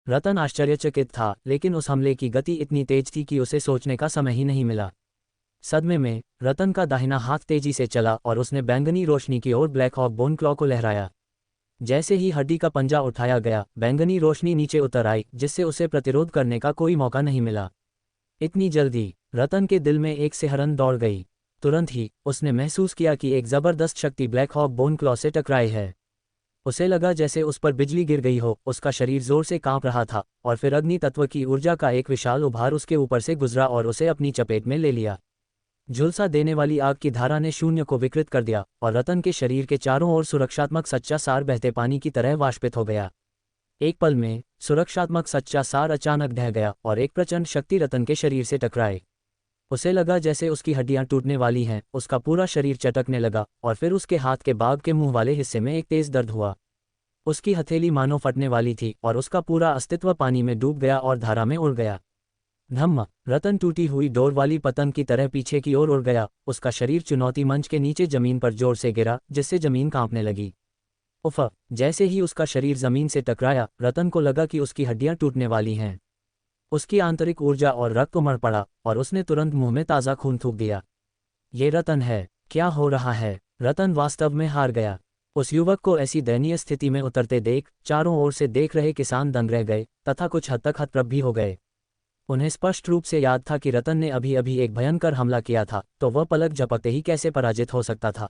रतन आश्चर्यचकित था, लेकिन उस हमले की गति इतनी तेज थी कि उसे सोचने का समय ही नहीं मिला। सदमे में रतन का दाहिना हाथ तेजी से चला और उसने बैंगनी रोशनी की ओर ब्लैक हॉक बोन क्लॉ को लहराया। जैसे ही हड्डी का पंजा उठाया गया, बैंगनी रोशनी नीचे उतर आई, जिससे उसे प्रतिरोध करने का कोई मौका नहीं मिला। इतनी जल्दी रतन के दिल में एक सिहरन दौड़ गई। तुरंत ही उसने महसूस किया कि एक जबरदस्त शक्ति ब्लैक हॉक बोन क्लॉ से टकराई है। उसे लगा जैसे उस पर बिजली गिर गई हो। उसका शरीर जोर से कांप रहा था और फिर अग्नि तत्व की ऊर्जा का एक विशाल उभार उसके ऊपर से गुजरा और उसे अपनी चपेट में ले लिया। झुलसा देने वाली आग की धारा ने शून्य को विकृत कर दिया और रतन के शरीर के चारों ओर सुरक्षात्मक सच्चा सार बहते पानी की तरह वाष्पित हो गया। एक पल में सुरक्षात्मक सच्चा सार अचानक ढह गया और एक प्रचंड शक्ति रतन के शरीर से टकराए। उसे लगा जैसे उसकी हड्डियां टूटने वाली हैं। उसका पूरा शरीर चटकने लगा और फिर उसके हाथ के बाग के मुंह वाले हिस्से में एक तेज दर्द हुआ। उसकी हथेली मानो फटने वाली थी और उसका पूरा अस्तित्व पानी में डूब गया और धारा में उड़ गया। धम्म, रतन टूटी हुई डोर वाली पतंग की तरह पीछे की ओर उड़ गया। उसका शरीर चुनौती मंच के नीचे जमीन पर जोर से गिरा, जिससे जमीन कांपने लगी। उफ! जैसे ही उसका शरीर जमीन से टकराया, रतन को लगा कि उसकी हड्डियां टूटने वाली हैं। उसकी आंतरिक ऊर्जा और रक्त उमड़ पड़ा और उसने तुरंत मुंह में ताज़ा खून थूक दिया। ये रतन है? क्या हो रहा है? रतन वास्तव में हार गया। उस युवक को ऐसी दयनीय स्थिति में उतरते देख चारों ओर से देख रहे किसान दंग रह गए तथा कुछ हद तक हतप्रभ भी हो गए। उन्हें स्पष्ट रूप से याद था कि रतन ने अभी अभी एक भयंकर हमला किया था, तो वह पलक झपकते ही कैसे पराजित हो सकता था।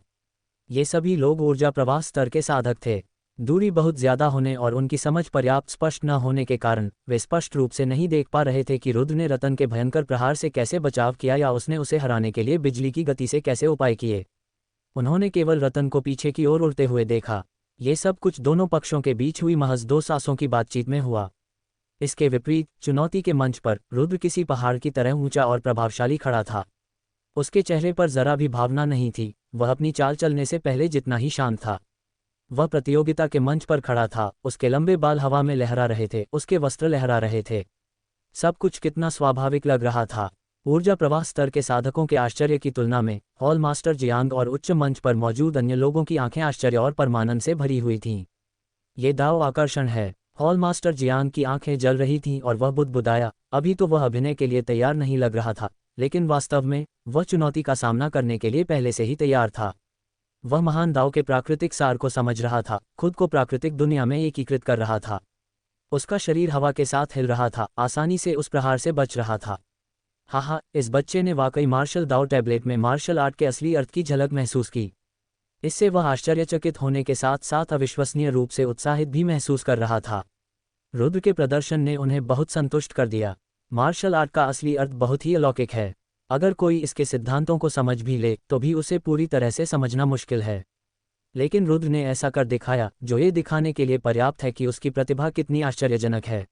ये सभी लोग ऊर्जा प्रवाह स्तर के साधक थे। दूरी बहुत ज्यादा होने और उनकी समझ पर्याप्त स्पष्ट न होने के कारण वे स्पष्ट रूप से नहीं देख पा रहे थे कि रुद्र ने रतन के भयंकर प्रहार से कैसे बचाव किया या उसने उसे हराने के लिए बिजली की गति से कैसे उपाय किए। उन्होंने केवल रतन को पीछे की ओर उड़ते हुए देखा। ये सब कुछ दोनों पक्षों के बीच हुई महज दो सांसों की बातचीत में हुआ। इसके विपरीत चुनौती के मंच पर रुद्र किसी पहाड़ की तरह ऊंचा और प्रभावशाली खड़ा था। उसके चेहरे पर जरा भी भावना नहीं थी। वह अपनी चाल चलने से पहले जितना ही शांत था। वह प्रतियोगिता के मंच पर खड़ा था। उसके लंबे बाल हवा में लहरा रहे थे, उसके वस्त्र लहरा रहे थे। सब कुछ कितना स्वाभाविक लग रहा था। ऊर्जा प्रवाह स्तर के साधकों के आश्चर्य की तुलना में हॉल मास्टर जियांग और उच्च मंच पर मौजूद अन्य लोगों की आंखें आश्चर्य और परमानंद से भरी हुई थीं। ये दाव आकर्षण है। हॉल मास्टर जियांग की आंखें जल रही थीं और वह बुदबुदाया। अभी तो वह अभिनय के लिए तैयार नहीं लग रहा था, लेकिन वास्तव में वह चुनौती का सामना करने के लिए पहले से ही तैयार था। वह महान दाव के प्राकृतिक सार को समझ रहा था, खुद को प्राकृतिक दुनिया में एकीकृत कर रहा था। उसका शरीर हवा के साथ हिल रहा था, आसानी से उस प्रहार से बच रहा था। हाँ, इस बच्चे ने वाकई मार्शल दाव टैबलेट में मार्शल आर्ट के असली अर्थ की झलक महसूस की। इससे वह आश्चर्यचकित होने के साथ साथ अविश्वसनीय रूप से उत्साहित भी महसूस कर रहा था। रुद्र के प्रदर्शन ने उन्हें बहुत संतुष्ट कर दिया। मार्शल आर्ट का असली अर्थ बहुत ही अलौकिक है। अगर कोई इसके सिद्धांतों को समझ भी ले तो भी उसे पूरी तरह से समझना मुश्किल है। लेकिन रुद्र ने ऐसा कर दिखाया, जो ये दिखाने के लिए पर्याप्त है कि उसकी प्रतिभा कितनी आश्चर्यजनक है।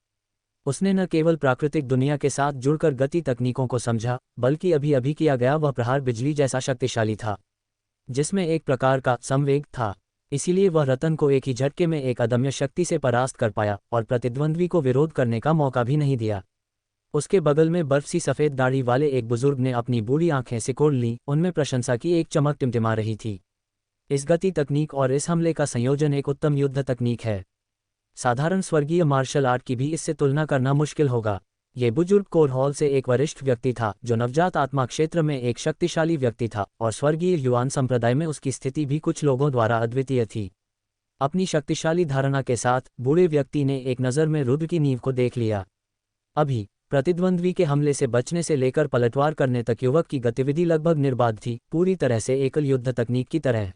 उसने न केवल प्राकृतिक दुनिया के साथ जुड़कर गति तकनीकों को समझा, बल्कि अभी अभी किया गया वह प्रहार बिजली जैसा शक्तिशाली था, जिसमें एक प्रकार का संवेग था। इसीलिए वह रतन को एक ही झटके में एक अदम्य शक्ति से परास्त कर पाया और प्रतिद्वंद्वी को विरोध करने का मौका भी नहीं दिया। उसके बगल में बर्फ सी सफ़ेद दाढ़ी वाले एक बुजुर्ग ने अपनी बूढ़ी आंखें सिकोड़ लीं, उनमें प्रशंसा की एक चमक टिमटिमा रही थी। इस गति तकनीक और इस हमले का संयोजन एक उत्तम युद्ध तकनीक है। साधारण स्वर्गीय मार्शल आर्ट की भी इससे तुलना करना मुश्किल होगा। ये बुजुर्ग कोर हॉल से एक वरिष्ठ व्यक्ति था, जो नवजात आत्मा क्षेत्र में एक शक्तिशाली व्यक्ति था, और स्वर्गीय युआन संप्रदाय में उसकी स्थिति भी कुछ लोगों द्वारा अद्वितीय थी। अपनी शक्तिशाली धारणा के साथ बूढ़े व्यक्ति ने एक नज़र में रुद्र की नींव को देख लिया। अभी प्रतिद्वंद्वी के हमले से बचने से लेकर पलटवार करने तक युवक की गतिविधि लगभग निर्बाध थी, पूरी तरह से एकल युद्ध तकनीक की तरह।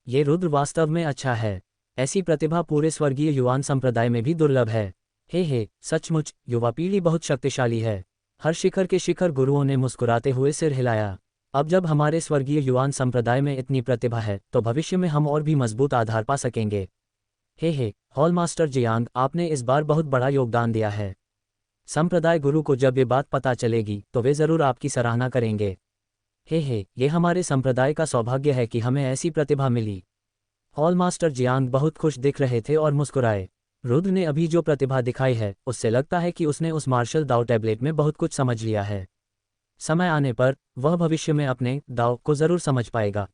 ये रुद्र वास्तव में अच्छा है। ऐसी प्रतिभा पूरे स्वर्गीय युआन संप्रदाय में भी दुर्लभ है। हे, सचमुच युवा पीढ़ी बहुत शक्तिशाली है। हर शिखर के शिखर गुरुओं ने मुस्कुराते हुए सिर हिलाया। अब जब हमारे स्वर्गीय युआन संप्रदाय में इतनी प्रतिभा है, तो भविष्य में हम और भी मजबूत आधार पा सकेंगे। हे, हॉल मास्टर जियांग, आपने इस बार बहुत बड़ा योगदान दिया है। संप्रदाय गुरु को जब ये बात पता चलेगी तो वे ज़रूर आपकी सराहना करेंगे। हे, ये हमारे संप्रदाय का सौभाग्य है कि हमें ऐसी प्रतिभा मिली। हॉल मास्टर जियांग बहुत खुश दिख रहे थे और मुस्कुराए। रुद्र ने अभी जो प्रतिभा दिखाई है, उससे लगता है कि उसने उस मार्शल दाव टैबलेट में बहुत कुछ समझ लिया है। समय आने पर वह भविष्य में अपने दाव को ज़रूर समझ पाएगा।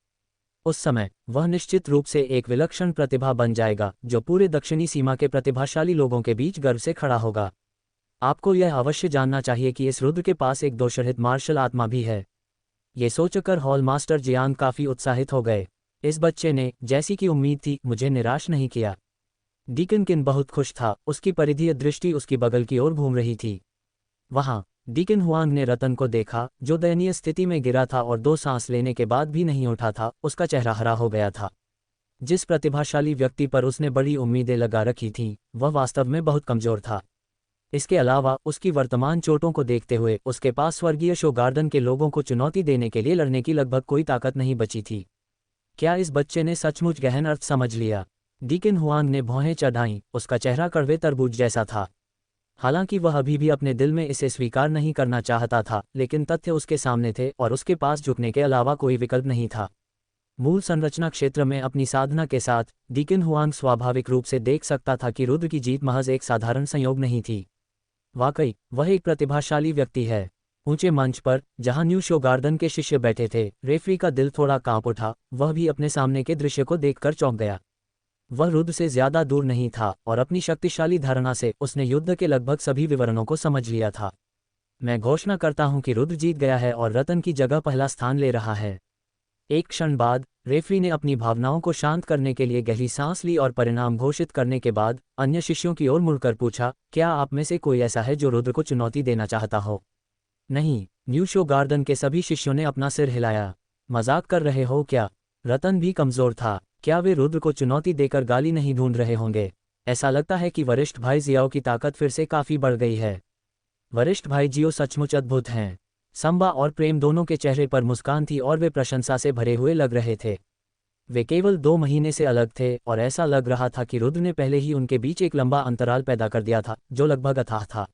उस समय वह निश्चित रूप से एक विलक्षण प्रतिभा बन जाएगा जो पूरे दक्षिणी सीमा के प्रतिभाशाली लोगों के बीच गर्व से खड़ा होगा। आपको यह अवश्य जानना चाहिए कि इस रुद्र के पास एक दोषरहित मार्शल आत्मा भी है। ये सोचकर हॉल मास्टर जियांग काफी उत्साहित हो गए। इस बच्चे ने, जैसी कि उम्मीद थी, मुझे निराश नहीं किया। डीकन किन बहुत खुश था, उसकी परिधीय दृष्टि उसकी बगल की ओर घूम रही थी। वहां डीकन हुआंग ने रतन को देखा, जो दयनीय स्थिति में गिरा था और 2 सांस लेने के बाद भी नहीं उठा था। उसका चेहरा हरा हो गया था। जिस प्रतिभाशाली व्यक्ति पर उसने बड़ी उम्मीदें लगा रखी थीं, वह वास्तव में बहुत कमजोर था। इसके अलावा उसकी वर्तमान चोटों को देखते हुए उसके पास स्वर्गीय शो गार्डन के लोगों को चुनौती देने के लिए लड़ने की लगभग कोई ताकत नहीं बची थी। क्या इस बच्चे ने सचमुच गहन अर्थ समझ लिया? डीकन हुआंग ने भौहें चढ़ाईं। उसका चेहरा कड़वे तरबूज जैसा था। हालांकि वह अभी भी अपने दिल में इसे स्वीकार नहीं करना चाहता था, लेकिन तथ्य उसके सामने थे और उसके पास झुकने के अलावा कोई विकल्प नहीं था। मूल संरचना क्षेत्र में अपनी साधना के साथ डीकन हुआंग स्वाभाविक रूप से देख सकता था कि रुद्र की जीत महज एक साधारण संयोग नहीं थी। वाकई वह एक प्रतिभाशाली व्यक्ति है। ऊंचे मंच पर, जहां न्यू शो गार्डन के शिष्य बैठे थे, रेफरी का दिल थोड़ा कांप उठा। वह भी अपने सामने के दृश्य को देखकर चौंक गया। वह रुद्र से ज्यादा दूर नहीं था और अपनी शक्तिशाली धारणा से उसने युद्ध के लगभग सभी विवरणों को समझ लिया था। मैं घोषणा करता हूं कि रुद्र जीत गया है और रतन की जगह पहला स्थान ले रहा है। एक क्षण बाद रेफरी ने अपनी भावनाओं को शांत करने के लिए गहरी सांस ली और परिणाम घोषित करने के बाद अन्य शिष्यों की ओर मुड़कर पूछा, क्या आप में से कोई ऐसा है जो रुद्र को चुनौती देना चाहता हो? नहीं। न्यू शो गार्डन के सभी शिष्यों ने अपना सिर हिलाया। मजाक कर रहे हो क्या? रतन भी कमजोर था। क्या वे रुद्र को चुनौती देकर गाली नहीं ढूंढ रहे होंगे? ऐसा लगता है कि वरिष्ठ भाई जियाओ की ताकत फिर से काफी बढ़ गई है। वरिष्ठ भाई जियो सचमुच अद्भुत हैं। संबा और प्रेम दोनों के चेहरे पर मुस्कान थी और वे प्रशंसा से भरे हुए लग रहे थे। वे केवल 2 महीने से अलग थे और ऐसा लग रहा था कि रुद्र ने पहले ही उनके बीच एक लंबा अंतराल पैदा कर दिया था, जो लगभग अथाह था।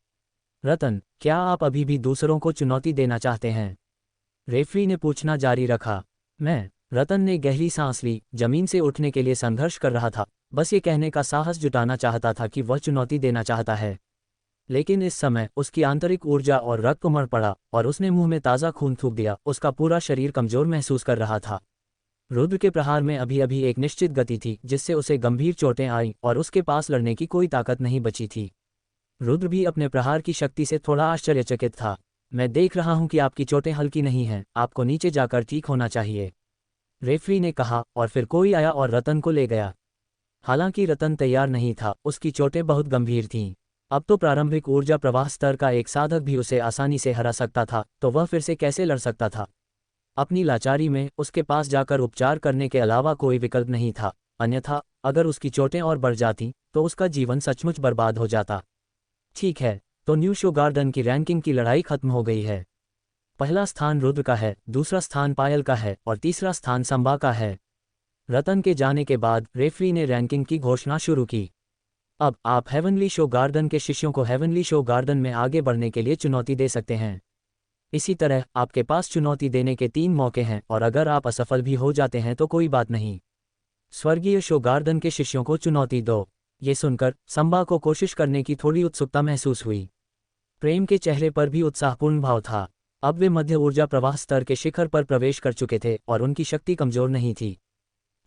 रतन, क्या आप अभी भी दूसरों को चुनौती देना चाहते हैं? रेफरी ने पूछना जारी रखा। मैं। रतन ने गहरी सांस ली। जमीन से उठने के लिए संघर्ष कर रहा था, बस ये कहने का साहस जुटाना चाहता था कि वह चुनौती देना चाहता है। लेकिन इस समय उसकी आंतरिक ऊर्जा और रक्त उमड़ पड़ा और उसने मुंह में ताज़ा खून थूक दिया। उसका पूरा शरीर कमजोर महसूस कर रहा था। रुद्र के प्रहार में अभी अभी एक निश्चित गति थी जिससे उसे गंभीर चोटें आईं और उसके पास लड़ने की कोई ताकत नहीं बची थी। रुद्र भी अपने प्रहार की शक्ति से थोड़ा आश्चर्यचकित था। मैं देख रहा हूं कि आपकी चोटें हल्की नहीं हैं, आपको नीचे जाकर ठीक होना चाहिए, रेफरी ने कहा। और फिर कोई आया और रतन को ले गया। हालांकि रतन तैयार नहीं था, उसकी चोटें बहुत गंभीर थीं। अब तो प्रारंभिक ऊर्जा प्रवाह स्तर का एक साधक भी उसे आसानी से हरा सकता था, तो वह फिर से कैसे लड़ सकता था? अपनी लाचारी में उसके पास जाकर उपचार करने के अलावा कोई विकल्प नहीं था। अन्यथा अगर उसकी चोटें और बढ़ जाती तो उसका जीवन सचमुच बर्बाद हो जाता। ठीक है, तो न्यू शो गार्डन की रैंकिंग की लड़ाई खत्म हो गई है। पहला स्थान रुद्र का है, दूसरा स्थान पायल का है और तीसरा स्थान संबा का है। रतन के जाने के बाद रेफरी ने रैंकिंग की घोषणा शुरू की। अब आप हेवनली शो गार्डन के शिष्यों को हेवनली शो गार्डन में आगे बढ़ने के लिए चुनौती दे सकते हैं। इसी तरह आपके पास चुनौती देने के 3 मौके हैं और अगर आप असफल भी हो जाते हैं तो कोई बात नहीं। स्वर्गीय शो गार्डन के शिष्यों को चुनौती दो। ये सुनकर संबा को कोशिश करने की थोड़ी उत्सुकता महसूस हुई। प्रेम के चेहरे पर भी उत्साहपूर्ण भाव था। अब वे मध्य ऊर्जा प्रवाह स्तर के शिखर पर प्रवेश कर चुके थे और उनकी शक्ति कमजोर नहीं थी।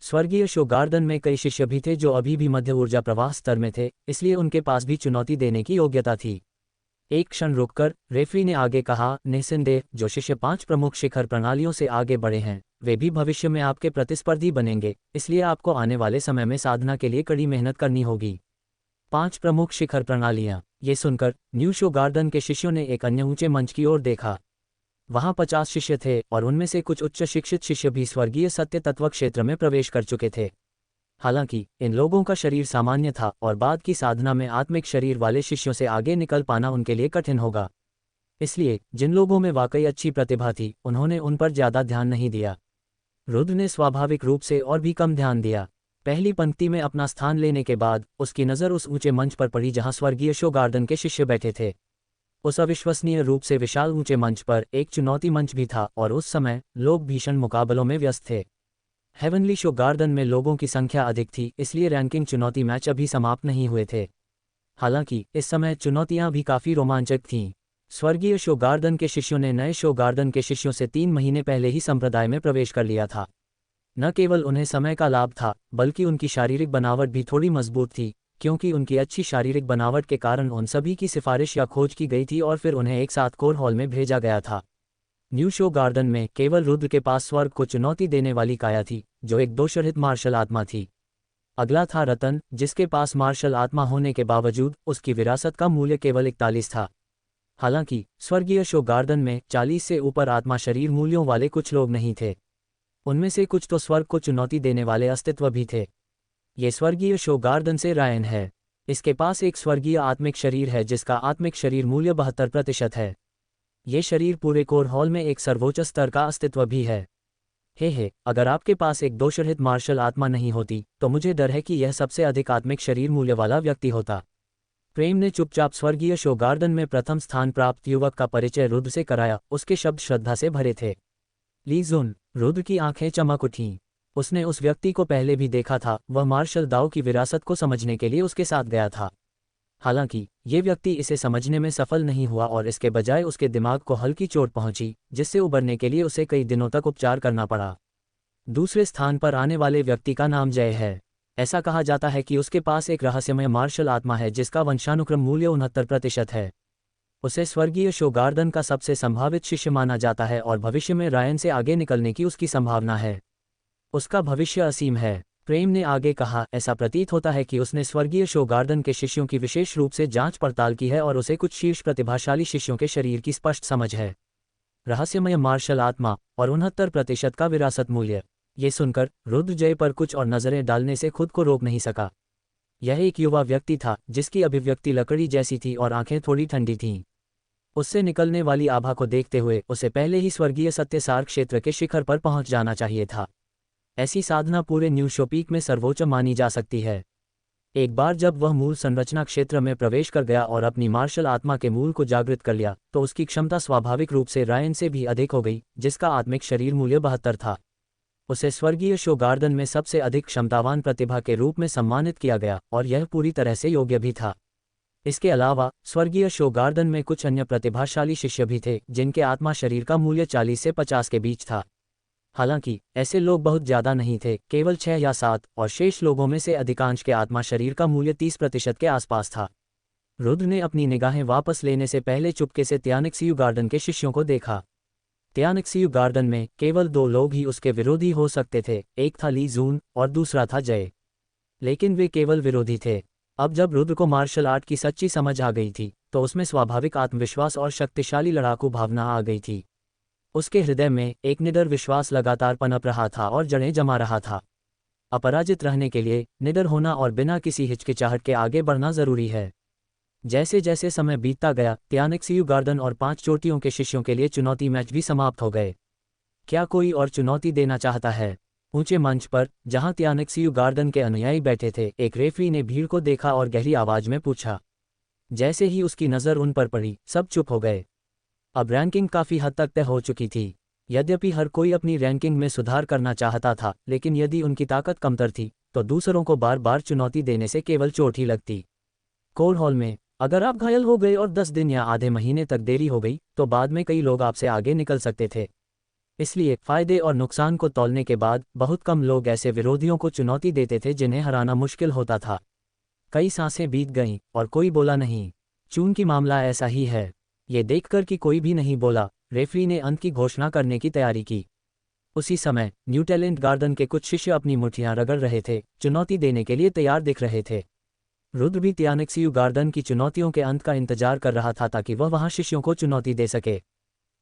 स्वर्गीय शो गार्डन में कई शिष्य भी थे जो अभी भी मध्य ऊर्जा प्रवाह स्तर में थे, इसलिए उनके पास भी चुनौती देने की योग्यता थी। एक क्षण रुककर रेफरी ने आगे कहा, निस्संदेह जो शिष्य 5 प्रमुख शिखर प्रणालियों से आगे बढ़े हैं वे भी भविष्य में आपके प्रतिस्पर्धी बनेंगे, इसलिए आपको आने वाले समय में साधना के लिए कड़ी मेहनत करनी होगी। 5 प्रमुख शिखर प्रणालियां। ये सुनकर न्यू शो गार्डन के शिष्यों ने एक अन्य ऊंचे मंच की ओर देखा। वहां 50 शिष्य थे और उनमें से कुछ उच्च शिक्षित शिष्य भी स्वर्गीय सत्य तत्व क्षेत्र में प्रवेश कर चुके थे। हालांकि इन लोगों का शरीर सामान्य था और बाद की साधना में आत्मिक शरीर वाले शिष्यों से आगे निकल पाना उनके लिए कठिन होगा। इसलिए जिन लोगों में वाकई अच्छी प्रतिभा थी उन्होंने उन पर ज्यादा ध्यान नहीं दिया। रुद्र ने स्वाभाविक रूप से और भी कम ध्यान दिया। पहली पंक्ति में अपना स्थान लेने के बाद उसकी नज़र उस ऊंचे मंच पर पड़ी जहां स्वर्गीय शो गार्डन के शिष्य बैठे थे। उस अविश्वसनीय रूप से विशाल ऊंचे मंच पर एक चुनौती मंच भी था और उस समय लोग भीषण मुकाबलों में व्यस्त थे। हेवनली शो गार्डन में लोगों की संख्या अधिक थी, इसलिए रैंकिंग चुनौती मैच अभी समाप्त नहीं हुए थे। हालांकि इस समय चुनौतियां भी काफी रोमांचक थीं। स्वर्गीय शो गार्डन के शिष्यों ने नए शो गार्डन के शिष्यों से 3 महीने पहले ही संप्रदाय में प्रवेश कर लिया था। न केवल उन्हें समय का लाभ था, बल्कि उनकी शारीरिक बनावट भी थोड़ी मजबूत थी, क्योंकि उनकी अच्छी शारीरिक बनावट के कारण उन सभी की सिफारिश या खोज की गई थी और फिर उन्हें एक साथ कोर हॉल में भेजा गया था। न्यू शो गार्डन में केवल रुद्र के पास स्वर्ग को चुनौती देने वाली काया थी, जो एक दोषरहित मार्शल आत्मा थी। अगला था रतन, जिसके पास मार्शल आत्मा होने के बावजूद उसकी विरासत का मूल्य केवल 41 था। हालांकि स्वर्गीय शो गार्डन में 40 से ऊपर आत्मा शरीर मूल्यों वाले कुछ लोग नहीं थे। उनमें से कुछ तो स्वर्ग को चुनौती देने वाले अस्तित्व भी थे। ये स्वर्गीय शो गार्डन से रायन है। इसके पास एक स्वर्गीय आत्मिक शरीर है जिसका आत्मिक शरीर मूल्य 72% है। ये शरीर पूरे कोर हॉल में एक सर्वोच्च स्तर का अस्तित्व भी है। हे, अगर आपके पास एक दोषरहित मार्शल आत्मा नहीं होती तो मुझे डर है कि यह सबसे अधिक आत्मिक शरीर मूल्य वाला व्यक्ति होता। प्रेम ने चुपचाप स्वर्गीय शो गार्डन में प्रथम स्थान प्राप्त युवक का परिचय रुद्र से कराया। उसके शब्द श्रद्धा से भरे थे। ली जुन। रुद्र की आंखें चमक उठीं। उसने उस व्यक्ति को पहले भी देखा था, वह मार्शल दाओ की विरासत को समझने के लिए उसके साथ गया था। हालांकि ये व्यक्ति इसे समझने में सफल नहीं हुआ और इसके बजाय उसके दिमाग को हल्की चोट पहुंची, जिससे उबरने के लिए उसे कई दिनों तक उपचार करना पड़ा। दूसरे स्थान पर आने वाले व्यक्ति का नाम जय है। ऐसा कहा जाता है कि उसके पास एक रहस्यमय मार्शल आत्मा है जिसका वंशानुक्रम मूल्य 69% है। उसे स्वर्गीय शो गार्डन का सबसे संभावित शिष्य माना जाता है और भविष्य में रायन से आगे निकलने की उसकी संभावना है। उसका भविष्य असीम है। प्रेम ने आगे कहा, ऐसा प्रतीत होता है कि उसने स्वर्गीय शो गार्डन के शिष्यों की विशेष रूप से जांच पड़ताल की है और उसे कुछ शीर्ष प्रतिभाशाली शिष्यों के शरीर की स्पष्ट समझ है। रहस्यमय मार्शल आत्मा और 69% का विरासत मूल्य। ये सुनकर रुद्र जय पर कुछ और नजरें डालने से खुद को रोक नहीं सका। यह एक युवा व्यक्ति था जिसकी अभिव्यक्ति लकड़ी जैसी थी और आंखें थोड़ी ठंडी थीं। उससे निकलने वाली आभा को देखते हुए उसे पहले ही स्वर्गीय सत्यसार क्षेत्र के शिखर पर पहुंच जाना चाहिए था। ऐसी साधना पूरे न्यू शोपीक में सर्वोच्च मानी जा सकती है। एक बार जब वह मूल संरचना क्षेत्र में प्रवेश कर गया और अपनी मार्शल आत्मा के मूल को जागृत कर लिया, तो उसकी क्षमता स्वाभाविक रूप से रायन से भी अधिक हो गई, जिसका आत्मिक शरीर मूल्य 72 था। उसे स्वर्गीय शो गार्डन में सबसे अधिक क्षमतावान प्रतिभा के रूप में सम्मानित किया गया और यह पूरी तरह से योग्य भी था। इसके अलावा स्वर्गीय शो गार्डन में कुछ अन्य प्रतिभाशाली शिष्य भी थे जिनके आत्मा शरीर का मूल्य 40 से 50 के बीच था। हालांकि ऐसे लोग बहुत ज्यादा नहीं थे, केवल 6 या 7, और शेष लोगों में से अधिकांश के आत्मा शरीर का मूल्य 30% के आसपास था। रुद्र ने अपनी निगाहें वापस लेने से पहले चुपके से त्यानिक्सियू गार्डन के शिष्यों को देखा। त्यानिक्सियू गार्डन में केवल 2 लोग ही उसके विरोधी हो सकते थे, एक था ली जून और दूसरा था जय। लेकिन वे केवल विरोधी थे। अब जब रुद्र को मार्शल आर्ट की सच्ची समझ आ गई थी तो उसमें स्वाभाविक आत्मविश्वास और शक्तिशाली लड़ाकू भावना आ गई थी। उसके हृदय में एक निडर विश्वास लगातार पनप रहा था और जड़ें जमा रहा था। अपराजित रहने के लिए निडर होना और बिना किसी हिचकिचाहट के आगे बढ़ना जरूरी है। जैसे जैसे समय बीतता गया, त्यानिक्सियू गार्डन और 5 चोटियों के शिष्यों के लिए चुनौती मैच भी समाप्त हो गए। क्या कोई और चुनौती देना चाहता है? ऊंचे मंच पर, जहां त्यानिक्सियू गार्डन के अनुयायी बैठे थे, एक रेफरी ने भीड़ को देखा और गहरी आवाज में पूछा। जैसे ही उसकी नज़र उन पर पड़ी, सब चुप हो गए। अब रैंकिंग काफ़ी हद तक तय हो चुकी थी। यद्यपि हर कोई अपनी रैंकिंग में सुधार करना चाहता था, लेकिन यदि उनकी ताकत कमतर थी तो दूसरों को बार बार चुनौती देने से केवल चोट ही लगती। कोर हॉल में, अगर आप घायल हो गए और 10 दिन या आधे महीने तक देरी हो गई तो बाद में कई लोग आपसे आगे निकल सकते थे। इसलिए फायदे और नुकसान को तौलने के बाद बहुत कम लोग ऐसे विरोधियों को चुनौती देते थे जिन्हें हराना मुश्किल होता था। कई सांसें बीत गईं और कोई बोला नहीं। चूंकि मामला ऐसा ही है, ये देखकर कि कोई भी नहीं बोला, रेफरी ने अंत की घोषणा करने की तैयारी की। उसी समय न्यू टैलेंट गार्डन के कुछ शिष्य अपनी मुट्ठियां रगड़ रहे थे, चुनौती देने के लिए तैयार दिख रहे थे। रुद्र भी त्यानिक्सियू गार्डन की चुनौतियों के अंत का इंतजार कर रहा था ताकि वह वहां शिष्यों को चुनौती दे सके।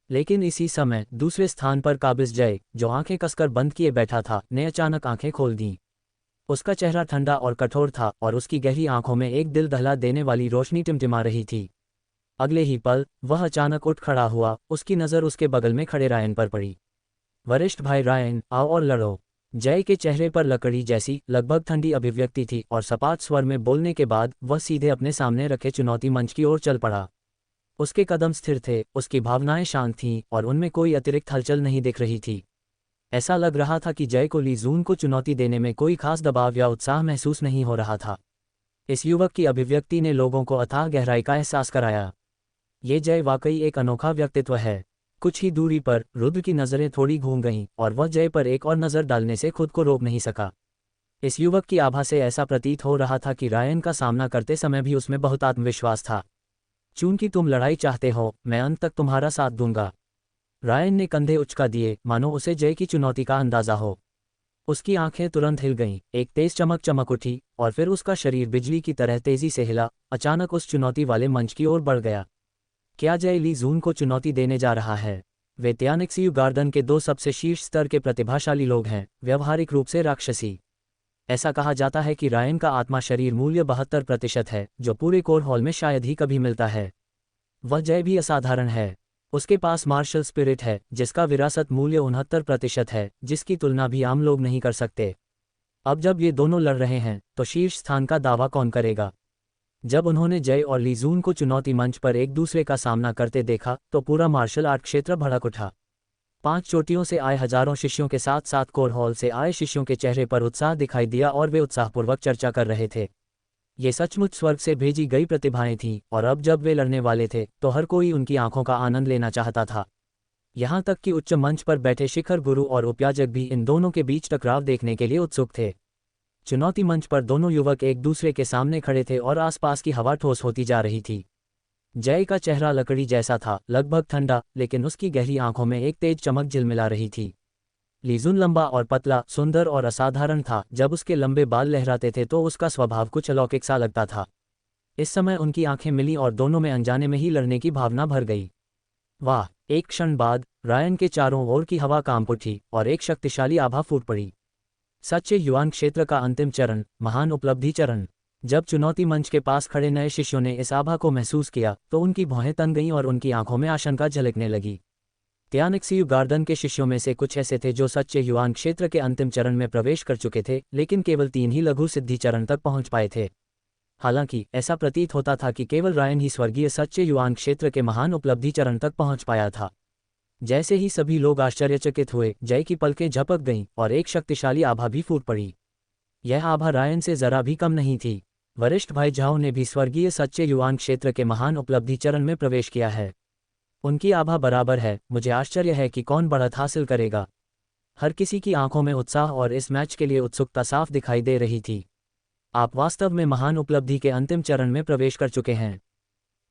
लेकिन इसी समय दूसरे स्थान पर काबिज जय, जो आंखें कसकर बंद किए बैठा था, ने अचानक आंखें खोल दीं। उसका चेहरा ठंडा और कठोर था और उसकी गहरी आंखों में एक दिल दहला देने वाली रोशनी टिमटिमा रही थी। अगले ही पल वह अचानक उठ खड़ा हुआ। उसकी नज़र उसके बगल में खड़े रायन पर पड़ी। वरिष्ठ भाई रायन, आओ और लड़ो। जय के चेहरे पर लकड़ी जैसी लगभग ठंडी अभिव्यक्ति थी और सपाट स्वर में बोलने के बाद वह सीधे अपने सामने रखे चुनौती मंच की ओर चल पड़ा। उसके कदम स्थिर थे, उसकी भावनाएं शांत थीं और उनमें कोई अतिरिक्त हलचल नहीं दिख रही थी। ऐसा लग रहा था कि जय को ली जून को चुनौती देने में कोई खास दबाव या उत्साह महसूस नहीं हो रहा था। इस युवक की अभिव्यक्ति ने लोगों को अथाह गहराई का एहसास कराया। ये जय वाकई एक अनोखा व्यक्तित्व है। कुछ ही दूरी पर रुद्र की नज़रें थोड़ी घूम गईं और वह जय पर एक और नज़र डालने से खुद को रोक नहीं सका। इस युवक की आभा से ऐसा प्रतीत हो रहा था कि रायन का सामना करते समय भी उसमें बहुत आत्मविश्वास था। चूंकि तुम लड़ाई चाहते हो, मैं अंत तक तुम्हारा साथ दूंगा। रायन ने कंधे उचका दिए, मानो उसे जय की चुनौती का अंदाजा हो। उसकी आंखें तुरंत हिल गईं, एक तेज चमक चमक उठी और फिर उसका शरीर बिजली की तरह तेजी से हिला, अचानक उस चुनौती वाले मंच की ओर बढ़ गया। क्या जय ली जून को चुनौती देने जा रहा है? वे त्यानिक्सियु गार्डन के 2 सबसे शीर्ष स्तर के प्रतिभाशाली लोग हैं, व्यवहारिक रूप से राक्षसी। ऐसा कहा जाता है कि रायन का आत्मा शरीर मूल्य 72% है, जो पूरे कोर हॉल में शायद ही कभी मिलता है। वह जय भी असाधारण है। उसके पास मार्शल स्पिरिट है, जिसका विरासत मूल्य 69% है, जिसकी तुलना भी आम लोग नहीं कर सकते। अब जब ये दोनों लड़ रहे हैं, तो शीर्ष स्थान का दावा कौन करेगा? जब उन्होंने जय और ली जून को चुनौती मंच पर एक दूसरे का सामना करते देखा, तो पूरा मार्शल आर्ट क्षेत्र भड़क उठा। 5 चोटियों से आए हजारों शिष्यों के साथ साथ कोर हॉल से आए शिष्यों के चेहरे पर उत्साह दिखाई दिया और वे उत्साहपूर्वक चर्चा कर रहे थे। ये सचमुच स्वर्ग से भेजी गई प्रतिभाएं थीं, और अब जब वे लड़ने वाले थे, तो हर कोई उनकी आंखों का आनंद लेना चाहता था। यहाँ तक कि उच्च मंच पर बैठे शिखर गुरु और उपयाजक भी इन दोनों के बीच टकराव देखने के लिए उत्सुक थे। चुनौती मंच पर दोनों युवक एक दूसरे के सामने खड़े थे और आसपास की हवा ठोस होती जा रही थी। जय का चेहरा लकड़ी जैसा था, लगभग ठंडा, लेकिन उसकी गहरी आंखों में एक तेज चमक झिलमिला रही थी। लीजुन लंबा और पतला, सुंदर और असाधारण था। जब उसके लंबे बाल लहराते थे तो उसका स्वभाव कुछ अलौकिक सा लगता था। इस समय उनकी आंखें मिली और दोनों में अनजाने में ही लड़ने की भावना भर गई। वाह! एक क्षण बाद रायन के चारों ओर की हवा कांप उठी और एक शक्तिशाली आभा फूट पड़ी। सच्चे युवान क्षेत्र का अंतिम चरण, महान उपलब्धि चरण। जब चुनौती मंच के पास खड़े नए शिष्यों ने इस आभा को महसूस किया, तो उनकी भौहें तन गईं और उनकी आंखों में आशंका झलकने लगी। त्यानिक्सियु गार्डन के शिष्यों में से कुछ ऐसे थे जो सच्चे युवान क्षेत्र के अंतिम चरण में प्रवेश कर चुके थे, लेकिन केवल 3 ही लघु सिद्धि चरण तक पहुंच पाए थे। हालांकि ऐसा प्रतीत होता था कि केवल रायन ही स्वर्गीय सच्चे युवान क्षेत्र के महान उपलब्धि चरण तक पहुंच पाया था। जैसे ही सभी लोग आश्चर्यचकित हुए, जय की पलकें झपक गईं और एक शक्तिशाली आभा भी फूट पड़ी। यह आभा रायन से जरा भी कम नहीं थी। वरिष्ठ भाई झाओ ने भी स्वर्गीय सच्चे युवान क्षेत्र के महान उपलब्धि चरण में प्रवेश किया है। उनकी आभा बराबर है। मुझे आश्चर्य है कि कौन बढ़त हासिल करेगा। हर किसी की आंखों में उत्साह और इस मैच के लिए उत्सुकता साफ दिखाई दे रही थी। आप वास्तव में महान उपलब्धि के अंतिम चरण में प्रवेश कर चुके हैं।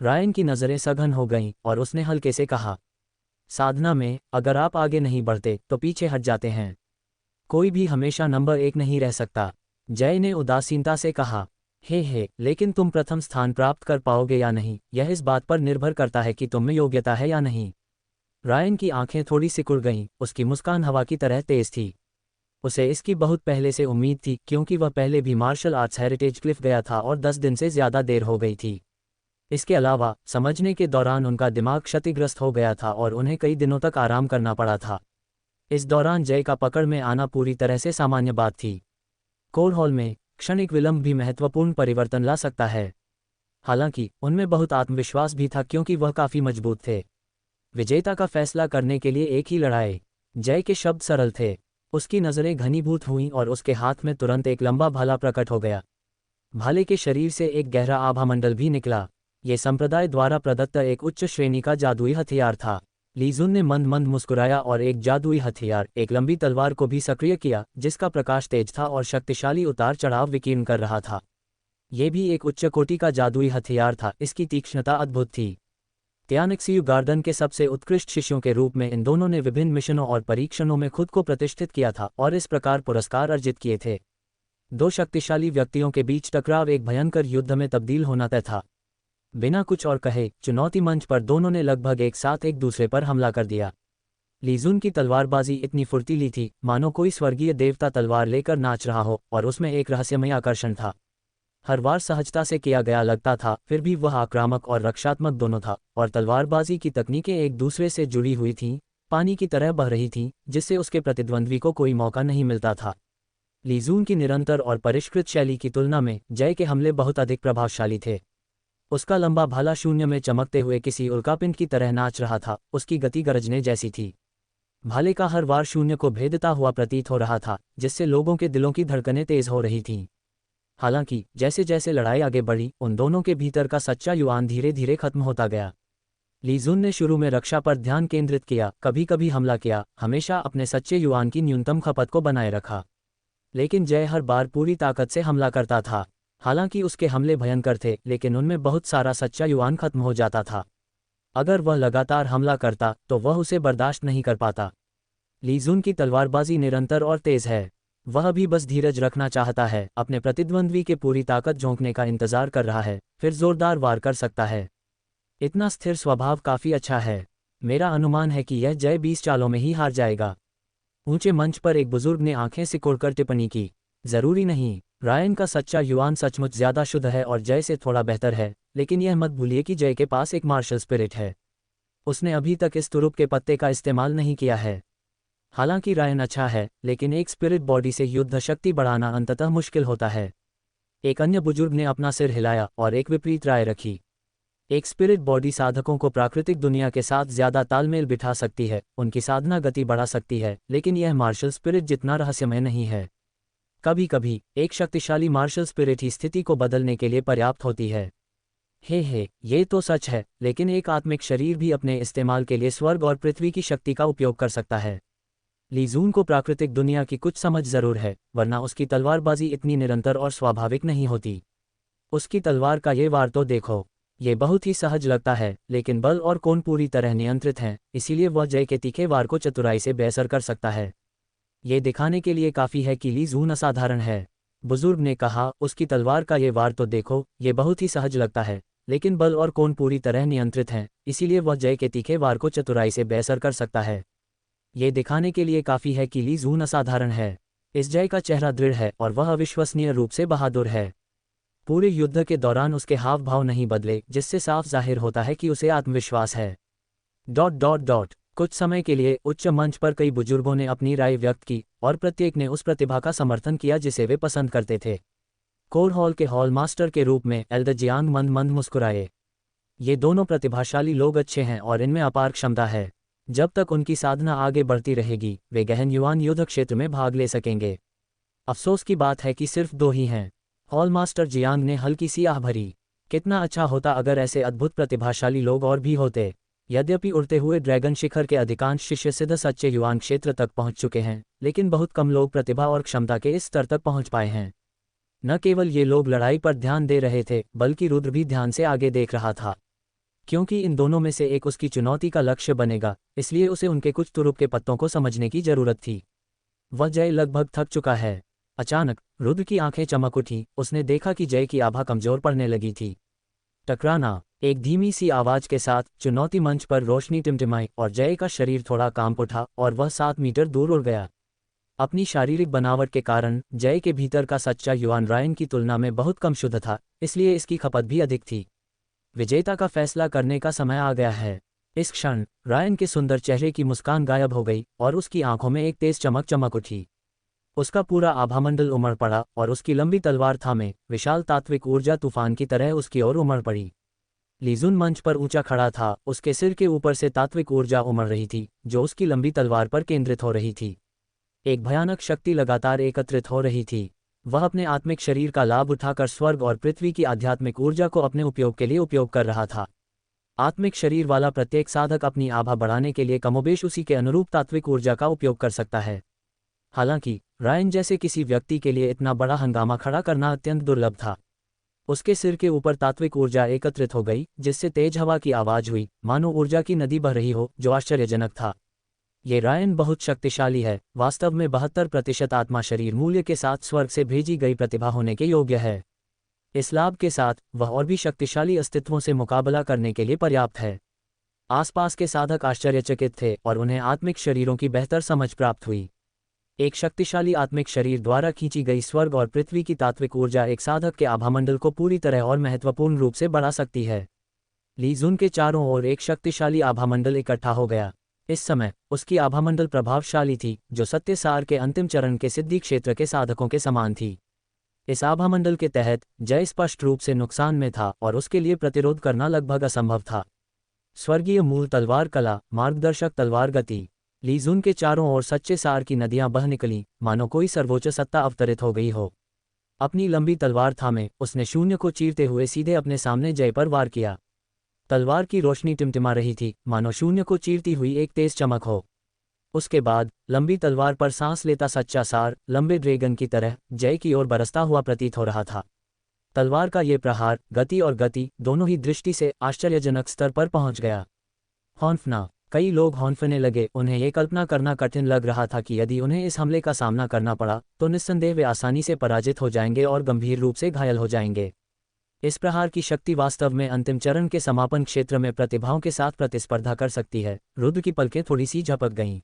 रायन की नज़रें सघन हो गईं और उसने हल्के से कहा, साधना में अगर आप आगे नहीं बढ़ते तो पीछे हट जाते हैं। कोई भी हमेशा नंबर 1 नहीं रह सकता। जय ने उदासीनता से कहा, हे, लेकिन तुम प्रथम स्थान प्राप्त कर पाओगे या नहीं, यह इस बात पर निर्भर करता है कि तुम में योग्यता है या नहीं। रायन की आंखें थोड़ी सिकुड़ गईं, उसकी मुस्कान हवा की तरह तेज थी। उसे इसकी बहुत पहले से उम्मीद थी, क्योंकि वह पहले भी मार्शल आर्ट्स हेरिटेज क्लिफ गया था और 10 दिन से ज़्यादा देर हो गई थी। इसके अलावा समझने के दौरान उनका दिमाग क्षतिग्रस्त हो गया था और उन्हें कई दिनों तक आराम करना पड़ा था। इस दौरान जय का पकड़ में आना पूरी तरह से सामान्य बात थी। कोर हॉल में क्षणिक विलंब भी महत्वपूर्ण परिवर्तन ला सकता है। हालांकि उनमें बहुत आत्मविश्वास भी था, क्योंकि वह काफ़ी मजबूत थे। विजेता का फैसला करने के लिए एक ही लड़ाई। जय के शब्द सरल थे। उसकी नज़रें घनीभूत हुईं और उसके हाथ में तुरंत एक लंबा भाला प्रकट हो गया। भाले के शरीर से एक गहरा आभामंडल भी निकला। ये संप्रदाय द्वारा प्रदत्त एक उच्च श्रेणी का जादुई हथियार था। लीजुन ने मंद मंद मुस्कुराया और एक जादुई हथियार, एक लंबी तलवार को भी सक्रिय किया, जिसका प्रकाश तेज था और शक्तिशाली उतार चढ़ाव विकीर्ण कर रहा था। यह भी एक उच्च कोटि का जादुई हथियार था। इसकी तीक्ष्णता अद्भुत थी। त्यानिक्सियु गार्डन के सबसे उत्कृष्ट शिष्यों के रूप में इन दोनों ने विभिन्न मिशनों और परीक्षणों में खुद को प्रतिष्ठित किया था और इस प्रकार पुरस्कार अर्जित किए थे। 2 शक्तिशाली व्यक्तियों के बीच टकराव एक भयंकर युद्ध में तब्दील होना तय था। बिना कुछ और कहे चुनौती मंच पर दोनों ने लगभग एक साथ एक दूसरे पर हमला कर दिया। लीजुन की तलवारबाजी इतनी फुर्तीली थी, मानो कोई स्वर्गीय देवता तलवार लेकर नाच रहा हो, और उसमें एक रहस्यमय आकर्षण था। हर वार सहजता से किया गया लगता था, फिर भी वह आक्रामक और रक्षात्मक दोनों था, और तलवारबाजी की तकनीकें एक दूसरे से जुड़ी हुई थीं, पानी की तरह बह रही थीं, जिससे उसके प्रतिद्वंद्वी को कोई मौका नहीं मिलता था। लीजुन की निरंतर और परिष्कृत शैली की तुलना में जय के हमले बहुत अधिक प्रभावशाली थे। उसका लंबा भाला शून्य में चमकते हुए किसी उल्कापिंड की तरह नाच रहा था। उसकी गति गरजने जैसी थी। भाले का हर वार शून्य को भेदता हुआ प्रतीत हो रहा था, जिससे लोगों के दिलों की धड़कनें तेज हो रही थीं। हालांकि जैसे जैसे लड़ाई आगे बढ़ी, उन दोनों के भीतर का सच्चा युवान धीरे धीरे खत्म होता गया। ली जुन ने शुरू में रक्षा पर ध्यान केंद्रित किया, कभी कभी हमला किया, हमेशा अपने सच्चे युआन की न्यूनतम खपत को बनाए रखा। लेकिन जय हर बार पूरी ताकत से हमला करता था। हालांकि उसके हमले भयंकर थे, लेकिन उनमें बहुत सारा सच्चा युआन खत्म हो जाता था। अगर वह लगातार हमला करता तो वह उसे बर्दाश्त नहीं कर पाता। ली जुन की तलवारबाजी निरंतर और तेज है। वह भी बस धीरज रखना चाहता है, अपने प्रतिद्वंद्वी के पूरी ताकत झोंकने का इंतजार कर रहा है, फिर जोरदार वार कर सकता है। इतना स्थिर स्वभाव काफी अच्छा है। मेरा अनुमान है कि यह जय 20 चालों में ही हार जाएगा। ऊंचे मंच पर एक बुजुर्ग ने आंखें सिकोड़कर टिप्पणी की। जरूरी नहीं, रायन का सच्चा युआन सचमुच ज्यादा शुद्ध है और जय से थोड़ा बेहतर है, लेकिन यह मत भूलिए कि जय के पास एक मार्शल स्पिरिट है। उसने अभी तक इस तुरुप के पत्ते का इस्तेमाल नहीं किया है। हालांकि रायन अच्छा है, लेकिन एक स्पिरिट बॉडी से युद्ध शक्ति बढ़ाना अंततः मुश्किल होता है। एक अन्य बुजुर्ग ने अपना सिर हिलाया और एक विपरीत राय रखी। एक स्पिरिट बॉडी साधकों को प्राकृतिक दुनिया के साथ ज्यादा तालमेल बिठा सकती है, उनकी साधना गति बढ़ा सकती है, लेकिन यह मार्शल स्पिरिट जितना रहस्यमय नहीं है। कभी कभी एक शक्तिशाली मार्शल स्पिरिट ही स्थिति को बदलने के लिए पर्याप्त होती है। हे, ये तो सच है, लेकिन एक आत्मिक शरीर भी अपने इस्तेमाल के लिए स्वर्ग और पृथ्वी की शक्ति का उपयोग कर सकता है। ली जुन को प्राकृतिक दुनिया की कुछ समझ जरूर है, वरना उसकी तलवारबाजी इतनी निरंतर और स्वाभाविक नहीं होती। उसकी तलवार का ये वार तो देखो, ये बहुत ही सहज लगता है, लेकिन बल और कोण पूरी तरह नियंत्रित हैं, इसीलिए वह जय के तीखे वार को चतुराई से बेअसर कर सकता है। ये दिखाने के लिए काफ़ी है कि ली जुन असाधारण है। बुजुर्ग ने कहा, उसकी तलवार का ये वार तो देखो, ये बहुत ही सहज लगता है, लेकिन बल और कोण पूरी तरह नियंत्रित हैं, इसीलिए वह जय के तीखे वार को चतुराई से बेअसर कर सकता है। ये दिखाने के लिए काफ़ी है कि ली जुन असाधारण है। इस जय का चेहरा दृढ़ है और वह अविश्वसनीय रूप से बहादुर है। पूरे युद्ध के दौरान उसके हाव भाव नहीं बदले, जिससे साफ जाहिर होता है कि उसे आत्मविश्वास है। कुछ समय के लिए उच्च मंच पर कई बुजुर्गों ने अपनी राय व्यक्त की और प्रत्येक ने उस प्रतिभा का समर्थन किया जिसे वे पसंद करते थे। कोर हॉल के हॉल मास्टर के रूप में एल्डर जियांग मंद मंद मुस्कुराए। ये दोनों प्रतिभाशाली लोग अच्छे हैं और इनमें अपार क्षमता है। जब तक उनकी साधना आगे बढ़ती रहेगी, वे गहन युआन युद्ध क्षेत्र में भाग ले सकेंगे। अफसोस की बात है कि सिर्फ 2 ही हैं। हॉल मास्टर जियांग ने हल्की सी आह भरी। कितना अच्छा होता अगर ऐसे अद्भुत प्रतिभाशाली लोग और भी होते। यद्यपि उड़ते हुए ड्रैगन शिखर के अधिकांश शिष्य सिद्ध सच्चे युआन क्षेत्र तक पहुंच चुके हैं, लेकिन बहुत कम लोग प्रतिभा और क्षमता के इस स्तर तक पहुंच पाए हैं। न केवल ये लोग लड़ाई पर ध्यान दे रहे थे, बल्कि रुद्र भी ध्यान से आगे देख रहा था। क्योंकि इन दोनों में से एक उसकी चुनौती का लक्ष्य बनेगा, इसलिए उसे उनके कुछ तुरुप के पत्तों को समझने की जरूरत थी। वह जय लगभग थक चुका है। अचानक रुद्र की आंखें चमक उठी। उसने देखा कि जय की आभा कमजोर पड़ने लगी थी। टकराना। एक धीमी सी आवाज के साथ चुनौती मंच पर रोशनी टिमटिमाई और जय का शरीर थोड़ा कांप उठा और वह 7 मीटर दूर उड़ गया। अपनी शारीरिक बनावट के कारण जय के भीतर का सच्चा युआन रायन की तुलना में बहुत कम शुद्ध था, इसलिए इसकी खपत भी अधिक थी। विजेता का फैसला करने का समय आ गया है। इस क्षण रायन के सुंदर चेहरे की मुस्कान गायब हो गई और उसकी आंखों में एक तेज चमक उठी। उसका पूरा आभामंडल उमड़ पड़ा और उसकी लंबी तलवार थामे विशाल तात्विक ऊर्जा तूफान की तरह उसकी ओर उमड़ पड़ी। ली जुन मंच पर ऊंचा खड़ा था, उसके सिर के ऊपर से तात्विक ऊर्जा उमड़ रही थी, जो उसकी लंबी तलवार पर केंद्रित हो रही थी। एक भयानक शक्ति लगातार एकत्रित हो रही थी। वह अपने आत्मिक शरीर का लाभ उठाकर स्वर्ग और पृथ्वी की आध्यात्मिक ऊर्जा को अपने उपयोग के लिए उपयोग कर रहा था। आत्मिक शरीर वाला प्रत्येक साधक अपनी आभा बढ़ाने के लिए कमोबेश उसी के अनुरूप तात्विक ऊर्जा का उपयोग कर सकता है। हालांकि रायन जैसे किसी व्यक्ति के लिए इतना बड़ा हंगामा खड़ा करना अत्यंत दुर्लभ था। उसके सिर के ऊपर तात्विक ऊर्जा एकत्रित हो गई, जिससे तेज हवा की आवाज हुई, मानो ऊर्जा की नदी बह रही हो, जो आश्चर्यजनक था। ये रायन बहुत शक्तिशाली है। वास्तव में 72% आत्मा शरीर मूल्य के साथ स्वर्ग से भेजी गई प्रतिभा होने के योग्य है। इस लाभ के साथ वह और भी शक्तिशाली अस्तित्वों से मुकाबला करने के लिए पर्याप्त है। आसपास के साधक आश्चर्यचकित थे और उन्हें आत्मिक शरीरों की बेहतर समझ प्राप्त हुई। एक शक्तिशाली आत्मिक शरीर द्वारा खींची गई स्वर्ग और पृथ्वी की तात्विक ऊर्जा एक साधक के आभामंडल को पूरी तरह और महत्वपूर्ण रूप से बढ़ा सकती है। ली जुन के चारों ओर एक शक्तिशाली आभामंडल इकट्ठा हो गया। इस समय उसकी आभामंडल प्रभावशाली थी, जो सत्य सार के अंतिम चरण के सिद्धि क्षेत्र के साधकों के समान थी। इस आभामंडल के तहत जय स्पष्ट रूप से नुकसान में था और उसके लिए प्रतिरोध करना लगभग असंभव था। स्वर्गीय मूल तलवार कला, मार्गदर्शक तलवार गति। ली जुन के चारों ओर सच्चे सार की नदियां बह निकलीं, मानो कोई सर्वोच्च सत्ता अवतरित हो गई हो। अपनी लंबी तलवार थामे उसने शून्य को चीरते हुए सीधे अपने सामने जय पर वार किया। तलवार की रोशनी टिमटिमा रही थी, मानो शून्य को चीरती हुई एक तेज चमक हो। उसके बाद लंबी तलवार पर सांस लेता सच्चा सार लंबे ड्रैगन की तरह जय की ओर बरसता हुआ प्रतीत हो रहा था। तलवार का ये प्रहार गति दोनों ही दृष्टि से आश्चर्यजनक स्तर पर पहुंच गया। हौंफना, कई लोग हौंफने लगे। उन्हें ये कल्पना करना कठिन लग रहा था कि यदि उन्हें इस हमले का सामना करना पड़ा तो निस्संदेह वे आसानी से पराजित हो जाएंगे और गंभीर रूप से घायल हो जाएंगे। इस प्रहार की शक्ति वास्तव में अंतिम चरण के समापन क्षेत्र में प्रतिभाओं के साथ प्रतिस्पर्धा कर सकती है। रुद्र की पलकें थोड़ी सी झपक गईं।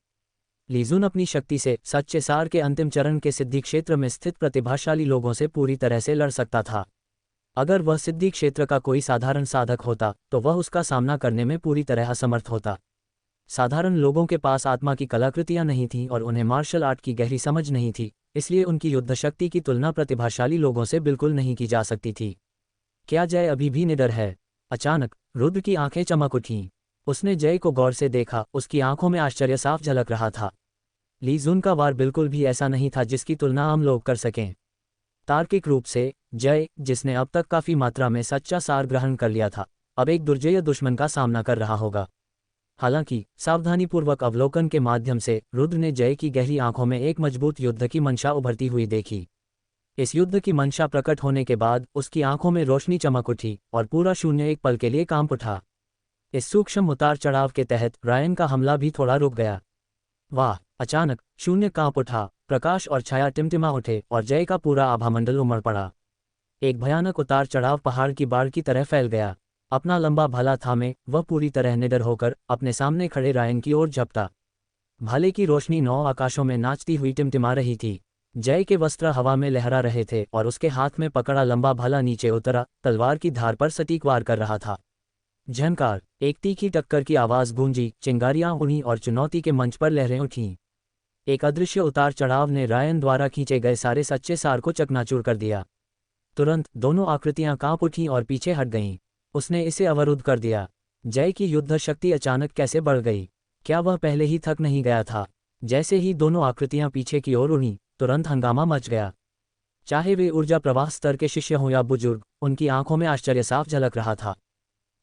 ली जुन अपनी शक्ति से सच्चे सार के अंतिम चरण के सिद्धि क्षेत्र में स्थित प्रतिभाशाली लोगों से पूरी तरह से लड़ सकता था। अगर वह सिद्धि क्षेत्र का कोई साधारण साधक होता तो वह उसका सामना करने में पूरी तरह असमर्थ होता। साधारण लोगों के पास आत्मा की कलाकृतियां नहीं थीं और उन्हें मार्शल आर्ट की गहरी समझ नहीं थी, इसलिए उनकी युद्ध शक्ति की तुलना प्रतिभाशाली लोगों से बिल्कुल नहीं की जा सकती थी। क्या जय अभी भी निडर है? अचानक रुद्र की आंखें चमक उठीं। उसने जय को गौर से देखा, उसकी आंखों में आश्चर्य साफ झलक रहा था। ली जुन का वार बिल्कुल भी ऐसा नहीं था जिसकी तुलना आम लोग कर सकें। तार्किक रूप से जय, जिसने अब तक काफी मात्रा में सच्चा सार ग्रहण कर लिया था, अब एक दुर्जय दुश्मन का सामना कर रहा होगा। हालांकि सावधानीपूर्वक अवलोकन के माध्यम से रुद्र ने जय की गहरी आंखों में एक मजबूत युद्ध की मंशा उभरती हुई देखी। इस युद्ध की मंशा प्रकट होने के बाद उसकी आंखों में रोशनी चमक उठी और पूरा शून्य एक पल के लिए कांप उठा। इस सूक्ष्म उतार चढ़ाव के तहत रायन का हमला भी थोड़ा रुक गया। वाह! अचानक शून्य कांप उठा, प्रकाश और छाया टिमटिमा उठे और जय का पूरा आभामंडल उमड़ पड़ा। एक भयानक उतार चढ़ाव पहाड़ की बाढ़ की तरह फैल गया। अपना लंबा भाला थामे वह पूरी तरह निडर होकर अपने सामने खड़े रायन की ओर झपटा। भाले की रोशनी नौ आकाशों में नाचती हुई टिमटिमा रही थी। जय के वस्त्र हवा में लहरा रहे थे और उसके हाथ में पकड़ा लंबा भाला नीचे उतरा, तलवार की धार पर सटीक वार कर रहा था। झनकार, एक तीखी टक्कर की आवाज गूंजी, चिंगारियां उड़ी और चुनौती के मंच पर लहरें उठीं। एक अदृश्य उतार चढ़ाव ने रायन द्वारा खींचे गए सारे सच्चे सार को चकनाचूर कर दिया। तुरंत दोनों आकृतियां कांप उठीं और पीछे हट गईं। उसने इसे अवरुद्ध कर दिया। जय की युद्ध शक्ति अचानक कैसे बढ़ गई? क्या वह पहले ही थक नहीं गया था? जैसे ही दोनों आकृतियां पीछे की ओर उड़ीं, तुरंत हंगामा मच गया। चाहे वे ऊर्जा प्रवाह स्तर के शिष्य हों या बुजुर्ग, उनकी आंखों में आश्चर्य साफ झलक रहा था।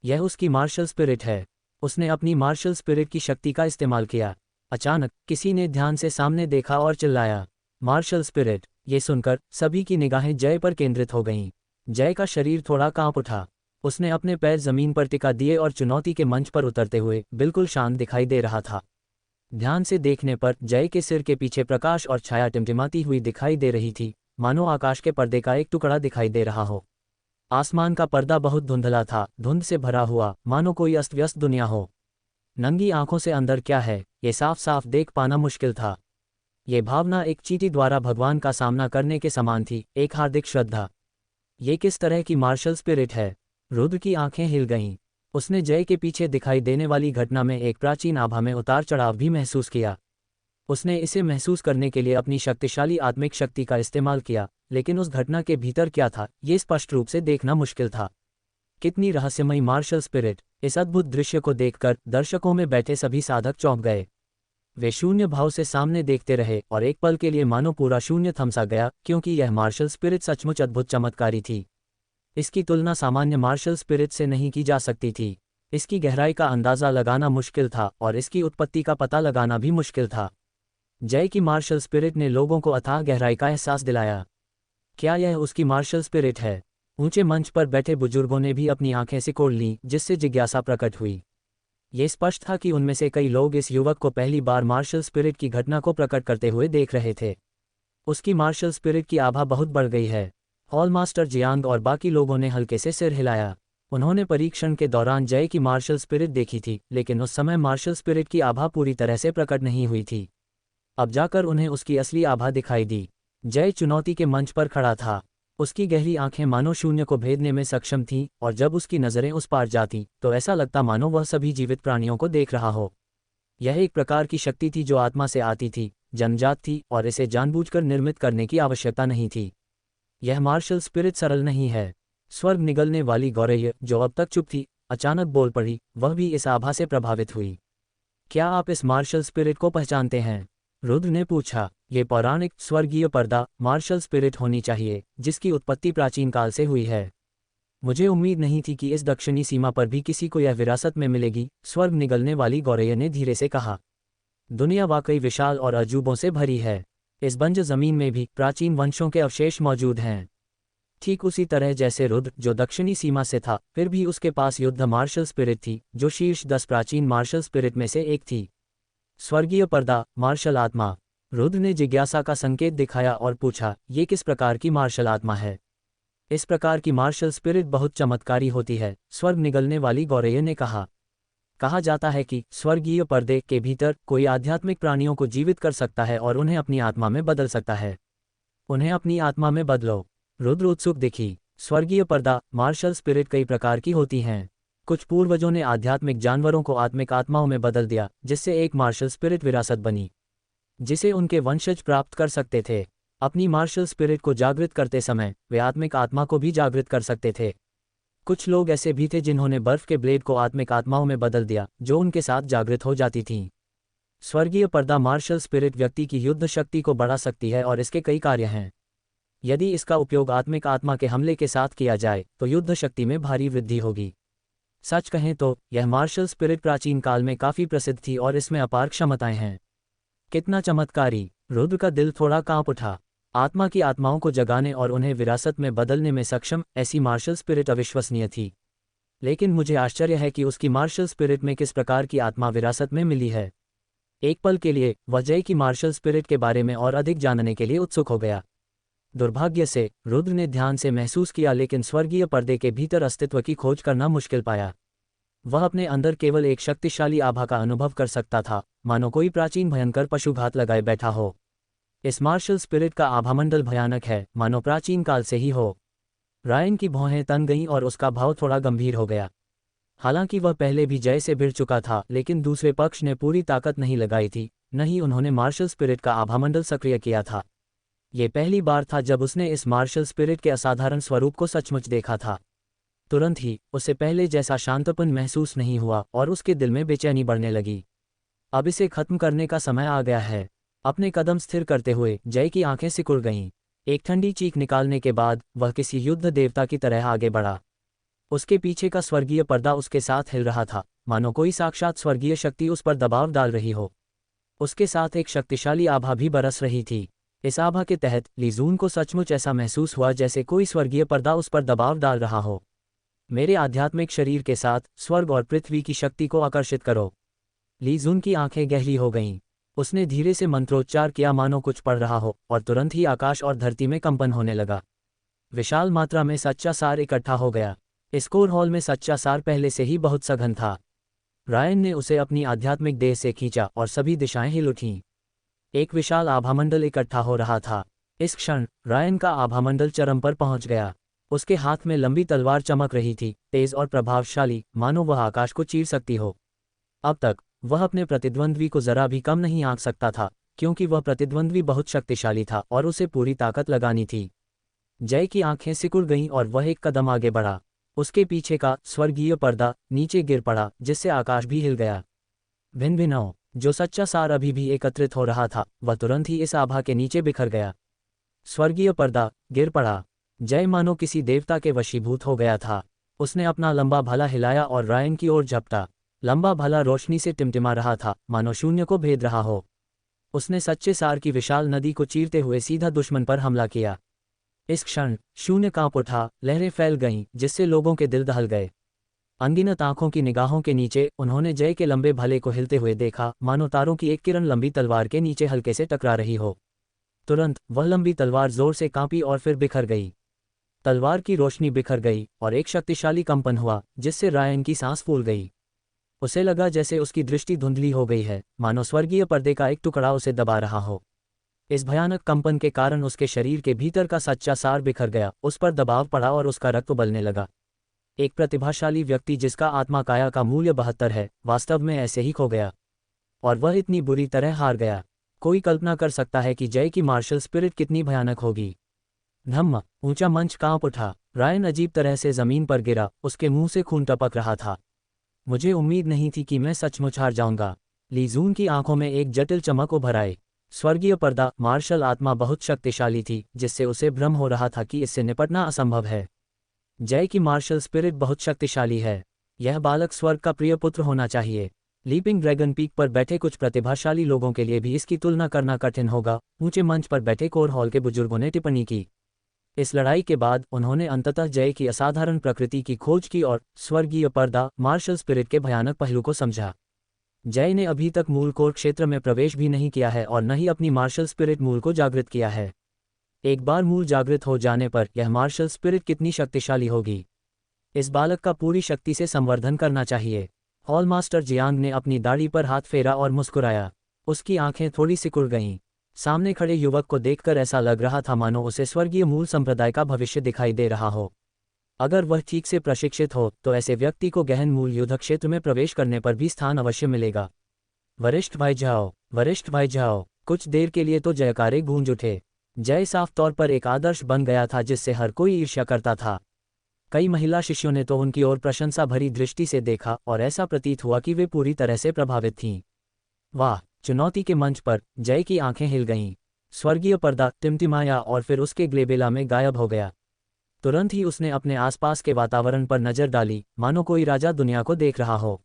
यह उसकी मार्शल स्पिरिट है। उसने अपनी मार्शल स्पिरिट की शक्ति का इस्तेमाल किया। अचानक किसी ने ध्यान से सामने देखा और चिल्लाया, मार्शल स्पिरिट! ये सुनकर सभी की निगाहें जय पर केंद्रित हो गईं। जय का शरीर थोड़ा कांप उठा। उसने अपने पैर जमीन पर टिका दिए और चुनौती के मंच पर उतरते हुए बिल्कुल शांत दिखाई दे रहा था। ध्यान से देखने पर जय के सिर के पीछे प्रकाश और छाया टिमटिमाती हुई दिखाई दे रही थी, मानो आकाश के पर्दे का एक टुकड़ा दिखाई दे रहा हो। आसमान का पर्दा बहुत धुंधला था, धुंध से भरा हुआ, मानो कोई अस्त व्यस्त दुनिया हो। नंगी आंखों से अंदर क्या है, ये साफ साफ देख पाना मुश्किल था। ये भावना एक चींटी द्वारा भगवान का सामना करने के समान थी, एक हार्दिक श्रद्धा। ये किस तरह की मार्शल स्पिरिट है? रुद्र की आंखें हिल गईं। उसने जय के पीछे दिखाई देने वाली घटना में एक प्राचीन आभा में उतार चढ़ाव भी महसूस किया। उसने इसे महसूस करने के लिए अपनी शक्तिशाली आत्मिक शक्ति का इस्तेमाल किया, लेकिन उस घटना के भीतर क्या था, ये स्पष्ट रूप से देखना मुश्किल था। कितनी रहस्यमयी मार्शल स्पिरिट! इस अद्भुत दृश्य को देखकर दर्शकों में बैठे सभी साधक चौंक गए। वे शून्य भाव से सामने देखते रहे और एक पल के लिए मानो पूरा शून्य थमसा गया, क्योंकि यह मार्शल स्पिरिट सचमुच अद्भुत चमत्कारी थी। इसकी तुलना सामान्य मार्शल स्पिरिट से नहीं की जा सकती थी। इसकी गहराई का अंदाज़ा लगाना मुश्किल था और इसकी उत्पत्ति का पता लगाना भी मुश्किल था। जय की मार्शल स्पिरिट ने लोगों को अथाह गहराई का एहसास दिलाया। क्या यह उसकी मार्शल स्पिरिट है? ऊंचे मंच पर बैठे बुजुर्गों ने भी अपनी आंखें सिकोड़ लीं, जिससे जिज्ञासा प्रकट हुई। ये स्पष्ट था कि उनमें से कई लोग इस युवक को पहली बार मार्शल स्पिरिट की घटना को प्रकट करते हुए देख रहे थे। उसकी मार्शल स्पिरिट की आभा बहुत बढ़ गई है। हॉल मास्टर जियांग और बाकी लोगों ने हल्के से सिर हिलाया। उन्होंने परीक्षण के दौरान जय की मार्शल स्पिरिट देखी थी, लेकिन उस समय मार्शल स्पिरिट की आभा पूरी तरह से प्रकट नहीं हुई थी। अब जाकर उन्हें उसकी असली आभा दिखाई दी। जय चुनौती के मंच पर खड़ा था। उसकी गहरी आंखें मानो शून्य को भेदने में सक्षम थीं, और जब उसकी नज़रें उस पार जातीं तो ऐसा लगता मानो वह सभी जीवित प्राणियों को देख रहा हो। यह एक प्रकार की शक्ति थी जो आत्मा से आती थी, जन्मजात थी, और इसे जानबूझकर निर्मित करने की आवश्यकता नहीं थी। यह मार्शल स्पिरिट सरल नहीं है। स्वर्ग निगलने वाली गौरैया, जो अब तक चुप थी, अचानक बोल पड़ी। वह भी इस आभा से प्रभावित हुई। क्या आप इस मार्शल स्पिरिट को पहचानते हैं? रुद्र ने पूछा। ये पौराणिक स्वर्गीय पर्दा मार्शल स्पिरिट होनी चाहिए, जिसकी उत्पत्ति प्राचीन काल से हुई है। मुझे उम्मीद नहीं थी कि इस दक्षिणी सीमा पर भी किसी को यह विरासत में मिलेगी, स्वर्ग निगलने वाली गौरैया ने धीरे से कहा। दुनिया वाकई विशाल और अजूबों से भरी है। इस बंजर जमीन में भी प्राचीन वंशों के अवशेष मौजूद हैं। ठीक उसी तरह जैसे रुद्र, जो दक्षिणी सीमा से था, फिर भी उसके पास युद्ध मार्शल स्पिरिट थी, जो शीर्ष 10 प्राचीन मार्शल स्पिरिट में से एक थी। स्वर्गीय पर्दा, मार्शल आत्मा। रुद्र ने जिज्ञासा का संकेत दिखाया और पूछा, ये किस प्रकार की मार्शल आत्मा है? इस प्रकार की मार्शल स्पिरिट बहुत चमत्कारी होती है, स्वर्ग निगलने वाली गौरैया ने कहा जाता है कि स्वर्गीय पर्दे के भीतर कोई आध्यात्मिक प्राणियों को जीवित कर सकता है और उन्हें अपनी आत्मा में बदल सकता है। उन्हें अपनी आत्मा में बदलो। रुद्र उत्सुक दिखी। स्वर्गीय पर्दा, मार्शल स्पिरिट कई प्रकार की होती हैं। कुछ पूर्वजों ने आध्यात्मिक जानवरों को आत्मिक आत्माओं में बदल दिया, जिससे एक मार्शल स्पिरिट विरासत बनी, जिसे उनके वंशज प्राप्त कर सकते थे। अपनी मार्शल स्पिरिट को जागृत करते समय वे आत्मिक आत्मा को भी जागृत कर सकते थे। कुछ लोग ऐसे भी थे जिन्होंने बर्फ के ब्लेड को आत्मिक आत्माओं में बदल दिया, जो उनके साथ जागृत हो जाती थीं। स्वर्गीय पर्दा, मार्शल स्पिरिट व्यक्ति की युद्ध शक्ति को बढ़ा सकती है और इसके कई कार्य हैं। यदि इसका उपयोग आत्मिक आत्मा के हमले के साथ किया जाए तो युद्ध शक्ति में भारी वृद्धि होगी। सच कहें तो यह मार्शल स्पिरिट प्राचीन काल में काफी प्रसिद्ध थी और इसमें अपार क्षमताएं हैं। कितना चमत्कारी! रुद्र का दिल थोड़ा कांप उठा। आत्मा की आत्माओं को जगाने और उन्हें विरासत में बदलने में सक्षम ऐसी मार्शल स्पिरिट अविश्वसनीय थी। लेकिन मुझे आश्चर्य है कि उसकी मार्शल स्पिरिट में किस प्रकार की आत्मा विरासत में मिली है। एक पल के लिए वह जय की मार्शल स्पिरिट के बारे में और अधिक जानने के लिए उत्सुक हो गया। दुर्भाग्य से रुद्र ने ध्यान से महसूस किया, लेकिन स्वर्गीय पर्दे के भीतर अस्तित्व की खोज करना मुश्किल पाया। वह अपने अंदर केवल एक शक्तिशाली आभा का अनुभव कर सकता था, मानो कोई प्राचीन भयंकर पशुघात लगाए बैठा हो। इस मार्शल स्पिरिट का आभामंडल भयानक है, मानो प्राचीन काल से ही हो। रायन की भौहें तन गईं और उसका भाव थोड़ा गंभीर हो गया। हालांकि वह पहले भी जय से भिड़ चुका था, लेकिन दूसरे पक्ष ने पूरी ताकत नहीं लगाई थी, न ही उन्होंने मार्शल स्पिरिट का आभामंडल सक्रिय किया था। ये पहली बार था जब उसने इस मार्शल स्पिरिट के असाधारण स्वरूप को सचमुच देखा था। तुरंत ही उसे पहले जैसा शांतपन महसूस नहीं हुआ और उसके दिल में बेचैनी बढ़ने लगी। अब इसे खत्म करने का समय आ गया है। अपने कदम स्थिर करते हुए जय की आंखें सिकुड़ गईं। एक ठंडी चीख निकालने के बाद वह किसी युद्ध देवता की तरह आगे बढ़ा। उसके पीछे का स्वर्गीय पर्दा उसके साथ हिल रहा था, मानो कोई साक्षात स्वर्गीय शक्ति उस पर दबाव डाल रही हो। उसके साथ एक शक्तिशाली आभा भी बरस रही थी। इस आभा के तहत लीजून को सचमुच ऐसा महसूस हुआ जैसे कोई स्वर्गीय पर्दा उस पर दबाव डाल रहा हो। मेरे आध्यात्मिक शरीर के साथ स्वर्ग और पृथ्वी की शक्ति को आकर्षित करो। लीजून की आंखें गहरी हो गईं। उसने धीरे से मंत्रोच्चार किया, मानो कुछ पढ़ रहा हो, और तुरंत ही आकाश और धरती में कंपन होने लगा। विशाल मात्रा में सच्चा सार इकट्ठा हो गया। स्कोर हॉल में सच्चा सार पहले से ही बहुत सघन था। रायन ने उसे अपनी आध्यात्मिक देह से खींचा और सभी दिशाएं हिल उठीं। एक विशाल आभामंडल इकट्ठा हो रहा था। इस क्षण रायन का आभामंडल चरम पर पहुंच गया। उसके हाथ में लंबी तलवार चमक रही थी, तेज और प्रभावशाली, मानो वह आकाश को चीर सकती हो। अब तक वह अपने प्रतिद्वंद्वी को जरा भी कम नहीं आंक सकता था, क्योंकि वह प्रतिद्वंद्वी बहुत शक्तिशाली था और उसे पूरी ताकत लगानी थी। जय की आंखें सिकुड़ गईं और वह एक कदम आगे बढ़ा। उसके पीछे का स्वर्गीय पर्दा नीचे गिर पड़ा, जिससे आकाश भी हिल गया। भिन्न भिन्न जो सच्चा सार अभी भी एकत्रित हो रहा था, वह तुरंत ही इस आभा के नीचे बिखर गया। स्वर्गीय पर्दा गिर पड़ा। जय मानो किसी देवता के वशीभूत हो गया था। उसने अपना लंबा भाला हिलाया और रायन की ओर झपटा। लंबा भाला रोशनी से टिमटिमा रहा था, मानो शून्य को भेद रहा हो। उसने सच्चे सार की विशाल नदी को चीरते हुए सीधा दुश्मन पर हमला किया। इस क्षण शून्य कांप उठा, लहरें फैल गईं, जिससे लोगों के दिल दहल गए। अनगिनत आंखों की निगाहों के नीचे उन्होंने जय के लंबे भाले को हिलते हुए देखा, मानो तारों की एक किरण लंबी तलवार के नीचे हल्के से टकरा रही हो। तुरंत वह लंबी तलवार जोर से कांपी और फिर बिखर गई। तलवार की रोशनी बिखर गई और एक शक्तिशाली कंपन हुआ, जिससे रायन की सांस फूल गई। उसे लगा जैसे उसकी दृष्टि धुंधली हो गई है, मानो स्वर्गीय पर्दे का एक टुकड़ा उसे दबा रहा हो। इस भयानक कंपन के कारण उसके शरीर के भीतर का सच्चा सार बिखर गया, उस पर दबाव पड़ा और उसका रक्त उबलने लगा। एक प्रतिभाशाली व्यक्ति जिसका आत्मा काया का मूल्य 72 है, वास्तव में ऐसे ही खो गया। और वह इतनी बुरी तरह हार गया। कोई कल्पना कर सकता है कि जय की मार्शल स्पिरिट कितनी भयानक होगी। धम्म! ऊंचा मंच कांप उठा। रायन अजीब तरह से जमीन पर गिरा, उसके मुंह से खून टपक रहा था। मुझे उम्मीद नहीं थी कि मैं सचमुच हार जाऊंगा। लीजून की आंखों में एक जटिल चमक उभर आई। स्वर्गीय पर्दा मार्शल आत्मा बहुत शक्तिशाली थी, जिससे उसे भ्रम हो रहा था कि इससे निपटना असंभव है। जय की मार्शल स्पिरिट बहुत शक्तिशाली है। यह बालक स्वर्ग का प्रिय पुत्र होना चाहिए। लीपिंग ड्रैगन पीक पर बैठे कुछ प्रतिभाशाली लोगों के लिए भी इसकी तुलना करना कठिन होगा, ऊंचे मंच पर बैठे कोर हॉल के बुजुर्गों ने टिप्पणी की। इस लड़ाई के बाद उन्होंने अंततः जय की असाधारण प्रकृति की खोज की और स्वर्गीय पर्दा मार्शल स्पिरिट के भयानक पहलू को समझा। जय ने अभी तक मूल कोर क्षेत्र में प्रवेश भी नहीं किया है और न ही अपनी मार्शल स्पिरिट मूल को जागृत किया है। एक बार मूल जागृत हो जाने पर यह मार्शल स्पिरिट कितनी शक्तिशाली होगी। इस बालक का पूरी शक्ति से संवर्धन करना चाहिए। हॉल मास्टर जियांग ने अपनी दाढ़ी पर हाथ फेरा और मुस्कुराया। उसकी आंखें थोड़ी सिकुड़ गईं। सामने खड़े युवक को देखकर ऐसा लग रहा था मानो उसे स्वर्गीय मूल संप्रदाय का भविष्य दिखाई दे रहा हो। अगर वह ठीक से प्रशिक्षित हो तो ऐसे व्यक्ति को गहन मूल युद्ध क्षेत्र में प्रवेश करने पर भी स्थान अवश्य मिलेगा। वरिष्ठ भाई जाओ, वरिष्ठ भाई जाओ। कुछ देर के लिए तो जयकारे गूंज उठे। जय साफ तौर पर एक आदर्श बन गया था जिससे हर कोई ईर्ष्या करता था। कई महिला शिष्यों ने तो उनकी ओर प्रशंसा भरी दृष्टि से देखा और ऐसा प्रतीत हुआ कि वे पूरी तरह से प्रभावित थीं। वाह! चुनौती के मंच पर जय की आंखें हिल गईं। स्वर्गीय पर्दा टिमटिमाया और फिर उसके ग्लेबेला में गायब हो गया। तुरंत ही उसने अपने आसपास के वातावरण पर नजर डाली, मानो कोई राजा दुनिया को देख रहा हो।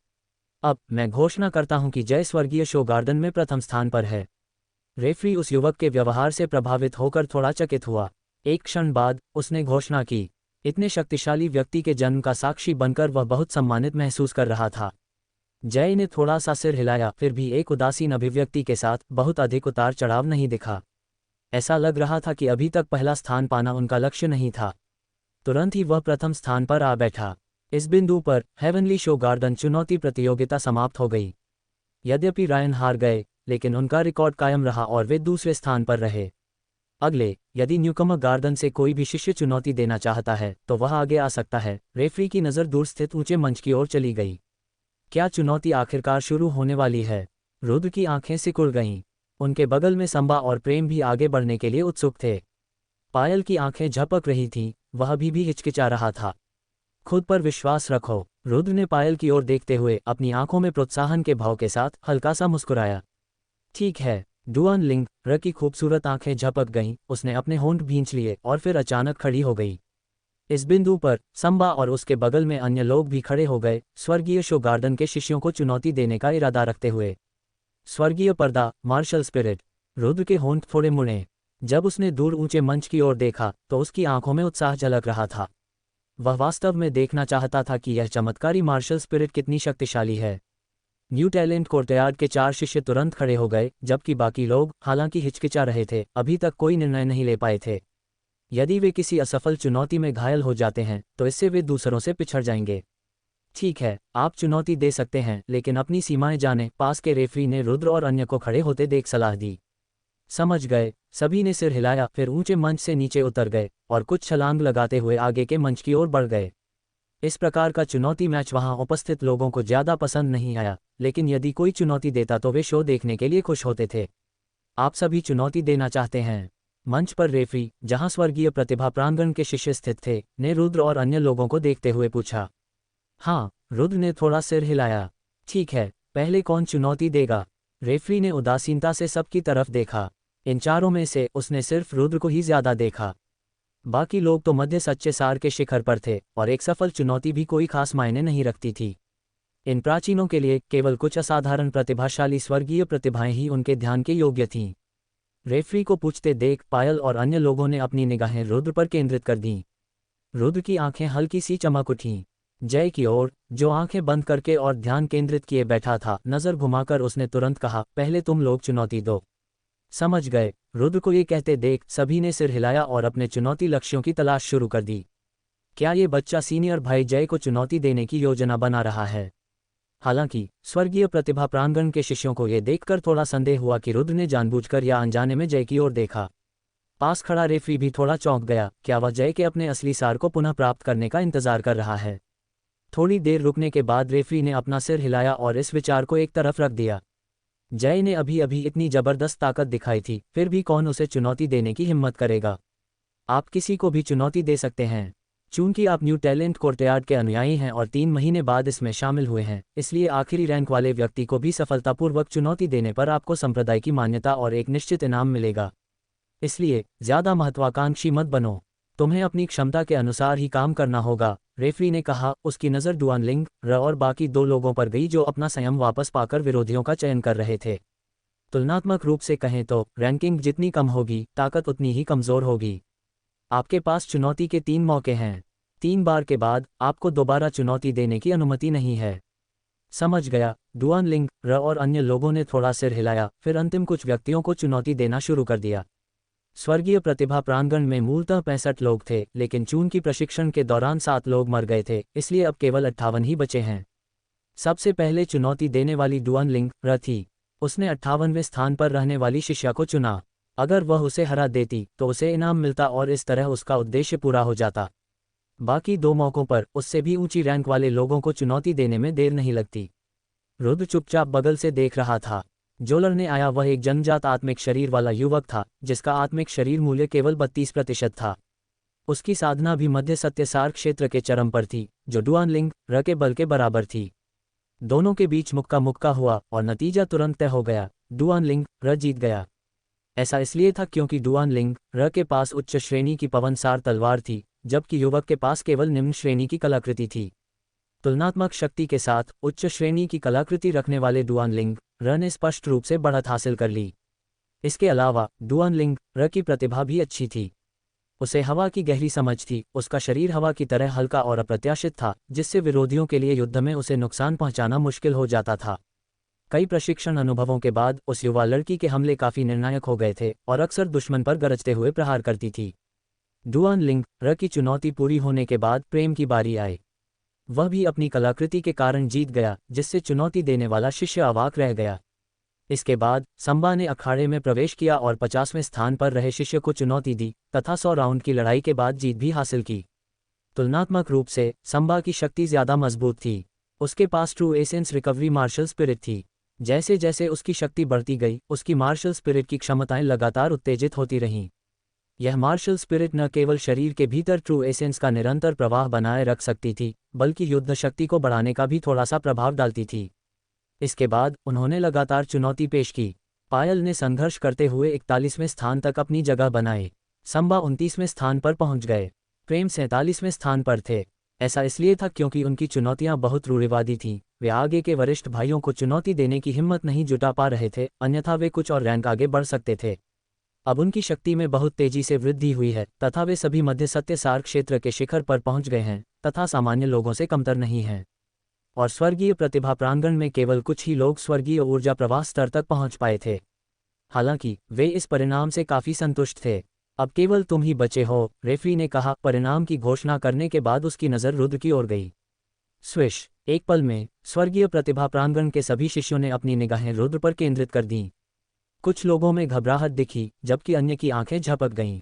अब मैं घोषणा करता हूं कि जय स्वर्गीय शो गार्डन में प्रथम स्थान पर है। रेफरी उस युवक के व्यवहार से प्रभावित होकर थोड़ा चकित हुआ। एक क्षण बाद उसने घोषणा की। इतने शक्तिशाली व्यक्ति के जन्म का साक्षी बनकर वह बहुत सम्मानित महसूस कर रहा था। जय ने थोड़ा सा सिर हिलाया, फिर भी एक उदासीन अभिव्यक्ति के साथ। बहुत अधिक उतार चढ़ाव नहीं दिखा। ऐसा लग रहा था कि अभी तक पहला स्थान पाना उनका लक्ष्य नहीं था। तुरंत ही वह प्रथम स्थान पर आ बैठा। इस बिंदु पर हेवनली शो गार्डन चुनौती प्रतियोगिता समाप्त हो गई। यद्यपि रायन हार गए, लेकिन उनका रिकॉर्ड कायम रहा और वे दूसरे स्थान पर रहे। अगले, यदि न्यूकमर गार्डन से कोई भी शिष्य चुनौती देना चाहता है तो वह आगे आ सकता है। रेफरी की नज़र दूर स्थित ऊंचे मंच की ओर चली गई। क्या चुनौती आखिरकार शुरू होने वाली है? रुद्र की आंखें सिकुड़ गईं। उनके बगल में संबा और प्रेम भी आगे बढ़ने के लिए उत्सुक थे। पायल की आंखें झपक रही थीं, वह भी हिचकिचा रहा था। खुद पर विश्वास रखो। रुद्र ने पायल की ओर देखते हुए अपनी आंखों में प्रोत्साहन के भाव के साथ हल्का सा मुस्कुराया। ठीक है, डुआन लिंग। र की खूबसूरत आंखें झपक गईं, उसने अपने होंठ भींच लिए और फिर अचानक खड़ी हो गई। इस बिंदु पर संबा और उसके बगल में अन्य लोग भी खड़े हो गए, स्वर्गीय शो गार्डन के शिष्यों को चुनौती देने का इरादा रखते हुए। स्वर्गीय पर्दा मार्शल स्पिरिट। रुद्र के होंठ थोड़े मुड़े। जब उसने दूर ऊंचे मंच की ओर देखा तो उसकी आंखों में उत्साह झलक रहा था। वह वास्तव में देखना चाहता था कि यह चमत्कारी मार्शल स्पिरिट कितनी शक्तिशाली है। न्यू टैलेंट कोर्टयार्ड के 4 शिष्य तुरंत खड़े हो गए, जबकि बाकी लोग, हालांकि हिचकिचा रहे थे, अभी तक कोई निर्णय नहीं ले पाए थे। यदि वे किसी असफल चुनौती में घायल हो जाते हैं तो इससे वे दूसरों से पिछड़ जाएंगे। ठीक है, आप चुनौती दे सकते हैं, लेकिन अपनी सीमाएं जानें। पास के रेफरी ने रुद्र और अन्य को खड़े होते देख सलाह दी। समझ गए। सभी ने सिर हिलाया, फिर ऊंचे मंच से नीचे उतर गए और कुछ छलांग लगाते हुए आगे के मंच की ओर बढ़ गए। इस प्रकार का चुनौती मैच वहां उपस्थित लोगों को ज्यादा पसंद नहीं आया, लेकिन यदि कोई चुनौती देता तो वे शो देखने के लिए खुश होते थे। आप सभी चुनौती देना चाहते हैं? मंच पर रेफरी, जहां स्वर्गीय प्रतिभा प्रांगण के शिष्य स्थित थे, ने रुद्र और अन्य लोगों को देखते हुए पूछा। हाँ, रुद्र ने थोड़ा सिर हिलाया। ठीक है, पहले कौन चुनौती देगा? रेफरी ने उदासीनता से सबकी तरफ देखा। इन चारों में से उसने सिर्फ रुद्र को ही ज्यादा देखा। बाकी लोग तो मध्य सच्चे सार के शिखर पर थे और एक सफल चुनौती भी कोई खास मायने नहीं रखती थी। इन प्राचीनों के लिए केवल कुछ असाधारण प्रतिभाशाली स्वर्गीय प्रतिभाएं ही उनके ध्यान के योग्य थीं। रेफरी को पूछते देख पायल और अन्य लोगों ने अपनी निगाहें रुद्र पर केंद्रित कर दीं। रुद्र की आंखें हल्की सी चमक उठीं। जय की ओर, जो आंखें बंद करके और ध्यान केंद्रित किए बैठा था, नजर घुमाकर उसने तुरंत कहा, पहले तुम लोग चुनौती दो। समझ गए। रुद्र को ये कहते देख सभी ने सिर हिलाया और अपने चुनौती लक्ष्यों की तलाश शुरू कर दी। क्या ये बच्चा सीनियर भाई जय को चुनौती देने की योजना बना रहा है? हालांकि स्वर्गीय प्रतिभा प्रांगण के शिष्यों को यह देखकर थोड़ा संदेह हुआ कि रुद्र ने जानबूझकर या अनजाने में जय की ओर देखा। पास खड़ा रेफरी भी थोड़ा चौंक गया। क्या वह जय के अपने असली सार को पुनः प्राप्त करने का इंतजार कर रहा है? थोड़ी देर रुकने के बाद रेफरी ने अपना सिर हिलाया और इस विचार को एक तरफ रख दिया। जय ने अभी अभी इतनी जबरदस्त ताकत दिखाई थी, फिर भी कौन उसे चुनौती देने की हिम्मत करेगा? आप किसी को भी चुनौती दे सकते हैं। चूंकि आप न्यू टैलेंट कोर्टयार्ड के अनुयायी हैं और 3 महीने बाद इसमें शामिल हुए हैं, इसलिए आखिरी रैंक वाले व्यक्ति को भी सफलतापूर्वक चुनौती देने पर आपको संप्रदाय की मान्यता और एक निश्चित इनाम मिलेगा। इसलिए ज्यादा महत्वाकांक्षी मत बनो। तुम्हें अपनी क्षमता के अनुसार ही काम करना होगा, रेफरी ने कहा। उसकी नज़र डुआनलिंग र और बाकी 2 लोगों पर गई जो अपना संयम वापस पाकर विरोधियों का चयन कर रहे थे। तुलनात्मक रूप से कहें तो रैंकिंग जितनी कम होगी, ताकत उतनी ही कमज़ोर होगी। आपके पास चुनौती के 3 मौके हैं। 3 बार के बाद आपको दोबारा चुनौती देने की अनुमति नहीं है। समझ गया, डुआनलिंग र और अन्य लोगों ने थोड़ा सिर हिलाया, फिर अंतिम कुछ व्यक्तियों को चुनौती देना शुरू कर दिया। स्वर्गीय प्रतिभा प्रांगण में मूलतः 65 लोग थे, लेकिन चून की प्रशिक्षण के दौरान 7 लोग मर गए थे, इसलिए अब केवल 58 ही बचे हैं। सबसे पहले चुनौती देने वाली डुआनलिंग र थी। उसने 58वें स्थान पर रहने वाली शिष्या को चुना। अगर वह उसे हरा देती तो उसे इनाम मिलता और इस तरह उसका उद्देश्य पूरा हो जाता। बाकी 2 मौकों पर उससे भी ऊंची रैंक वाले लोगों को चुनौती देने में देर नहीं लगती। रुद्र चुपचाप बगल से देख रहा था। जो लड़ने आया वह एक जन्मजात आत्मिक शरीर वाला युवक था, जिसका आत्मिक शरीर मूल्य केवल 32% था। उसकी साधना भी मध्य सत्यसार क्षेत्र के चरम पर थी, जो डुआनलिंग र के बल के बराबर थी। दोनों के बीच मुक्का मुक्का हुआ और नतीजा तुरंत तय हो गया। डुआनलिंग र जीत गया। ऐसा इसलिए था क्योंकि डुआनलिंग र के पास उच्च श्रेणी की पवनसार तलवार थी, जबकि युवक के पास केवल निम्न श्रेणी की कलाकृति थी। तुलनात्मक शक्ति के साथ उच्च श्रेणी की कलाकृति रखने वाले डुआनलिंग र ने स्पष्ट रूप से बढ़त हासिल कर ली। इसके अलावा डुआनलिंग र की प्रतिभा भी अच्छी थी। उसे हवा की गहरी समझ थी। उसका शरीर हवा की तरह हल्का और अप्रत्याशित था, जिससे विरोधियों के लिए युद्ध में उसे नुकसान पहुंचाना मुश्किल हो जाता था। कई प्रशिक्षण अनुभवों के बाद उस युवा लड़की के हमले काफी निर्णायक हो गए थे और अक्सर दुश्मन पर गरजते हुए प्रहार करती थी। डुआनलिंग र की चुनौती पूरी होने के बाद प्रेम की बारी आई। वह भी अपनी कलाकृति के कारण जीत गया, जिससे चुनौती देने वाला शिष्य अवाक रह गया। इसके बाद संबा ने अखाड़े में प्रवेश किया और 50वें स्थान पर रहे शिष्य को चुनौती दी तथा 100 राउंड की लड़ाई के बाद जीत भी हासिल की। तुलनात्मक रूप से संबा की शक्ति ज्यादा मजबूत थी। उसके पास true essence recovery martial spirit थी। जैसे जैसे उसकी शक्ति बढ़ती गई, उसकी मार्शल स्पिरिट की क्षमताएं लगातार उत्तेजित होती रहीं। यह मार्शल स्पिरिट न केवल शरीर के भीतर ट्रू एसेंस का निरंतर प्रवाह बनाए रख सकती थी, बल्कि युद्ध शक्ति को बढ़ाने का भी थोड़ा सा प्रभाव डालती थी। इसके बाद उन्होंने लगातार चुनौती पेश की। पायल ने संघर्ष करते हुए 41वें स्थान तक अपनी जगह बनाई। संबा 29वें स्थान पर पहुंच गए। प्रेम 47वें स्थान पर थे। ऐसा इसलिए था क्योंकि उनकी चुनौतियां बहुत रूढ़िवादी थीं। वे आगे के वरिष्ठ भाइयों को चुनौती देने की हिम्मत नहीं जुटा पा रहे थे, अन्यथा वे कुछ और रैंक आगे बढ़ सकते थे। अब उनकी शक्ति में बहुत तेजी से वृद्धि हुई है तथा वे सभी मध्य सत्यसार क्षेत्र के शिखर पर पहुंच गए हैं तथा सामान्य लोगों से कमतर नहीं हैं। और स्वर्गीय प्रतिभा प्रांगण में केवल कुछ ही लोग स्वर्गीय ऊर्जा प्रवाह स्तर तक पहुंच पाए थे। हालांकि वे इस परिणाम से काफी संतुष्ट थे। अब केवल तुम ही बचे हो, रेफरी ने कहा। परिणाम की घोषणा करने के बाद उसकी नज़र रुद्र की ओर गई। स्विश! एक पल में स्वर्गीय प्रतिभा प्रांगण के सभी शिष्यों ने अपनी निगाहें रुद्र पर केंद्रित कर दीं। कुछ लोगों में घबराहट दिखी, जबकि अन्य की आंखें झपक गईं।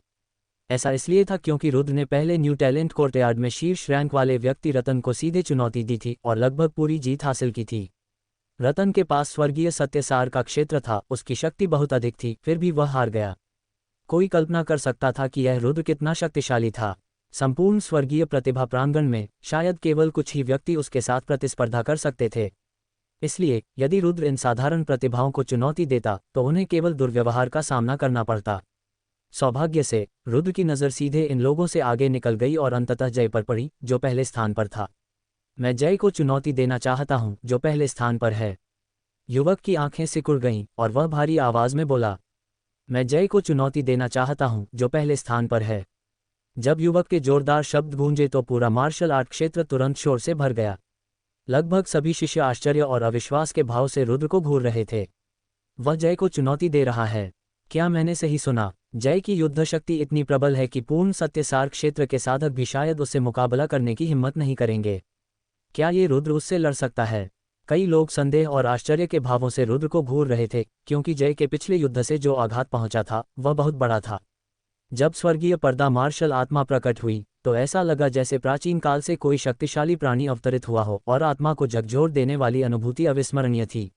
ऐसा इसलिए था क्योंकि रुद्र ने पहले न्यू टैलेंट कोर्टयार्ड में शीर्ष रैंक वाले व्यक्ति रतन को सीधे चुनौती दी थी और लगभग पूरी जीत हासिल की थी। रतन के पास स्वर्गीय सत्यसार का क्षेत्र था, उसकी शक्ति बहुत अधिक थी, फिर भी वह हार गया। कोई कल्पना कर सकता था कि यह रुद्र कितना शक्तिशाली था। संपूर्ण स्वर्गीय प्रतिभा प्रांगण में शायद केवल कुछ ही व्यक्ति उसके साथ प्रतिस्पर्धा कर सकते थे। इसलिए यदि रुद्र इन साधारण प्रतिभाओं को चुनौती देता तो उन्हें केवल दुर्व्यवहार का सामना करना पड़ता। सौभाग्य से रुद्र की नज़र सीधे इन लोगों से आगे निकल गई और अंततः जय पर पड़ी, जो पहले स्थान पर था। मैं जय को चुनौती देना चाहता हूं, जो पहले स्थान पर है। युवक की आंखें सिकुड़ गईं और वह भारी आवाज में बोला, मैं जय को चुनौती देना चाहता हूं, जो पहले स्थान पर है। जब युवक के जोरदार शब्द गूंजे तो पूरा मार्शल आर्ट क्षेत्र तुरंत शोर से भर गया। लगभग सभी शिष्य आश्चर्य और अविश्वास के भाव से रुद्र को घूर रहे थे। वह जय को चुनौती दे रहा है। क्या मैंने सही सुना? जय की युद्ध शक्ति इतनी प्रबल है कि पूर्ण सत्यसार क्षेत्र के साधक भी शायद उससे मुकाबला करने की हिम्मत नहीं करेंगे। क्या ये रुद्र उससे लड़ सकता है? कई लोग संदेह और आश्चर्य के भावों से रुद्र को घूर रहे थे, क्योंकि जय के पिछले युद्ध से जो आघात पहुंचा था वह बहुत बड़ा था। जब स्वर्गीय पर्दा मार्शल आत्मा प्रकट हुई तो ऐसा लगा जैसे प्राचीन काल से कोई शक्तिशाली प्राणी अवतरित हुआ हो और आत्मा को झकझोर देने वाली अनुभूति अविस्मरणीय थी।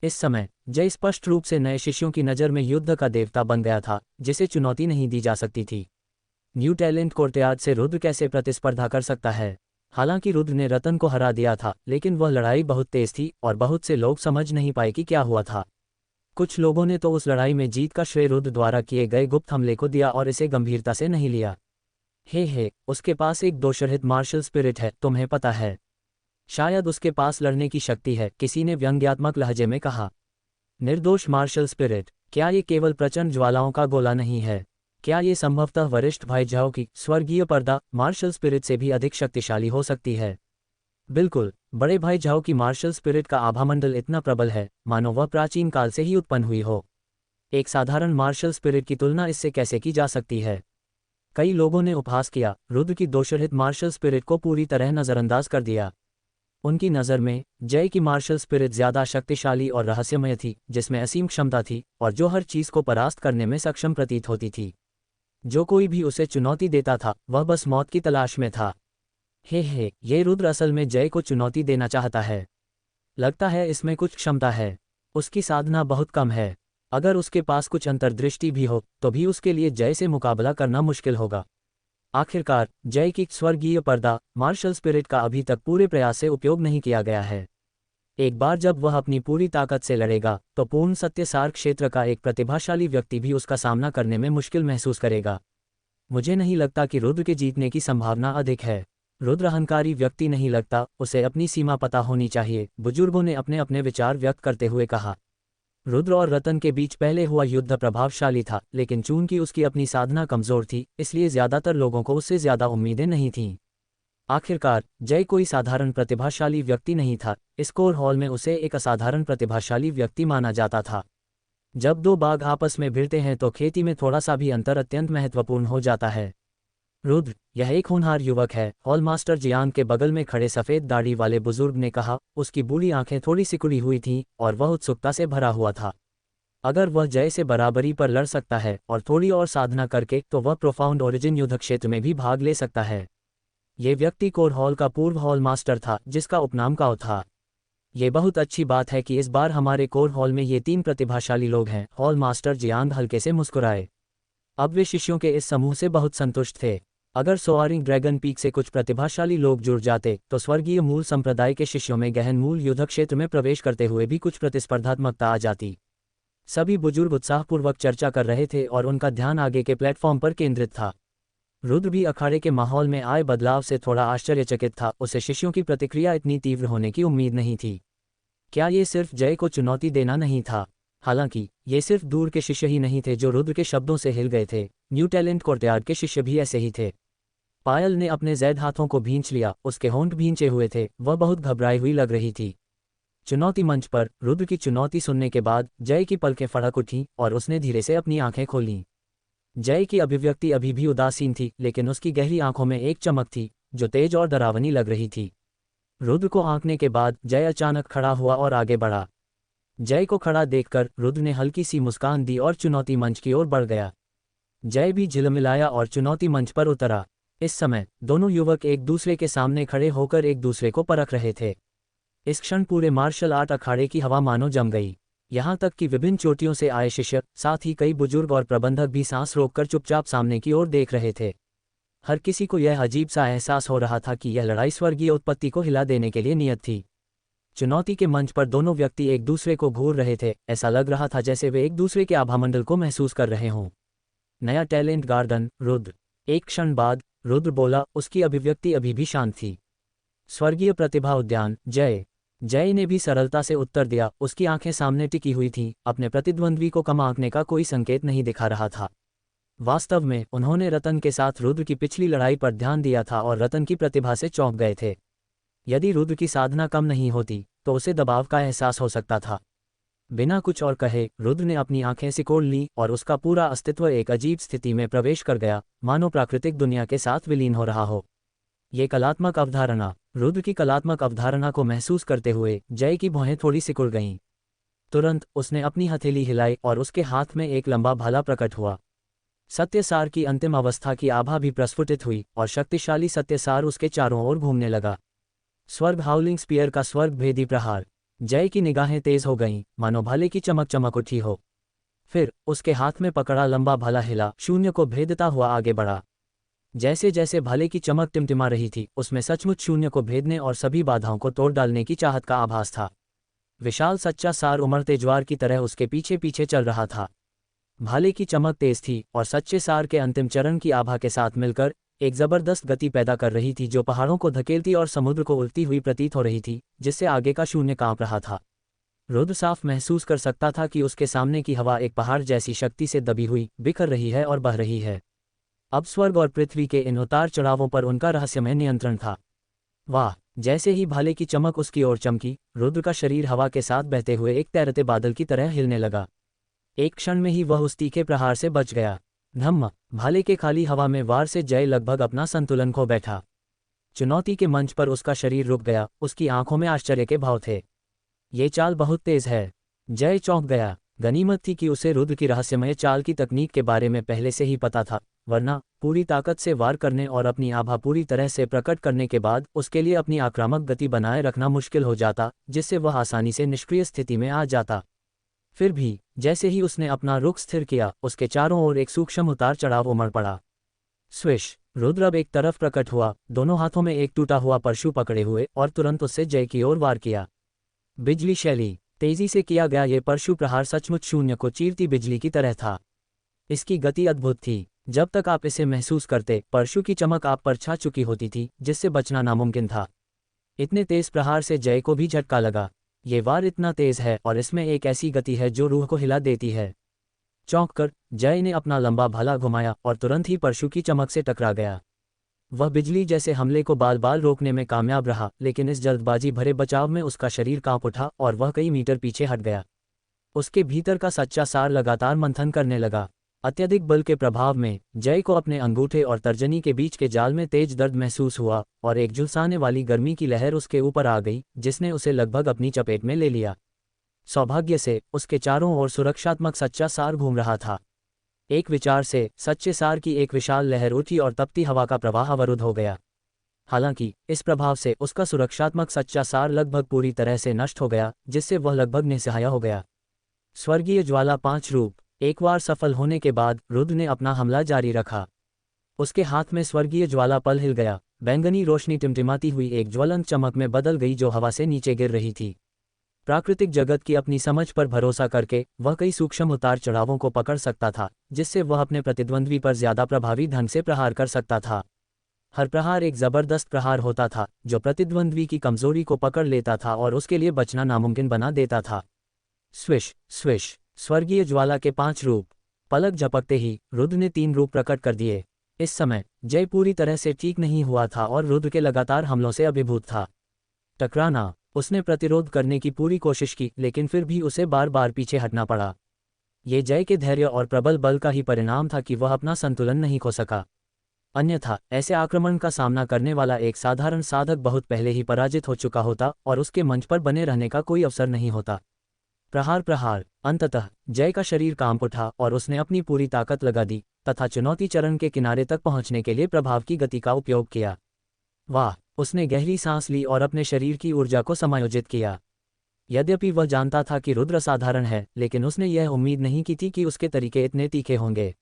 इस समय जय स्पष्ट रूप से नए शिष्यों की नज़र में युद्ध का देवता बन गया था, जिसे चुनौती नहीं दी जा सकती थी। न्यू टैलेंट कोर्टयार्ड से रुद्र कैसे प्रतिस्पर्धा कर सकता है? हालांकि रुद्र ने रतन को हरा दिया था, लेकिन वह लड़ाई बहुत तेज थी और बहुत से लोग समझ नहीं पाए कि क्या हुआ था। कुछ लोगों ने तो उस लड़ाई में जीत का श्रेय रुद्र द्वारा किए गए गुप्त हमले को दिया और इसे गंभीरता से नहीं लिया। हे उसके पास एक दोषरहित मार्शल स्पिरिट है, तुम्हें पता है। शायद उसके पास लड़ने की शक्ति है, किसी ने व्यंग्यात्मक लहजे में कहा। निर्दोष मार्शल स्पिरिट, क्या ये केवल प्रचंड ज्वालाओं का गोला नहीं है? क्या ये संभवतः वरिष्ठ भाई झाओ की स्वर्गीय पर्दा मार्शल स्पिरिट से भी अधिक शक्तिशाली हो सकती है? बिल्कुल, बड़े भाई झाओ की मार्शल स्पिरिट का आभामंडल इतना प्रबल है मानो वह प्राचीन काल से ही उत्पन्न हुई हो। एक साधारण मार्शल स्पिरिट की तुलना इससे कैसे की जा सकती है? कई लोगों ने उपहास किया, रुद्र की दोषरहित मार्शल स्पिरिट को पूरी तरह नज़रअंदाज कर दिया। उनकी नज़र में जय की मार्शल स्पिरिट ज़्यादा शक्तिशाली और रहस्यमय थी, जिसमें असीम क्षमता थी और जो हर चीज़ को परास्त करने में सक्षम प्रतीत होती थी। जो कोई भी उसे चुनौती देता था वह बस मौत की तलाश में था। हे ये रुद्र असल में जय को चुनौती देना चाहता है। लगता है इसमें कुछ क्षमता है। उसकी साधना बहुत कम है। अगर उसके पास कुछ अंतर्दृष्टि भी हो तो भी उसके लिए जय से मुकाबला करना मुश्किल होगा। आखिरकार जय की स्वर्गीय पर्दा मार्शल स्पिरिट का अभी तक पूरे प्रयास से उपयोग नहीं किया गया है। एक बार जब वह अपनी पूरी ताकत से लड़ेगा तो पूर्ण सत्यसार क्षेत्र का एक प्रतिभाशाली व्यक्ति भी उसका सामना करने में मुश्किल महसूस करेगा। मुझे नहीं लगता कि रुद्र के जीतने की संभावना अधिक है। रुद्र अहंकारी व्यक्ति नहीं लगता, उसे अपनी सीमा पता होनी चाहिए, बुजुर्गों ने अपने अपने विचार व्यक्त करते हुए कहा। रुद्र और रतन के बीच पहले हुआ युद्ध प्रभावशाली था, लेकिन चूंकि उसकी अपनी साधना कमजोर थी इसलिए ज्यादातर लोगों को उससे ज्यादा उम्मीदें नहीं थीं। आखिरकार जय कोई साधारण प्रतिभाशाली व्यक्ति नहीं था, इस कोर हॉल में उसे एक असाधारण प्रतिभाशाली व्यक्ति माना जाता था। जब दो बाघ आपस में भिड़ते हैं तो खेती में थोड़ा सा भी अंतर अत्यंत महत्वपूर्ण हो जाता है। रुद्र, यह एक होनहार युवक है, हॉल मास्टर जियांग के बगल में खड़े सफ़ेद दाढ़ी वाले बुजुर्ग ने कहा। उसकी बूढ़ी आंखें थोड़ी सिकुड़ी हुई थीं और वह उत्सुकता से भरा हुआ था। अगर वह जय से बराबरी पर लड़ सकता है और थोड़ी और साधना करके तो वह प्रोफाउंड ओरिजिन युद्ध क्षेत्र में भी भाग ले सकता है। ये व्यक्ति कोर हॉल का पूर्व हॉल मास्टर था जिसका उपनाम काओ था। ये बहुत अच्छी बात है कि इस बार हमारे कोर हॉल में ये 3 प्रतिभाशाली लोग हैं। हॉल मास्टर जियांग हल्के से मुस्कुराए। अब वे शिष्यों के इस समूह से बहुत संतुष्ट थे। अगर सोआरिंग ड्रैगन पीक से कुछ प्रतिभाशाली लोग जुड़ जाते तो स्वर्गीय मूल संप्रदाय के शिष्यों में गहन मूल युद्ध क्षेत्र में प्रवेश करते हुए भी कुछ प्रतिस्पर्धात्मकता आ जाती। सभी बुजुर्ग उत्साहपूर्वक चर्चा कर रहे थे और उनका ध्यान आगे के प्लेटफॉर्म पर केंद्रित था। रुद्र भी अखाड़े के माहौल में आए बदलाव से थोड़ा आश्चर्यचकित था। उसे शिष्यों की प्रतिक्रिया इतनी तीव्र होने की उम्मीद नहीं थी। क्या ये सिर्फ जय को चुनौती देना नहीं था? हालांकि ये सिर्फ दूर के शिष्य ही नहीं थे जो रुद्र के शब्दों से हिल गए थे, न्यू टैलेंट कोर्टयार्ड के शिष्य भी ऐसे ही थे। पायल ने अपने जैद हाथों को भींच लिया, उसके होंठ भींचे हुए थे, वह बहुत घबराई हुई लग रही थी। चुनौती मंच पर रुद्र की चुनौती सुनने के बाद जय की पलकें फड़क उठीं और उसने धीरे से अपनी आंखें खोलीं। जय की अभिव्यक्ति अभी भी उदासीन थी, लेकिन उसकी गहरी आंखों में एक चमक थी जो तेज और डरावनी लग रही थी। रुद्र को आंकने के बाद जय अचानक खड़ा हुआ और आगे बढ़ा। जय को खड़ा देखकर रुद्र ने हल्की सी मुस्कान दी और चुनौती मंच की ओर बढ़ गया। जय भी झिलमिलाया और चुनौती मंच पर उतरा। इस समय दोनों युवक एक दूसरे के सामने खड़े होकर एक दूसरे को परख रहे थे। इस क्षण पूरे मार्शल आर्ट अखाड़े की हवा मानो जम गई। यहाँ तक कि विभिन्न चोटियों से आए शिष्य, साथ ही कई बुजुर्ग और प्रबंधक भी सांस रोककर चुपचाप सामने की ओर देख रहे थे। हर किसी को यह अजीब सा एहसास हो रहा था कि यह लड़ाई स्वर्गीय उत्पत्ति को हिला देने के लिए नियत थी। चुनौती के मंच पर दोनों व्यक्ति एक दूसरे को घूर रहे थे। ऐसा लग रहा था जैसे वे एक दूसरे के आभामंडल को महसूस कर रहे हों। नया टैलेंट गार्डन रुद्र। एक क्षण बाद रुद्र बोला, उसकी अभिव्यक्ति अभी भी शांत थी। स्वर्गीय प्रतिभा उद्यान जय। जय ने भी सरलता से उत्तर दिया। उसकी आंखें सामने टिकी हुई थीं, अपने प्रतिद्वंद्वी को कम आंकने का कोई संकेत नहीं दिखा रहा था। वास्तव में उन्होंने रतन के साथ रुद्र की पिछली लड़ाई पर ध्यान दिया था और रतन की प्रतिभा से चौंक गए थे। यदि रुद्र की साधना कम नहीं होती तो उसे दबाव का एहसास हो सकता था। बिना कुछ और कहे रुद्र ने अपनी आंखें सिकोड़ लीं और उसका पूरा अस्तित्व एक अजीब स्थिति में प्रवेश कर गया, मानो प्राकृतिक दुनिया के साथ विलीन हो रहा हो। ये कलात्मक अवधारणा। रुद्र की कलात्मक अवधारणा को महसूस करते हुए जय की भौहें थोड़ी सिकुड़ गईं। तुरंत उसने अपनी हथेली हिलाई और उसके हाथ में एक लंबा भाला प्रकट हुआ। सत्यसार की अंतिम अवस्था की आभा भी प्रस्फुटित हुई और शक्तिशाली सत्यसार उसके चारों ओर घूमने लगा। स्वर्ग हाउलिंग स्पीयर का स्वर्ग भेदी प्रहार। जय की निगाहें तेज हो गईं, मानो भाले की चमक चमक उठी हो। फिर उसके हाथ में पकड़ा लंबा भाला हिला, शून्य को भेदता हुआ आगे बढ़ा। जैसे जैसे भाले की चमक टिमटिमा रही थी, उसमें सचमुच शून्य को भेदने और सभी बाधाओं को तोड़ डालने की चाहत का आभास था। विशाल सच्चा सार उमड़ते ज्वार की तरह उसके पीछे पीछे चल रहा था। भाले की चमक तेज थी और सच्चे सार के अंतिम चरण की आभा के साथ मिलकर एक जबरदस्त गति पैदा कर रही थी जो पहाड़ों को धकेलती और समुद्र को उलती हुई प्रतीत हो रही थी, जिससे आगे का शून्य कांप रहा था। रुद्र साफ महसूस कर सकता था कि उसके सामने की हवा एक पहाड़ जैसी शक्ति से दबी हुई, बिखर रही है और बह रही है। अब स्वर्ग और पृथ्वी के इन उतार चढ़ावों पर उनका रहस्यमय नियंत्रण था। वाह! जैसे ही भाले की चमक उसकी ओर चमकी, रुद्र का शरीर हवा के साथ बहते हुए एक तैरते बादल की तरह हिलने लगा। एक क्षण में ही वह उस तीखे प्रहार से बच गया। धम्म! भाले के खाली हवा में वार से जय लगभग अपना संतुलन खो बैठा। चुनौती के मंच पर उसका शरीर रुक गया, उसकी आंखों में आश्चर्य के भाव थे। ये चाल बहुत तेज है। जय चौंक गया। गनीमत थी कि उसे रुद्र की रहस्यमय चाल की तकनीक के बारे में पहले से ही पता था, वरना पूरी ताकत से वार करने और अपनी आभा पूरी तरह से प्रकट करने के बाद उसके लिए अपनी आक्रामक गति बनाए रखना मुश्किल हो जाता, जिससे वह आसानी से निष्क्रिय स्थिति में आ जाता। फिर भी जैसे ही उसने अपना रुख स्थिर किया, उसके चारों ओर एक सूक्ष्म उतार चढ़ाव उमड़ पड़ा। स्विश! रुद्र अब एक तरफ प्रकट हुआ, दोनों हाथों में एक टूटा हुआ परशु पकड़े हुए, और तुरंत उससे जय की ओर वार किया। बिजली शैली। तेजी से किया गया ये परशु प्रहार सचमुच शून्य को चीरती बिजली की तरह था। इसकी गति अद्भुत थी। जब तक आप इसे महसूस करते, परशु की चमक आप पर छा चुकी होती थी, जिससे बचना नामुमकिन था। इतने तेज प्रहार से जय को भी झटका लगा। ये वार इतना तेज है और इसमें एक ऐसी गति है जो रूह को हिला देती है। चौंक कर जय ने अपना लंबा भाला घुमाया और तुरंत ही परशु की चमक से टकरा गया। वह बिजली जैसे हमले को बाल बाल रोकने में कामयाब रहा, लेकिन इस जल्दबाजी भरे बचाव में उसका शरीर कांप उठा और वह कई मीटर पीछे हट गया। उसके भीतर का सच्चा सार लगातार मंथन करने लगा। अत्यधिक बल के प्रभाव में जय को अपने अंगूठे और तर्जनी के बीच के जाल में तेज दर्द महसूस हुआ और एक झुलसाने वाली गर्मी की लहर उसके ऊपर आ गई, जिसने उसे लगभग अपनी चपेट में ले लिया। सौभाग्य से उसके चारों ओर सुरक्षात्मक सच्चा सार घूम रहा था। एक विचार से सच्चे सार की एक विशाल लहर उठी और तपती हवा का प्रवाह अवरुद्ध हो गया। हालांकि इस प्रभाव से उसका सुरक्षात्मक सच्चा सार लगभग पूरी तरह से नष्ट हो गया, जिससे वह लगभग निस्सहाय हो गया। स्वर्गीय ज्वाला 5 रूप। एक बार सफल होने के बाद रुद्र ने अपना हमला जारी रखा। उसके हाथ में स्वर्गीय ज्वाला पल हिल गया। बैंगनी रोशनी टिमटिमाती हुई एक ज्वलंत चमक में बदल गई जो हवा से नीचे गिर रही थी। प्राकृतिक जगत की अपनी समझ पर भरोसा करके वह कई सूक्ष्म उतार चढ़ावों को पकड़ सकता था, जिससे वह अपने प्रतिद्वंद्वी पर ज्यादा प्रभावी ढंग से प्रहार कर सकता था। हर प्रहार एक जबरदस्त प्रहार होता था जो प्रतिद्वंद्वी की कमजोरी को पकड़ लेता था और उसके लिए बचना नामुमकिन बना देता था। Swish swish! स्वर्गीय ज्वाला के 5 रूप। पलक झपकते ही रुद्र ने 3 रूप प्रकट कर दिए। इस समय जय पूरी तरह से ठीक नहीं हुआ था और रुद्र के लगातार हमलों से अभिभूत था। टकराना। उसने प्रतिरोध करने की पूरी कोशिश की, लेकिन फिर भी उसे बार बार पीछे हटना पड़ा। ये जय के धैर्य और प्रबल बल का ही परिणाम था कि वह अपना संतुलन नहीं खो सका। अन्यथा ऐसे आक्रमण का सामना करने वाला एक साधारण साधक बहुत पहले ही पराजित हो चुका होता और उसके मंच पर बने रहने का कोई अवसर नहीं होता। प्रहार प्रहार। अंततः जय का शरीर कांप उठा और उसने अपनी पूरी ताकत लगा दी तथा चुनौती चरण के किनारे तक पहुंचने के लिए प्रभाव की गति का उपयोग किया। वाह! उसने गहरी सांस ली और अपने शरीर की ऊर्जा को समायोजित किया। यद्यपि वह जानता था कि रुद्र असाधारण है, लेकिन उसने यह उम्मीद नहीं की थी कि उसके तरीके इतने तीखे होंगे।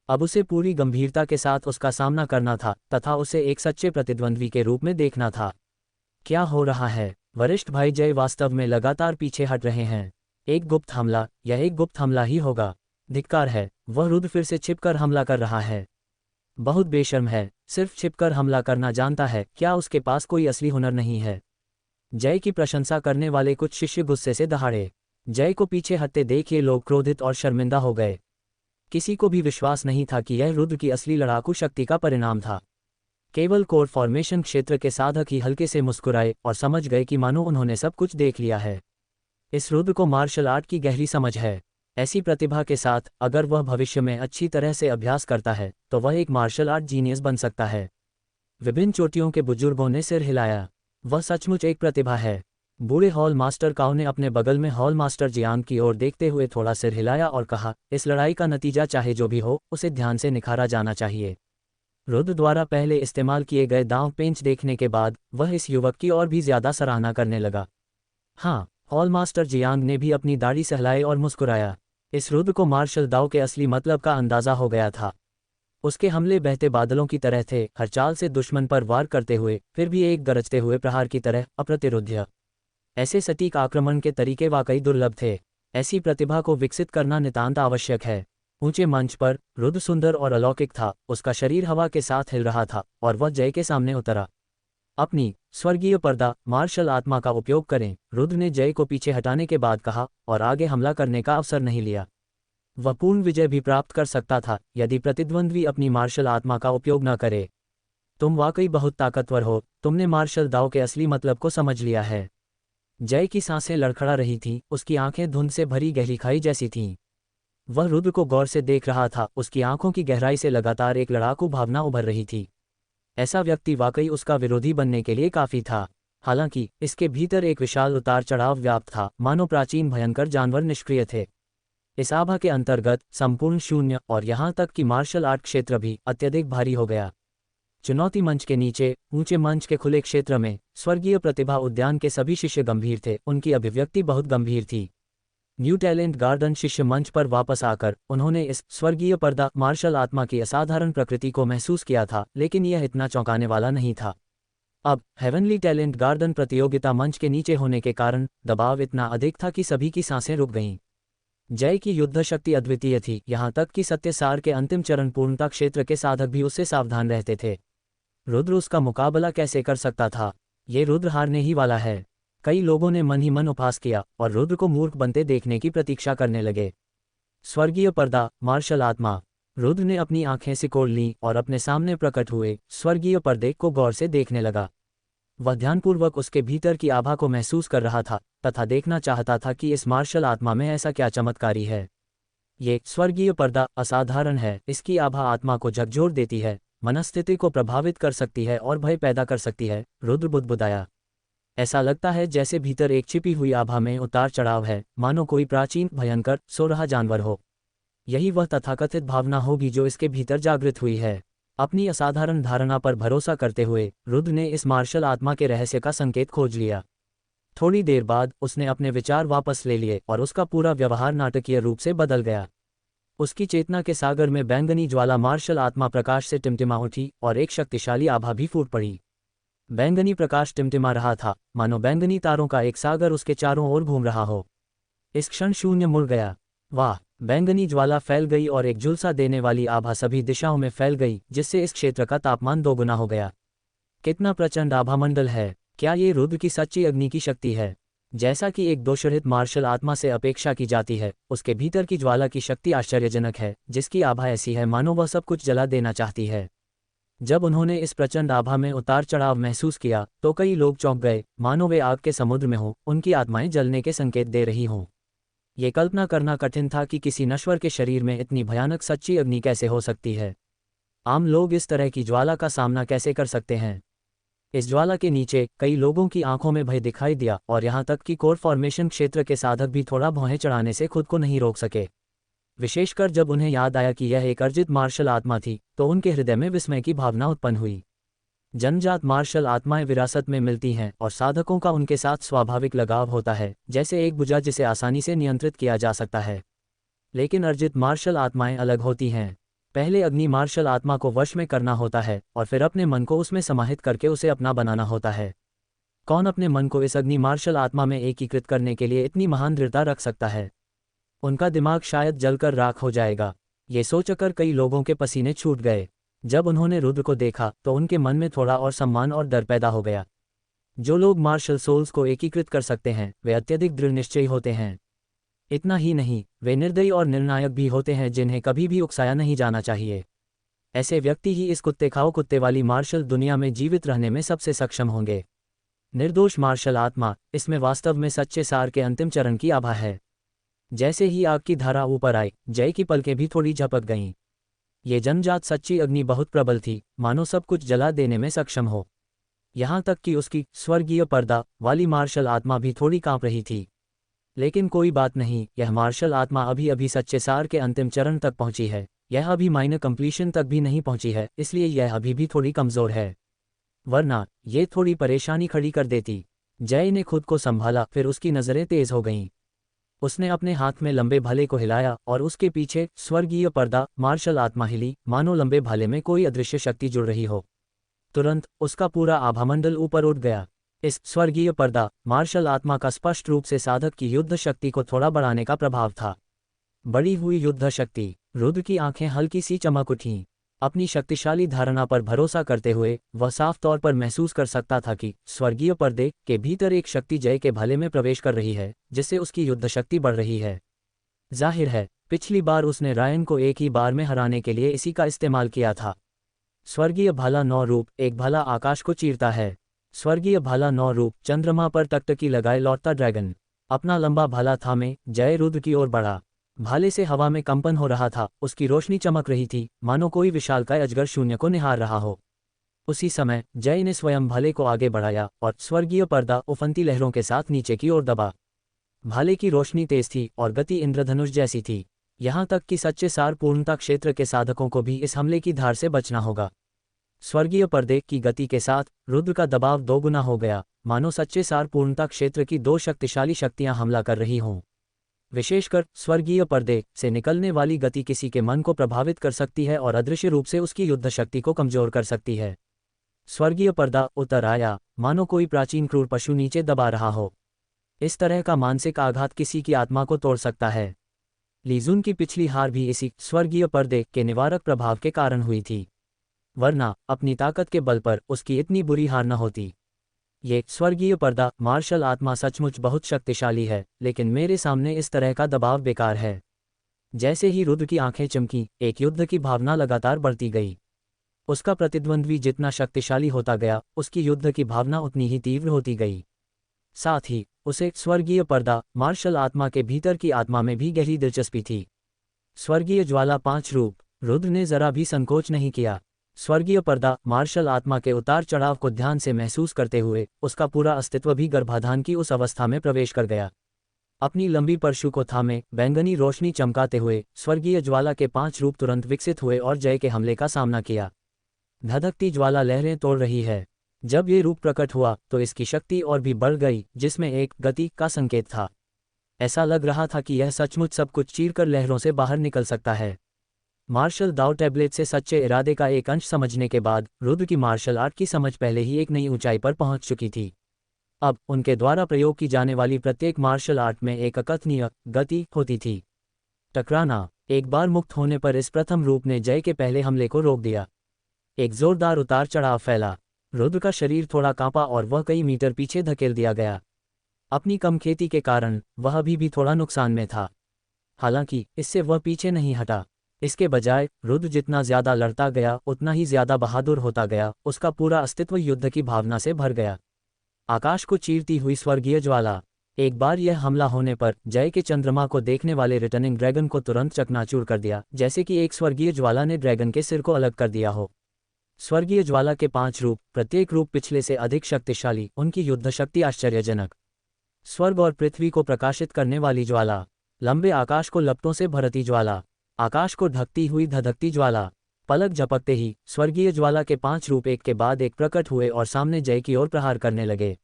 अब उसे पूरी गंभीरता के साथ उसका सामना करना था तथा उसे एक सच्चे प्रतिद्वंद्वी के रूप में देखना था। क्या हो रहा है? वरिष्ठ भाई जय वास्तव में लगातार पीछे हट रहे हैं। एक गुप्त हमला, यह एक गुप्त हमला ही होगा। धिक्कार है, वह रुद्र फिर से छिपकर हमला कर रहा है। बहुत बेशर्म है, सिर्फ छिपकर हमला करना जानता है, क्या उसके पास कोई असली हुनर नहीं है? जय की प्रशंसा करने वाले कुछ शिष्य गुस्से से दहाड़े। जय को पीछे हटते देख ये लोग क्रोधित और शर्मिंदा हो गए। किसी को भी विश्वास नहीं था कि यह रुद्र की असली लड़ाकू शक्ति का परिणाम था। केवल कोर फॉर्मेशन क्षेत्र के साधक ही हल्के से मुस्कुराए और समझ गए कि मानो उन्होंने सब कुछ देख लिया है। इस रुद्र को मार्शल आर्ट की गहरी समझ है। ऐसी प्रतिभा के साथ अगर वह भविष्य में अच्छी तरह से अभ्यास करता है तो वह एक मार्शल आर्ट जीनियस बन सकता है। विभिन्न चोटियों के बुजुर्गों ने सिर हिलाया। वह सचमुच एक प्रतिभा है। बूढ़े हॉल मास्टर काओ ने अपने बगल में हॉल मास्टर जियांग की ओर देखते हुए थोड़ा सिर हिलाया और कहा, इस लड़ाई का नतीजा चाहे जो भी हो, उसे ध्यान से निखारा जाना चाहिए। रुद्र द्वारा पहले इस्तेमाल किए गए दांव पेंच देखने के बाद वह इस युवक की और भी ज्यादा सराहना करने लगा। हाँ, हॉल मास्टर जियांग ने भी अपनी दाढ़ी सहलाई और मुस्कुराया। इस रुद्र को मार्शल दाव के असली मतलब का अंदाजा हो गया था। उसके हमले बहते बादलों की तरह थे, हर चाल से दुश्मन पर वार करते हुए फिर भी एक गरजते हुए प्रहार की तरह अप्रतिरोध्य। ऐसे सटीक आक्रमण के तरीके वाकई दुर्लभ थे। ऐसी प्रतिभा को विकसित करना नितांत आवश्यक है। ऊंचे मंच पर रुद्र सुंदर और अलौकिक था, उसका शरीर हवा के साथ हिल रहा था और वह जय के सामने उतरा। अपनी स्वर्गीय पर्दा मार्शल आत्मा का उपयोग करें, रुद्र ने जय को पीछे हटाने के बाद कहा, और आगे हमला करने का अवसर नहीं लिया। वह पूर्ण विजय भी प्राप्त कर सकता था यदि प्रतिद्वंद्वी अपनी मार्शल आत्मा का उपयोग न करे। तुम वाकई बहुत ताकतवर हो, तुमने मार्शल दाव के असली मतलब को समझ लिया है। जय की सांसें लड़खड़ा रही थीं, उसकी आंखें धुंध से भरी गहरी खाई जैसी थीं। वह रुद्र को गौर से देख रहा था, उसकी आंखों की गहराई से लगातार एक लड़ाकू भावना उभर रही थी। ऐसा व्यक्ति वाकई उसका विरोधी बनने के लिए काफी था। हालांकि इसके भीतर एक विशाल उतार चढ़ाव व्याप्त था, मानो प्राचीन भयंकर जानवर निष्क्रिय थे। इस आभा के अंतर्गत संपूर्ण शून्य और यहाँ तक कि मार्शल आर्ट क्षेत्र भी अत्यधिक भारी हो गया। चुनौती मंच के नीचे ऊंचे मंच के खुले क्षेत्र में स्वर्गीय प्रतिभा उद्यान के सभी शिष्य गंभीर थे, उनकी अभिव्यक्ति बहुत गंभीर थी। न्यू टैलेंट गार्डन शिष्य मंच पर वापस आकर उन्होंने इस स्वर्गीय पर्दा मार्शल आत्मा की असाधारण प्रकृति को महसूस किया था, लेकिन यह इतना चौंकाने वाला नहीं था। अब हेवनली टैलेंट गार्डन प्रतियोगिता मंच के नीचे होने के कारण दबाव इतना अधिक था कि सभी की सांसें रुक गईं। जय की युद्ध शक्ति अद्वितीय थी, यहाँ तक कि सत्यसार के अंतिम चरण पूर्णता क्षेत्र के साधक भी उससे सावधान रहते थे। रुद्र उसका मुकाबला कैसे कर सकता था? ये रुद्र हारने ही वाला है। कई लोगों ने मन ही मन उपहास किया और रुद्र को मूर्ख बनते देखने की प्रतीक्षा करने लगे। स्वर्गीय पर्दा मार्शल आत्मा। रुद्र ने अपनी आंखें सिकोड़ लीं और अपने सामने प्रकट हुए स्वर्गीय पर्दे को गौर से देखने लगा। वह ध्यानपूर्वक उसके भीतर की आभा को महसूस कर रहा था तथा देखना चाहता था कि इस मार्शल आत्मा में ऐसा क्या चमत्कारी है। ये स्वर्गीय पर्दा असाधारण है, इसकी आभा आत्मा को झकझोर देती है, मनस्थिति को प्रभावित कर सकती है और भय पैदा कर सकती है। रुद्र बुदबुदाया। ऐसा लगता है जैसे भीतर एक छिपी हुई आभा में उतार चढ़ाव है, मानो कोई प्राचीन भयंकर सो रहा जानवर हो। यही वह तथाकथित भावना होगी जो इसके भीतर जागृत हुई है। अपनी असाधारण धारणा पर भरोसा करते हुए रुद्र ने इस मार्शल आत्मा के रहस्य का संकेत खोज लिया। थोड़ी देर बाद उसने अपने विचार वापस ले लिए और उसका पूरा व्यवहार नाटकीय रूप से बदल गया। उसकी चेतना के सागर में बैंगनी ज्वाला मार्शल आत्मा प्रकाश से टिमटिमा उठी और एक शक्तिशाली आभा भी फूट पड़ी। बैंगनी प्रकाश टिमटिमा रहा था, मानो बैंगनी तारों का एक सागर उसके चारों ओर घूम रहा हो। इस क्षण शून्य मुड़ गया। वाह! बैंगनी ज्वाला फैल गई और एक झुलसा देने वाली आभा सभी दिशाओं में फैल गई, जिससे इस क्षेत्र का तापमान दोगुना हो गया। कितना प्रचंड आभामंडल है! क्या ये रुद्र की सच्ची अग्नि की शक्ति है? जैसा कि एक दोषरहित मार्शल आत्मा से अपेक्षा की जाती है, उसके भीतर की ज्वाला की शक्ति आश्चर्यजनक है, जिसकी आभा ऐसी है मानो वह सब कुछ जला देना चाहती है। जब उन्होंने इस प्रचंड आभा में उतार चढ़ाव महसूस किया तो कई लोग चौंक गए, मानो वे आग के समुद्र में हों, उनकी आत्माएं जलने के संकेत दे रही हों। ये कल्पना करना कठिन था कि किसी नश्वर के शरीर में इतनी भयानक सच्ची अग्नि कैसे हो सकती है। आम लोग इस तरह की ज्वाला का सामना कैसे कर सकते हैं? इस ज्वाला के नीचे कई लोगों की आंखों में भय दिखाई दिया और यहाँ तक कि कोर फॉर्मेशन क्षेत्र के साधक भी थोड़ा भौहें चढ़ाने से खुद को नहीं रोक सके। विशेषकर जब उन्हें याद आया कि यह एक अर्जित मार्शल आत्मा थी, तो उनके हृदय में विस्मय की भावना उत्पन्न हुई। जनजात मार्शल आत्माएं विरासत में मिलती हैं और साधकों का उनके साथ स्वाभाविक लगाव होता है, जैसे एक भुजा जिसे आसानी से नियंत्रित किया जा सकता है। लेकिन अर्जित मार्शल आत्माएं अलग होती हैं। पहले अग्नि मार्शल आत्मा को वश में करना होता है और फिर अपने मन को उसमें समाहित करके उसे अपना बनाना होता है। कौन अपने मन को इस अग्नि मार्शल आत्मा में एकीकृत करने के लिए इतनी महान दृढ़ता रख सकता है? उनका दिमाग शायद जलकर राख हो जाएगा। ये सोचकर कई लोगों के पसीने छूट गए। जब उन्होंने रुद्र को देखा तो उनके मन में थोड़ा और सम्मान और डर पैदा हो गया। जो लोग मार्शल सोल्स को एकीकृत कर सकते हैं वे अत्यधिक दृढ़ निश्चयी होते हैं। इतना ही नहीं, वे निर्दयी और निर्णायक भी होते हैं, जिन्हें कभी भी उकसाया नहीं जाना चाहिए। ऐसे व्यक्ति ही इस कुत्ते खाओ कुत्ते वाली मार्शल दुनिया में जीवित रहने में सबसे सक्षम होंगे। निर्दोष मार्शल आत्मा, इसमें वास्तव में सच्चे सार के अंतिम चरण की आभा है। जैसे ही आग की धारा ऊपर आई, जय की पलकें भी थोड़ी झपक गईं। ये जनजात सच्ची अग्नि बहुत प्रबल थी, मानो सब कुछ जला देने में सक्षम हो। यहाँ तक कि उसकी स्वर्गीय पर्दा वाली मार्शल आत्मा भी थोड़ी कांप रही थी। लेकिन कोई बात नहीं, यह मार्शल आत्मा अभी अभी सच्चे सार के अंतिम चरण तक पहुंची है। यह अभी माइनर कंप्लीशन तक भी नहीं पहुंची है, इसलिए यह अभी भी थोड़ी कमजोर है, वरना ये थोड़ी परेशानी खड़ी कर देती। जय ने खुद को संभाला, फिर उसकी नजरें तेज हो गईं। उसने अपने हाथ में लंबे भाले को हिलाया और उसके पीछे स्वर्गीय पर्दा मार्शल आत्मा हिली, मानो लंबे भाले में कोई अदृश्य शक्ति जुड़ रही हो। तुरंत उसका पूरा आभामंडल ऊपर उठ गया। इस स्वर्गीय पर्दा मार्शल आत्मा का स्पष्ट रूप से साधक की युद्ध शक्ति को थोड़ा बढ़ाने का प्रभाव था। बढ़ी हुई युद्ध शक्ति। रुद्र की आंखें हल्की सी चमक उठीं। अपनी शक्तिशाली धारणा पर भरोसा करते हुए वह साफ तौर पर महसूस कर सकता था कि स्वर्गीय पर्दे के भीतर एक शक्ति जय के भले में प्रवेश कर रही है, जिससे उसकी युद्ध शक्ति बढ़ रही है। जाहिर है, पिछली बार उसने रायन को एक ही बार में हराने के लिए इसी का इस्तेमाल किया था। स्वर्गीय भाला 9 रूप। एक भाला आकाश को चीरता है। स्वर्गीय भाला 9 रूप। चंद्रमा पर टकटकी लगाए लौटता ड्रैगन। अपना लंबा भाला थामे जय रुद्र की ओर बढ़ा। भाले से हवा में कंपन हो रहा था, उसकी रोशनी चमक रही थी, मानो कोई विशालकाय अजगर शून्य को निहार रहा हो। उसी समय जय ने स्वयं भाले को आगे बढ़ाया और स्वर्गीय पर्दा उफनती लहरों के साथ नीचे की ओर दबा। भाले की रोशनी तेज थी और गति इंद्रधनुष जैसी थी, यहाँ तक कि सच्चे सार पूर्णता क्षेत्र के साधकों को भी इस हमले की धार से बचना होगा। स्वर्गीय पर्दे की गति के साथ रुद्र का दबाव 2 गुना हो गया, मानो सच्चे सार पूर्णता क्षेत्र की 2 शक्तिशाली शक्तियां हमला कर रही हों। विशेषकर स्वर्गीय पर्दे से निकलने वाली गति किसी के मन को प्रभावित कर सकती है और अदृश्य रूप से उसकी युद्ध शक्ति को कमजोर कर सकती है। स्वर्गीय पर्दा उतर आया, मानो कोई प्राचीन क्रूर पशु नीचे दबा रहा हो। इस तरह का मानसिक आघात किसी की आत्मा को तोड़ सकता है। लीजुन की पिछली हार भी इसी स्वर्गीय पर्दे के निवारक प्रभाव के कारण हुई थी, वरना अपनी ताकत के बल पर उसकी इतनी बुरी हार न होती। ये स्वर्गीय पर्दा मार्शल आत्मा सचमुच बहुत शक्तिशाली है, लेकिन मेरे सामने इस तरह का दबाव बेकार है। जैसे ही रुद्र की आंखें चमकी, एक युद्ध की भावना लगातार बढ़ती गई। उसका प्रतिद्वंद्वी जितना शक्तिशाली होता गया, उसकी युद्ध की भावना उतनी ही तीव्र होती गई। साथ ही उसे स्वर्गीय पर्दा मार्शल आत्मा के भीतर की आत्मा में भी गहरी दिलचस्पी थी। स्वर्गीय ज्वाला 5 रूप। रुद्र ने जरा भी संकोच नहीं किया। स्वर्गीय पर्दा मार्शल आत्मा के उतार चढ़ाव को ध्यान से महसूस करते हुए उसका पूरा अस्तित्व भी गर्भाधान की उस अवस्था में प्रवेश कर गया। अपनी लंबी परशु को थामे बैंगनी रोशनी चमकाते हुए स्वर्गीय ज्वाला के 5 रूप तुरंत विकसित हुए और जय के हमले का सामना किया। धधकती ज्वाला लहरें तोड़ रही है। जब ये रूप प्रकट हुआ तो इसकी शक्ति और भी बढ़ गई, जिसमें एक गति का संकेत था। ऐसा लग रहा था कि यह सचमुच सब कुछ चीरकर लहरों से बाहर निकल सकता है। मार्शल दाव टैबलेट से सच्चे इरादे का एक अंश समझने के बाद रुद्र की मार्शल आर्ट की समझ पहले ही एक नई ऊंचाई पर पहुंच चुकी थी। अब उनके द्वारा प्रयोग की जाने वाली प्रत्येक मार्शल आर्ट में एक अकथनीय गति होती थी। टकराना। एक बार मुक्त होने पर इस प्रथम रूप ने जय के पहले हमले को रोक दिया। एक जोरदार उतार चढ़ाव फैला। रुद्र का शरीर थोड़ा कांपा और वह कई मीटर पीछे धकेल दिया गया। अपनी कम खेती के कारण वह अभी भी थोड़ा नुकसान में था, हालांकि इससे वह पीछे नहीं हटा। इसके बजाय रुद्र जितना ज्यादा लड़ता गया उतना ही ज्यादा बहादुर होता गया। उसका पूरा अस्तित्व युद्ध की भावना से भर गया। आकाश को चीरती हुई स्वर्गीय ज्वाला। एक बार यह हमला होने पर जय के चंद्रमा को देखने वाले रिटर्निंग ड्रैगन को तुरंत चकनाचूर कर दिया, जैसे कि एक स्वर्गीय ज्वाला ने ड्रैगन के सिर को अलग कर दिया हो। स्वर्गीय ज्वाला के 5 रूप, प्रत्येक रूप पिछले से अधिक शक्तिशाली, उनकी युद्ध शक्ति आश्चर्यजनक। स्वर्ग और पृथ्वी को प्रकाशित करने वाली ज्वाला। लंबे आकाश को लपटों से भरती ज्वाला। आकाश को ढकती हुई धधकती ज्वाला। पलक झपकते ही स्वर्गीय ज्वाला के 5 रूप एक के बाद एक प्रकट हुए और सामने जय की ओर प्रहार करने लगे।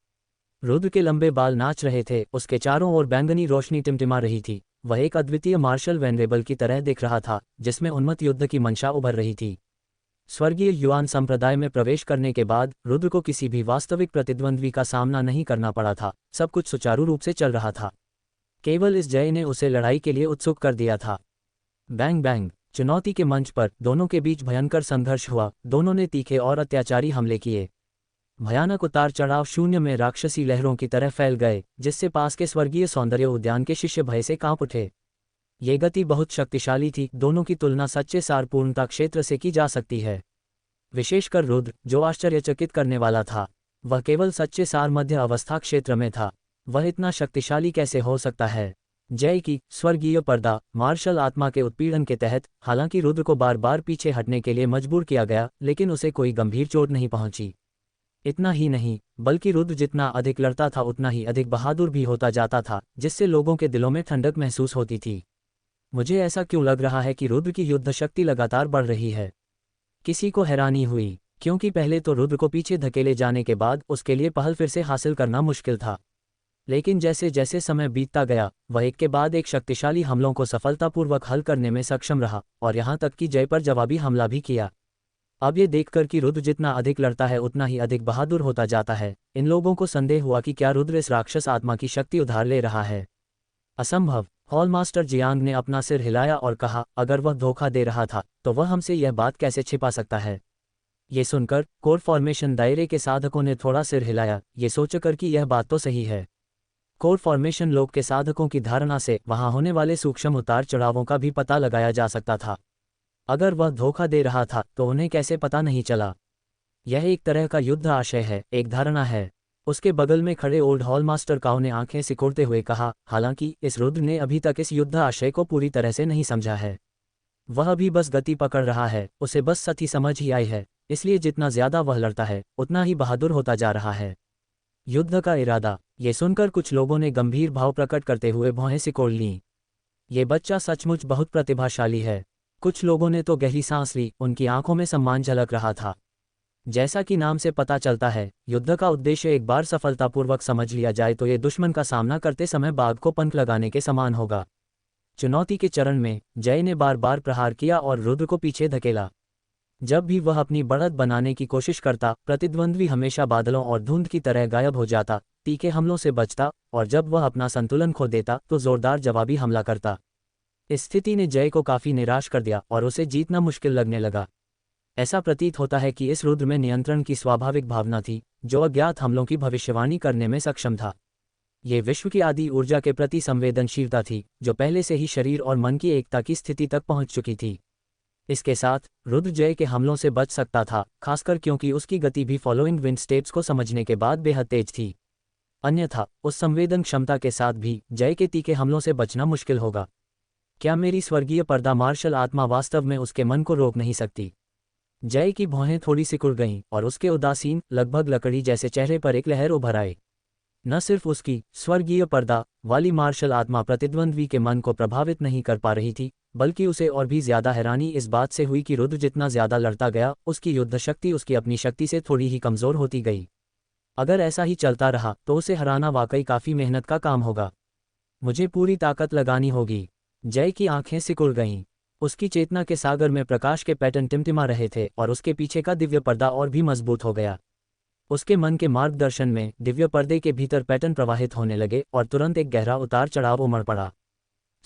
रुद्र के लंबे बाल नाच रहे थे, उसके चारों ओर बैंगनी रोशनी टिमटिमा रही थी। वह एक अद्वितीय मार्शल वेनरेबल की तरह दिख रहा था, जिसमें उन्मत्त युद्ध की मंशा उभर रही थी। स्वर्गीय युआन संप्रदाय में प्रवेश करने के बाद रुद्र को किसी भी वास्तविक प्रतिद्वंद्वी का सामना नहीं करना पड़ा था। सब कुछ सुचारू रूप से चल रहा था। केवल इस जय ने उसे लड़ाई के लिए उत्सुक कर दिया था। Bang bang. चुनौती के मंच पर दोनों के बीच भयंकर संघर्ष हुआ। दोनों ने तीखे और अत्याचारी हमले किए। भयानक उतार चढ़ाव शून्य में राक्षसी लहरों की तरह फैल गए, जिससे पास के स्वर्गीय सौंदर्य उद्यान के शिष्य भय से कांप उठे। ये गति बहुत शक्तिशाली थी। दोनों की तुलना सच्चे सार पूर्णता क्षेत्र से की जा सकती है। विशेषकर रुद्र, जो आश्चर्यचकित करने वाला था, वह केवल सच्चे सार मध्य अवस्था क्षेत्र में था। वह इतना शक्तिशाली कैसे हो सकता है? जय की स्वर्गीय पर्दा मार्शल आत्मा के उत्पीड़न के तहत हालांकि रुद्र को बार बार पीछे हटने के लिए मजबूर किया गया, लेकिन उसे कोई गंभीर चोट नहीं पहुंची। इतना ही नहीं, बल्कि रुद्र जितना अधिक लड़ता था उतना ही अधिक बहादुर भी होता जाता था, जिससे लोगों के दिलों में ठंडक महसूस होती थी। मुझे ऐसा क्यों लग रहा है कि रुद्र की युद्ध शक्ति लगातार बढ़ रही है? किसी को हैरानी हुई, क्योंकि पहले तो रुद्र को पीछे धकेले जाने के बाद उसके लिए पहल फिर से हासिल करना मुश्किल था। लेकिन जैसे जैसे समय बीतता गया, वह एक के बाद एक शक्तिशाली हमलों को सफलतापूर्वक हल करने में सक्षम रहा और यहाँ तक कि जय पर जवाबी हमला भी किया। अब ये देखकर कि रुद्र जितना अधिक लड़ता है उतना ही अधिक बहादुर होता जाता है, इन लोगों को संदेह हुआ कि क्या रुद्र इस राक्षस आत्मा की शक्ति उधार ले रहा है। असंभव, हॉलमास्टर जियांग ने अपना सिर हिलाया और कहा, अगर वह धोखा दे रहा था तो वह हमसे यह बात कैसे छिपा सकता है। ये सुनकर कोर फॉर्मेशन दायरे के साधकों ने थोड़ा सिर हिलाया, ये सोचकर कि यह बात तो सही है। कोर फॉर्मेशन लोग के साधकों की धारणा से वहां होने वाले सूक्ष्म उतार चढ़ावों का भी पता लगाया जा सकता था। अगर वह धोखा दे रहा था तो उन्हें कैसे पता नहीं चला। यह एक तरह का युद्ध आशय है, एक धारणा है। उसके बगल में खड़े ओल्ड हॉलमास्टर काउ ने आंखें सिकोड़ते हुए कहा, हालांकि इस रुद्र ने अभी तक इस युद्ध आशय को पूरी तरह से नहीं समझा है। वह अभी बस गति पकड़ रहा है, उसे बस सती समझ ही आई है, इसलिए जितना ज्यादा वह लड़ता है उतना ही बहादुर होता जा रहा है। युद्ध का इरादा, ये सुनकर कुछ लोगों ने गंभीर भाव प्रकट करते हुए भौहें सिकोड़ लीं। ये बच्चा सचमुच बहुत प्रतिभाशाली है। कुछ लोगों ने तो गहरी सांस ली, उनकी आंखों में सम्मान झलक रहा था। जैसा कि नाम से पता चलता है, युद्ध का उद्देश्य एक बार सफलतापूर्वक समझ लिया जाए तो ये दुश्मन का सामना करते समय बाघ को पंख लगाने के समान होगा। चुनौती के चरण में जय ने बार बार प्रहार किया और रुद्र को पीछे धकेला। जब भी वह अपनी बढ़त बनाने की कोशिश करता, प्रतिद्वंद्वी हमेशा बादलों और धुंध की तरह गायब हो जाता, तीखे हमलों से बचता, और जब वह अपना संतुलन खो देता तो जोरदार जवाबी हमला करता। इस स्थिति ने जय को काफी निराश कर दिया और उसे जीतना मुश्किल लगने लगा। ऐसा प्रतीत होता है कि इस रुद्र में नियंत्रण की स्वाभाविक भावना थी, जो अज्ञात हमलों की भविष्यवाणी करने में सक्षम था। ये विश्व की आदि ऊर्जा के प्रति संवेदनशीलता थी, जो पहले से ही शरीर और मन की एकता की स्थिति तक पहुंच चुकी थी। इसके साथ रुद्र जय के हमलों से बच सकता था, खासकर क्योंकि उसकी गति भी फॉलोइंग विंड स्टेप्स को समझने के बाद बेहद तेज थी। अन्यथा उस संवेदन क्षमता के साथ भी जय के तीखे हमलों से बचना मुश्किल होगा। क्या मेरी स्वर्गीय पर्दा मार्शल आत्मा वास्तव में उसके मन को रोक नहीं सकती? जय की भौहें थोड़ी सिकुड़ गईं और उसके उदासीन, लगभग लकड़ी जैसे चेहरे पर एक लहर उभर आई। न सिर्फ उसकी स्वर्गीय पर्दा वाली मार्शल आत्मा प्रतिद्वंद्वी के मन को प्रभावित नहीं कर पा रही थी, बल्कि उसे और भी ज्यादा हैरानी इस बात से हुई कि रुद्र जितना ज्यादा लड़ता गया, उसकी युद्ध शक्ति उसकी अपनी शक्ति से थोड़ी ही कमजोर होती गई। अगर ऐसा ही चलता रहा तो उसे हराना वाकई काफी मेहनत का काम होगा। मुझे पूरी ताकत लगानी होगी। जय की आंखें सिकुड़ गईं। उसकी चेतना के सागर में प्रकाश के पैटर्न टिमटिमा रहे थे और उसके पीछे का दिव्य पर्दा और भी मजबूत हो गया। उसके मन के मार्गदर्शन में दिव्य पर्दे के भीतर पैटर्न प्रवाहित होने लगे और तुरंत एक गहरा उतार चढ़ाव उमड़ पड़ा।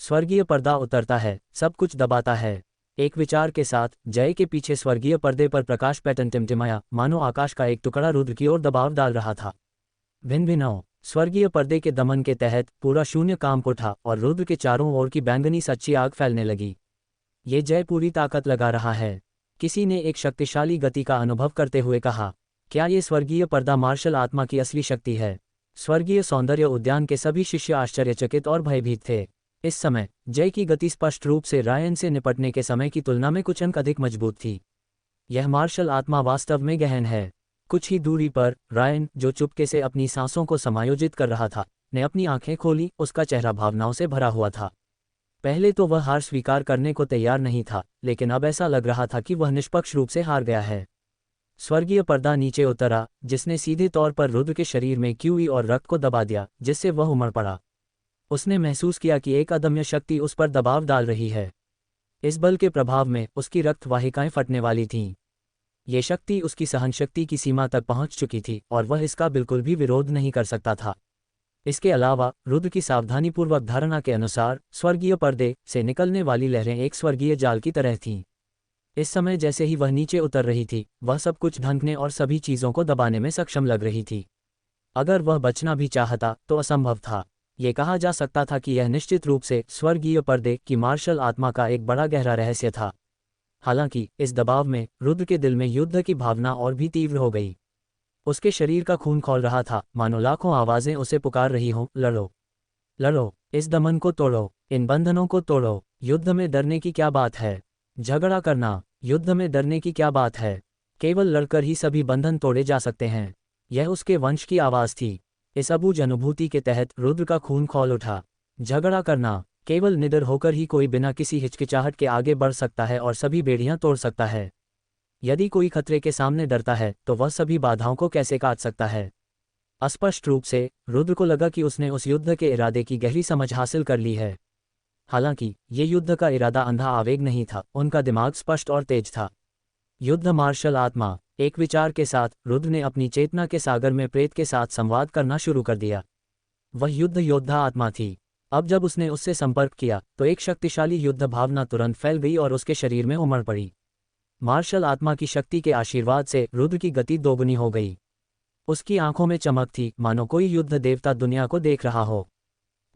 स्वर्गीय पर्दा उतरता है, सब कुछ दबाता है। एक विचार के साथ जय के पीछे स्वर्गीय पर्दे पर प्रकाश पैटर्न टिमटिमाया, मानो आकाश का एक टुकड़ा रुद्र की ओर दबाव डाल रहा था। भिन्न भिन्न स्वर्गीय पर्दे के दमन के तहत पूरा शून्य कांप उठा और रुद्र के चारों ओर की बैंगनी सच्ची आग फैलने लगी। ये जय पूरी ताकत लगा रहा है, किसी ने एक शक्तिशाली गति का अनुभव करते हुए कहा। क्या ये स्वर्गीय पर्दा मार्शल आत्मा की असली शक्ति है? स्वर्गीय सौंदर्य उद्यान के सभी शिष्य आश्चर्यचकित और भयभीत थे। इस समय जय की गति स्पष्ट रूप से रायन से निपटने के समय की तुलना में कुछ अंक अधिक मजबूत थी। यह मार्शल आत्मा वास्तव में गहन है। कुछ ही दूरी पर रायन, जो चुपके से अपनी सांसों को समायोजित कर रहा था, ने अपनी आंखें खोली। उसका चेहरा भावनाओं से भरा हुआ था। पहले तो वह हार स्वीकार करने को तैयार नहीं था, लेकिन अब ऐसा लग रहा था कि वह निष्पक्ष रूप से हार गया है। स्वर्गीय पर्दा नीचे उतरा, जिसने सीधे तौर पर रुद्र के शरीर में क्यूई और रक्त को दबा दिया, जिससे वह उमड़ पड़ा। उसने महसूस किया कि एक अदम्य शक्ति उस पर दबाव डाल रही है। इस बल के प्रभाव में उसकी रक्त वाहिकाएं फटने वाली थीं। ये शक्ति उसकी सहनशक्ति की सीमा तक पहुंच चुकी थी और वह इसका बिल्कुल भी विरोध नहीं कर सकता था। इसके अलावा रुद्र की सावधानीपूर्वक धारणा के अनुसार स्वर्गीय पर्दे से निकलने वाली लहरें एक स्वर्गीय जाल की तरह थीं। इस समय जैसे ही वह नीचे उतर रही थी, वह सब कुछ ढंकने और सभी चीजों को दबाने में सक्षम लग रही थी। अगर वह बचना भी चाहता तो असंभव था। ये कहा जा सकता था कि यह निश्चित रूप से स्वर्गीय पर्दे की मार्शल आत्मा का एक बड़ा गहरा रहस्य था। हालांकि इस दबाव में रुद्र के दिल में युद्ध की भावना और भी तीव्र हो गई। उसके शरीर का खून खौल रहा था, मानो लाखों आवाजें उसे पुकार रही हों, लड़ो, लड़ो, इस दमन को तोड़ो, इन बंधनों को तोड़ो। युद्ध में डरने की क्या बात है? झगड़ा करना, युद्ध में डरने की क्या बात है? केवल लड़कर ही सभी बंधन तोड़े जा सकते हैं। यह उसके वंश की आवाज थी। इस अबूझ अनुभूति के तहत रुद्र का खून खौल उठा। झगड़ा करना, केवल निडर होकर ही कोई बिना किसी हिचकिचाहट के आगे बढ़ सकता है और सभी बेड़ियां तोड़ सकता है। यदि कोई खतरे के सामने डरता है तो वह सभी बाधाओं को कैसे काट सकता है? अस्पष्ट रूप से रुद्र को लगा कि उसने उस युद्ध के इरादे की गहरी समझ हासिल कर ली है। हालांकि ये युद्ध का इरादा अंधा आवेग नहीं था, उनका दिमाग स्पष्ट और तेज था। युद्ध मार्शल आत्मा। एक विचार के साथ रुद्र ने अपनी चेतना के सागर में प्रेत के साथ संवाद करना शुरू कर दिया। वह युद्ध योद्धा आत्मा थी। अब जब उसने उससे संपर्क किया तो एक शक्तिशाली युद्ध भावना तुरंत फैल गई और उसके शरीर में उमड़ पड़ी। मार्शल आत्मा की शक्ति के आशीर्वाद से रुद्र की गति दोगुनी हो गई। उसकी आंखों में चमक थी, मानो कोई युद्ध देवता दुनिया को देख रहा हो।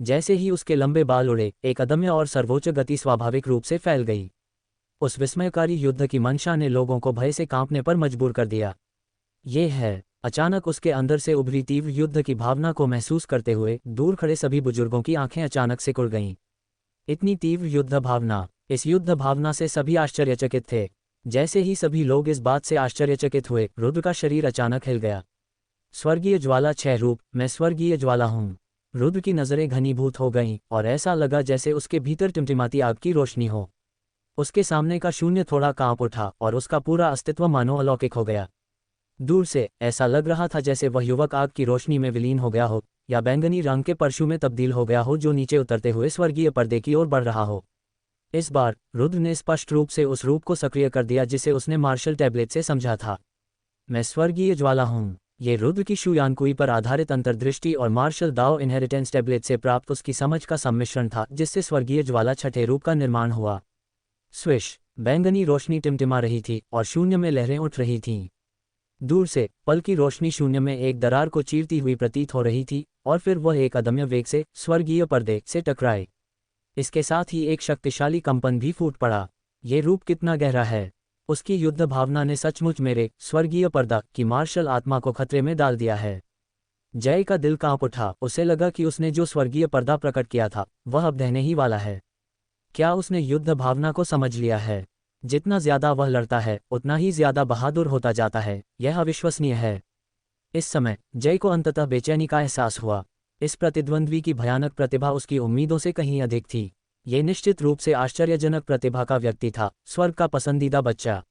जैसे ही उसके लंबे बाल उड़े, एक अदम्य और सर्वोच्च गति स्वाभाविक रूप से फैल गई। उस विस्मयकारी युद्ध की मंशा ने लोगों को भय से कांपने पर मजबूर कर दिया। ये है, अचानक उसके अंदर से उभरी तीव्र युद्ध की भावना को महसूस करते हुए दूर खड़े सभी बुजुर्गों की आंखें अचानक सिकुड़ गईं। इतनी तीव्र युद्ध भावना, इस युद्ध भावना से सभी आश्चर्यचकित थे। जैसे ही सभी लोग इस बात से आश्चर्यचकित हुए, रुद्र का शरीर अचानक हिल गया। स्वर्गीय ज्वाला 6 रूप, मैं स्वर्गीय ज्वाला हूँ। रुद्र की नज़रें घनीभूत हो गईं और ऐसा लगा जैसे उसके भीतर टिमटिमाती आग की रोशनी हो। उसके सामने का शून्य थोड़ा कांप उठा और उसका पूरा अस्तित्व मानो अलौकिक हो गया। दूर से ऐसा लग रहा था जैसे वह युवक आग की रोशनी में विलीन हो गया हो या बैंगनी रंग के परशु में तब्दील हो गया हो जो नीचे उतरते हुए स्वर्गीय पर्दे की ओर बढ़ रहा हो। इस बार रुद्र ने स्पष्ट रूप से उस रूप को सक्रिय कर दिया जिसे उसने मार्शल टैबलेट से समझा था। मैं स्वर्गीय ज्वाला हूँ। ये रुद्र की शुयानकुई पर आधारित अंतर्दृष्टि और मार्शल दाओ इनहेरिटेंस टैबलेट से प्राप्त उसकी समझ का सम्मिश्रण था, जिससे स्वर्गीय ज्वाला छठे रूप का निर्माण हुआ। स्विश, बैंगनी रोशनी टिमटिमा रही थी और शून्य में लहरें उठ रही थीं। दूर से पल की रोशनी शून्य में एक दरार को चीरती हुई प्रतीत हो रही थी और फिर वह एक अदम्य वेग से स्वर्गीय पर्दे से टकराए। इसके साथ ही एक शक्तिशाली कंपन भी फूट पड़ा। ये रूप कितना गहरा है। उसकी युद्ध भावना ने सचमुच मेरे स्वर्गीय पर्दा की मार्शल आत्मा को खतरे में डाल दिया है। जय का दिल कांप उठा। उसे लगा कि उसने जो स्वर्गीय पर्दा प्रकट किया था वह अब ढहने ही वाला है। क्या उसने युद्ध भावना को समझ लिया है? जितना ज्यादा वह लड़ता है उतना ही ज्यादा बहादुर होता जाता है। यह अविश्वसनीय है। इस समय जय को अंततः बेचैनी का एहसास हुआ। इस प्रतिद्वंद्वी की भयानक प्रतिभा उसकी उम्मीदों से कहीं अधिक थी। ये निश्चित रूप से आश्चर्यजनक प्रतिभा का व्यक्ति था, स्वर्ग का पसंदीदा बच्चा।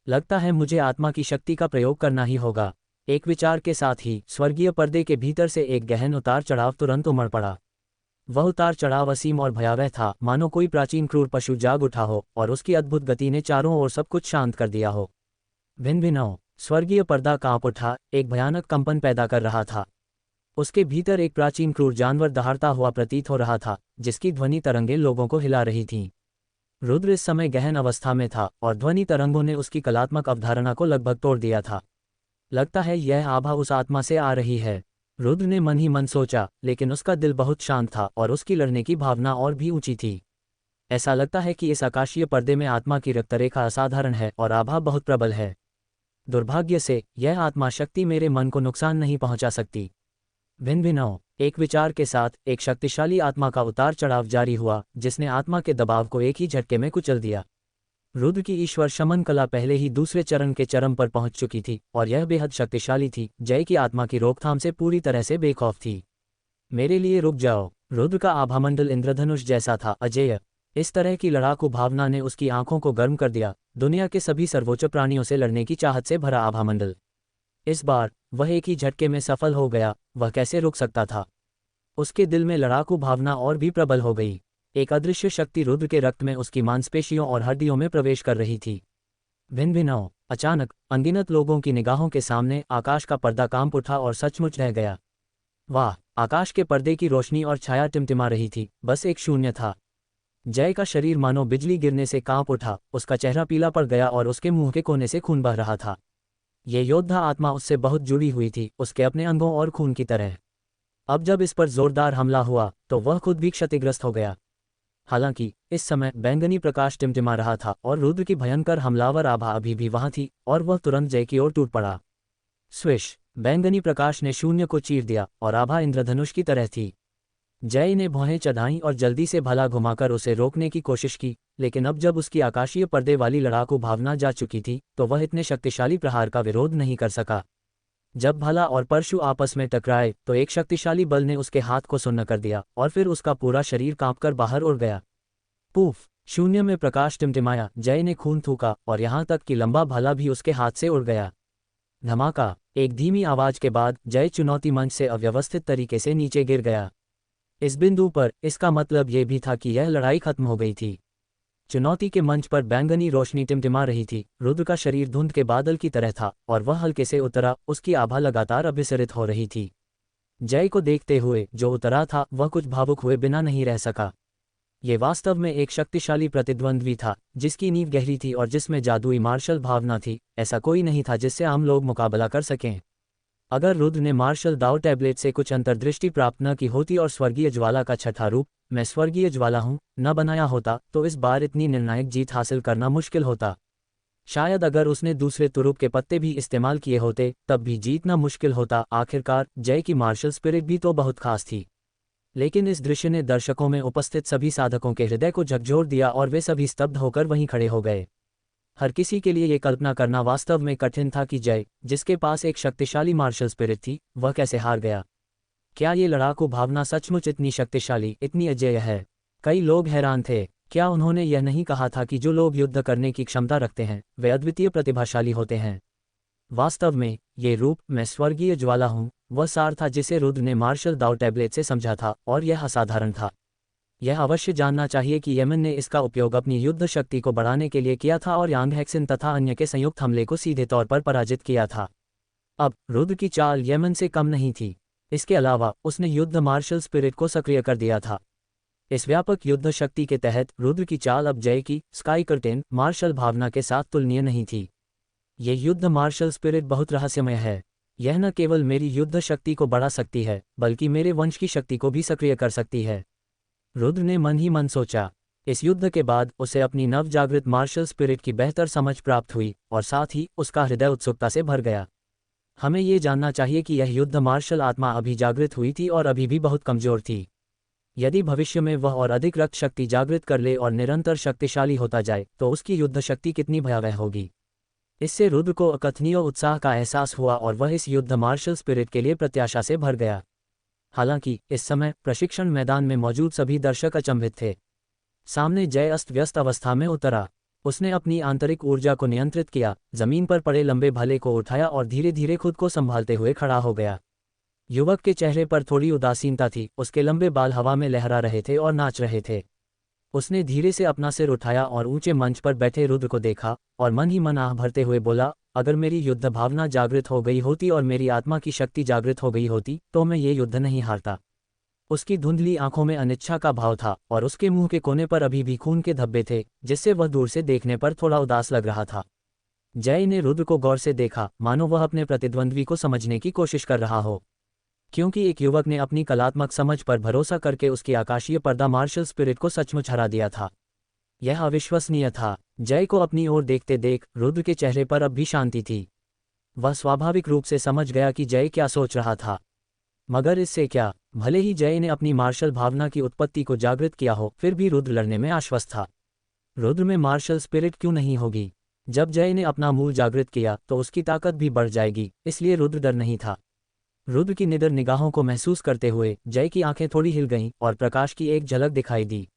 लगता है मुझे आत्मा की शक्ति का प्रयोग करना ही होगा। एक विचार के साथ ही स्वर्गीय पर्दे के भीतर से एक गहन उतार चढ़ाव तुरंत उमड़ पड़ा। वह उतार चढ़ाव असीम और भयावह था, मानो कोई प्राचीन क्रूर पशु जाग उठा हो और उसकी अद्भुत गति ने चारों ओर सब कुछ शांत कर दिया हो। भिन्न भिन्न हो, स्वर्गीय पर्दा कांप उठा, एक भयानक कंपन पैदा कर रहा था। उसके भीतर एक प्राचीन क्रूर जानवर दहाड़ता हुआ प्रतीत हो रहा था, जिसकी ध्वनि तरंगें लोगों को हिला रही थीं। रुद्र इस समय गहन अवस्था में था और ध्वनि तरंगों ने उसकी कलात्मक अवधारणा को लगभग तोड़ दिया था। लगता है यह आभा उस आत्मा से आ रही है, रुद्र ने मन ही मन सोचा, लेकिन उसका दिल बहुत शांत था और उसकी लड़ने की भावना और भी ऊंची थी। ऐसा लगता है कि इस आकाशीय पर्दे में आत्मा की रक्तरेखा असाधारण है और आभा बहुत प्रबल है। दुर्भाग्य से यह आत्मा शक्ति मेरे मन को नुकसान नहीं पहुंचा सकती। भिन्न भिन्न, एक विचार के साथ एक शक्तिशाली आत्मा का उतार चढ़ाव जारी हुआ, जिसने आत्मा के दबाव को एक ही झटके में कुचल दिया। रुद्र की ईश्वर शमन कला पहले ही दूसरे चरण के चरम पर पहुंच चुकी थी और यह बेहद शक्तिशाली थी। जय की आत्मा की रोकथाम से पूरी तरह से बेखौफ थी। मेरे लिए रुक जाओ। रुद्र का आभामंडल इंद्रधनुष जैसा था, अजेय। इस तरह की लड़ाकू भावना ने उसकी आंखों को गर्म कर दिया। दुनिया के सभी सर्वोच्च प्राणियों से लड़ने की चाहत से भरा आभामंडल। इस बार वह एक ही झटके में सफल हो गया। वह कैसे रुक सकता था? उसके दिल में लड़ाकू भावना और भी प्रबल हो गई। एक अदृश्य शक्ति रुद्र के रक्त में उसकी मांसपेशियों और हड्डियों में प्रवेश कर रही थी। भिन्न भिन्न, अचानक अनगिनत लोगों की निगाहों के सामने आकाश का पर्दा कांप उठा और सचमुच रह गया। वाह! आकाश के पर्दे की रोशनी और छाया टिमटिमा रही थी, बस एक शून्य था। जय का शरीर मानो बिजली गिरने से कांप उठा। उसका चेहरा पीला पड़ गया और उसके मुंह के कोने से खून बह रहा था। ये योद्धा आत्मा उससे बहुत जुड़ी हुई थी, उसके अपने अंगों और खून की तरह। अब जब इस पर जोरदार हमला हुआ तो वह खुद भी क्षतिग्रस्त हो गया। हालांकि इस समय बैंगनी प्रकाश टिमटिमा रहा था और रुद्र की भयंकर हमलावर आभा अभी भी वहां थी और वह तुरंत जय की ओर टूट पड़ा। स्विश, बैंगनी प्रकाश ने शून्य को चीर दिया और आभा इंद्रधनुष की तरह थी। जय ने भौहें चढ़ाईं और जल्दी से भला घुमाकर उसे रोकने की कोशिश की, लेकिन अब जब उसकी आकाशीय पर्दे वाली लड़ाकू भावना जा चुकी थी तो वह इतने शक्तिशाली प्रहार का विरोध नहीं कर सका। जब भला और परशु आपस में टकराए तो एक शक्तिशाली बल ने उसके हाथ को सुन्न कर दिया और फिर उसका पूरा शरीर कांपकर बाहर उड़ गया। पूफ! शून्य में प्रकाश टिमटिमाया। जय ने खून थूका और यहाँ तक कि लंबा भाला भी उसके हाथ से उड़ गया। धमाका! एक धीमी आवाज के बाद जय चुनौती मंच से अव्यवस्थित तरीके से नीचे गिर गया। इस बिंदु पर इसका मतलब यह भी था कि यह लड़ाई खत्म हो गई थी। चुनौती के मंच पर बैंगनी रोशनी टिमटिमा रही थी। रुद्र का शरीर धुंध के बादल की तरह था और वह हल्के से उतरा। उसकी आभा लगातार अभिसरित हो रही थी। जय को देखते हुए जो उतरा था वह कुछ भावुक हुए बिना नहीं रह सका। ये वास्तव में एक शक्तिशाली प्रतिद्वंद्वी था, जिसकी नींव गहरी थी और जिसमें जादुई मार्शल भावना थी। ऐसा कोई नहीं था जिससे आम लोग मुकाबला कर सकें। अगर रुद्र ने मार्शल दाव टैबलेट से कुछ अंतर्दृष्टि प्राप्त न की होती और स्वर्गीय ज्वाला का छठा रूप, मैं स्वर्गीय ज्वाला हूँ, न बनाया होता, तो इस बार इतनी निर्णायक जीत हासिल करना मुश्किल होता। शायद अगर उसने दूसरे तुरुप के पत्ते भी इस्तेमाल किए होते तब भी जीतना मुश्किल होता। आखिरकार जय की मार्शल स्पिरिट भी तो बहुत खास थी। लेकिन इस दृश्य ने दर्शकों में उपस्थित सभी साधकों के हृदय को झकझोर दिया और वे सभी स्तब्ध होकर वहीं खड़े हो गए। हर किसी के लिए ये कल्पना करना वास्तव में कठिन था कि जय, जिसके पास एक शक्तिशाली मार्शल स्पिरिट थी, वह कैसे हार गया। क्या ये लड़ाकू भावना सचमुच इतनी शक्तिशाली, इतनी अजेय है? कई लोग हैरान थे। क्या उन्होंने यह नहीं कहा था कि जो लोग युद्ध करने की क्षमता रखते हैं वे अद्वितीय प्रतिभाशाली होते हैं? वास्तव में ये रूप, मैं स्वर्गीय ज्वाला हूँ, वह सार था जिसे रुद्र ने मार्शल दाव टैबलेट से समझा था, और यह असाधारण था। यह अवश्य जानना चाहिए कि यमन ने इसका उपयोग अपनी युद्ध शक्ति को बढ़ाने के लिए किया था और यांग हेक्सिन तथा अन्य के संयुक्त हमले को सीधे तौर पर पराजित किया था। अब रुद्र की चाल यमन से कम नहीं थी। इसके अलावा उसने युद्ध मार्शल स्पिरिट को सक्रिय कर दिया था। इस व्यापक युद्ध शक्ति के तहत रुद्र की चाल अब जय की स्काई कर्टेन मार्शल भावना के साथ तुलनीय नहीं थी। ये युद्ध मार्शल स्पिरिट बहुत रहस्यमय है। यह न केवल मेरी युद्ध शक्ति को बढ़ा सकती है, बल्कि मेरे वंश की शक्ति को भी सक्रिय कर सकती है। रुद्र ने मन ही मन सोचा। इस युद्ध के बाद उसे अपनी नवजागृत मार्शल स्पिरिट की बेहतर समझ प्राप्त हुई और साथ ही उसका हृदय उत्सुकता से भर गया। हमें ये जानना चाहिए कि यह युद्ध मार्शल आत्मा अभी जागृत हुई थी और अभी भी बहुत कमजोर थी। यदि भविष्य में वह और अधिक रक्त शक्ति जागृत कर ले और निरंतर शक्तिशाली होता जाए तो उसकी युद्ध शक्ति कितनी भयावह होगी। इससे रुद्र को अकथनीय उत्साह का एहसास हुआ और वह इस युद्ध मार्शल स्पिरिट के लिए प्रत्याशा से भर गया। हालांकि इस समय प्रशिक्षण मैदान में मौजूद सभी दर्शक अचंभित थे। सामने जय अस्त व्यस्त अवस्था में उतरा। उसने अपनी आंतरिक ऊर्जा को नियंत्रित किया, जमीन पर पड़े लंबे भाले को उठाया और धीरे धीरे खुद को संभालते हुए खड़ा हो गया। युवक के चेहरे पर थोड़ी उदासीनता थी, उसके लंबे बाल हवा में लहरा रहे थे और नाच रहे थे। उसने धीरे से अपना सिर उठाया और ऊंचे मंच पर बैठे रुद्र को देखा और मन ही मन आह भरते हुए बोला, अगर मेरी युद्ध भावना जागृत हो गई होती और मेरी आत्मा की शक्ति जागृत हो गई होती तो मैं ये युद्ध नहीं हारता। उसकी धुंधली आंखों में अनिच्छा का भाव था और उसके मुंह के कोने पर अभी भी खून के धब्बे थे, जिससे वह दूर से देखने पर थोड़ा उदास लग रहा था। जय ने रुद्र को गौर से देखा, मानो वह अपने प्रतिद्वंद्वी को समझने की कोशिश कर रहा हो। क्योंकि एक युवक ने अपनी कलात्मक समझ पर भरोसा करके उसकी आकाशीय पर्दा मार्शल स्पिरिट को सचमुच हरा दिया था। यह अविश्वसनीय था। जय को अपनी ओर देखते देख रुद्र के चेहरे पर अब भी शांति थी। वह स्वाभाविक रूप से समझ गया कि जय क्या सोच रहा था। मगर इससे क्या, भले ही जय ने अपनी मार्शल भावना की उत्पत्ति को जागृत किया हो, फिर भी रुद्र लड़ने में आश्वस्त था। रुद्र में मार्शल स्पिरिट क्यों नहीं होगी? जब जय ने अपना मूल जागृत किया तो उसकी ताकत भी बढ़ जाएगी, इसलिए रुद्र डर नहीं था। रुद्र की निडर निगाहों को महसूस करते हुए जय की आंखें थोड़ी हिल गईं और प्रकाश की एक झलक दिखाई दी।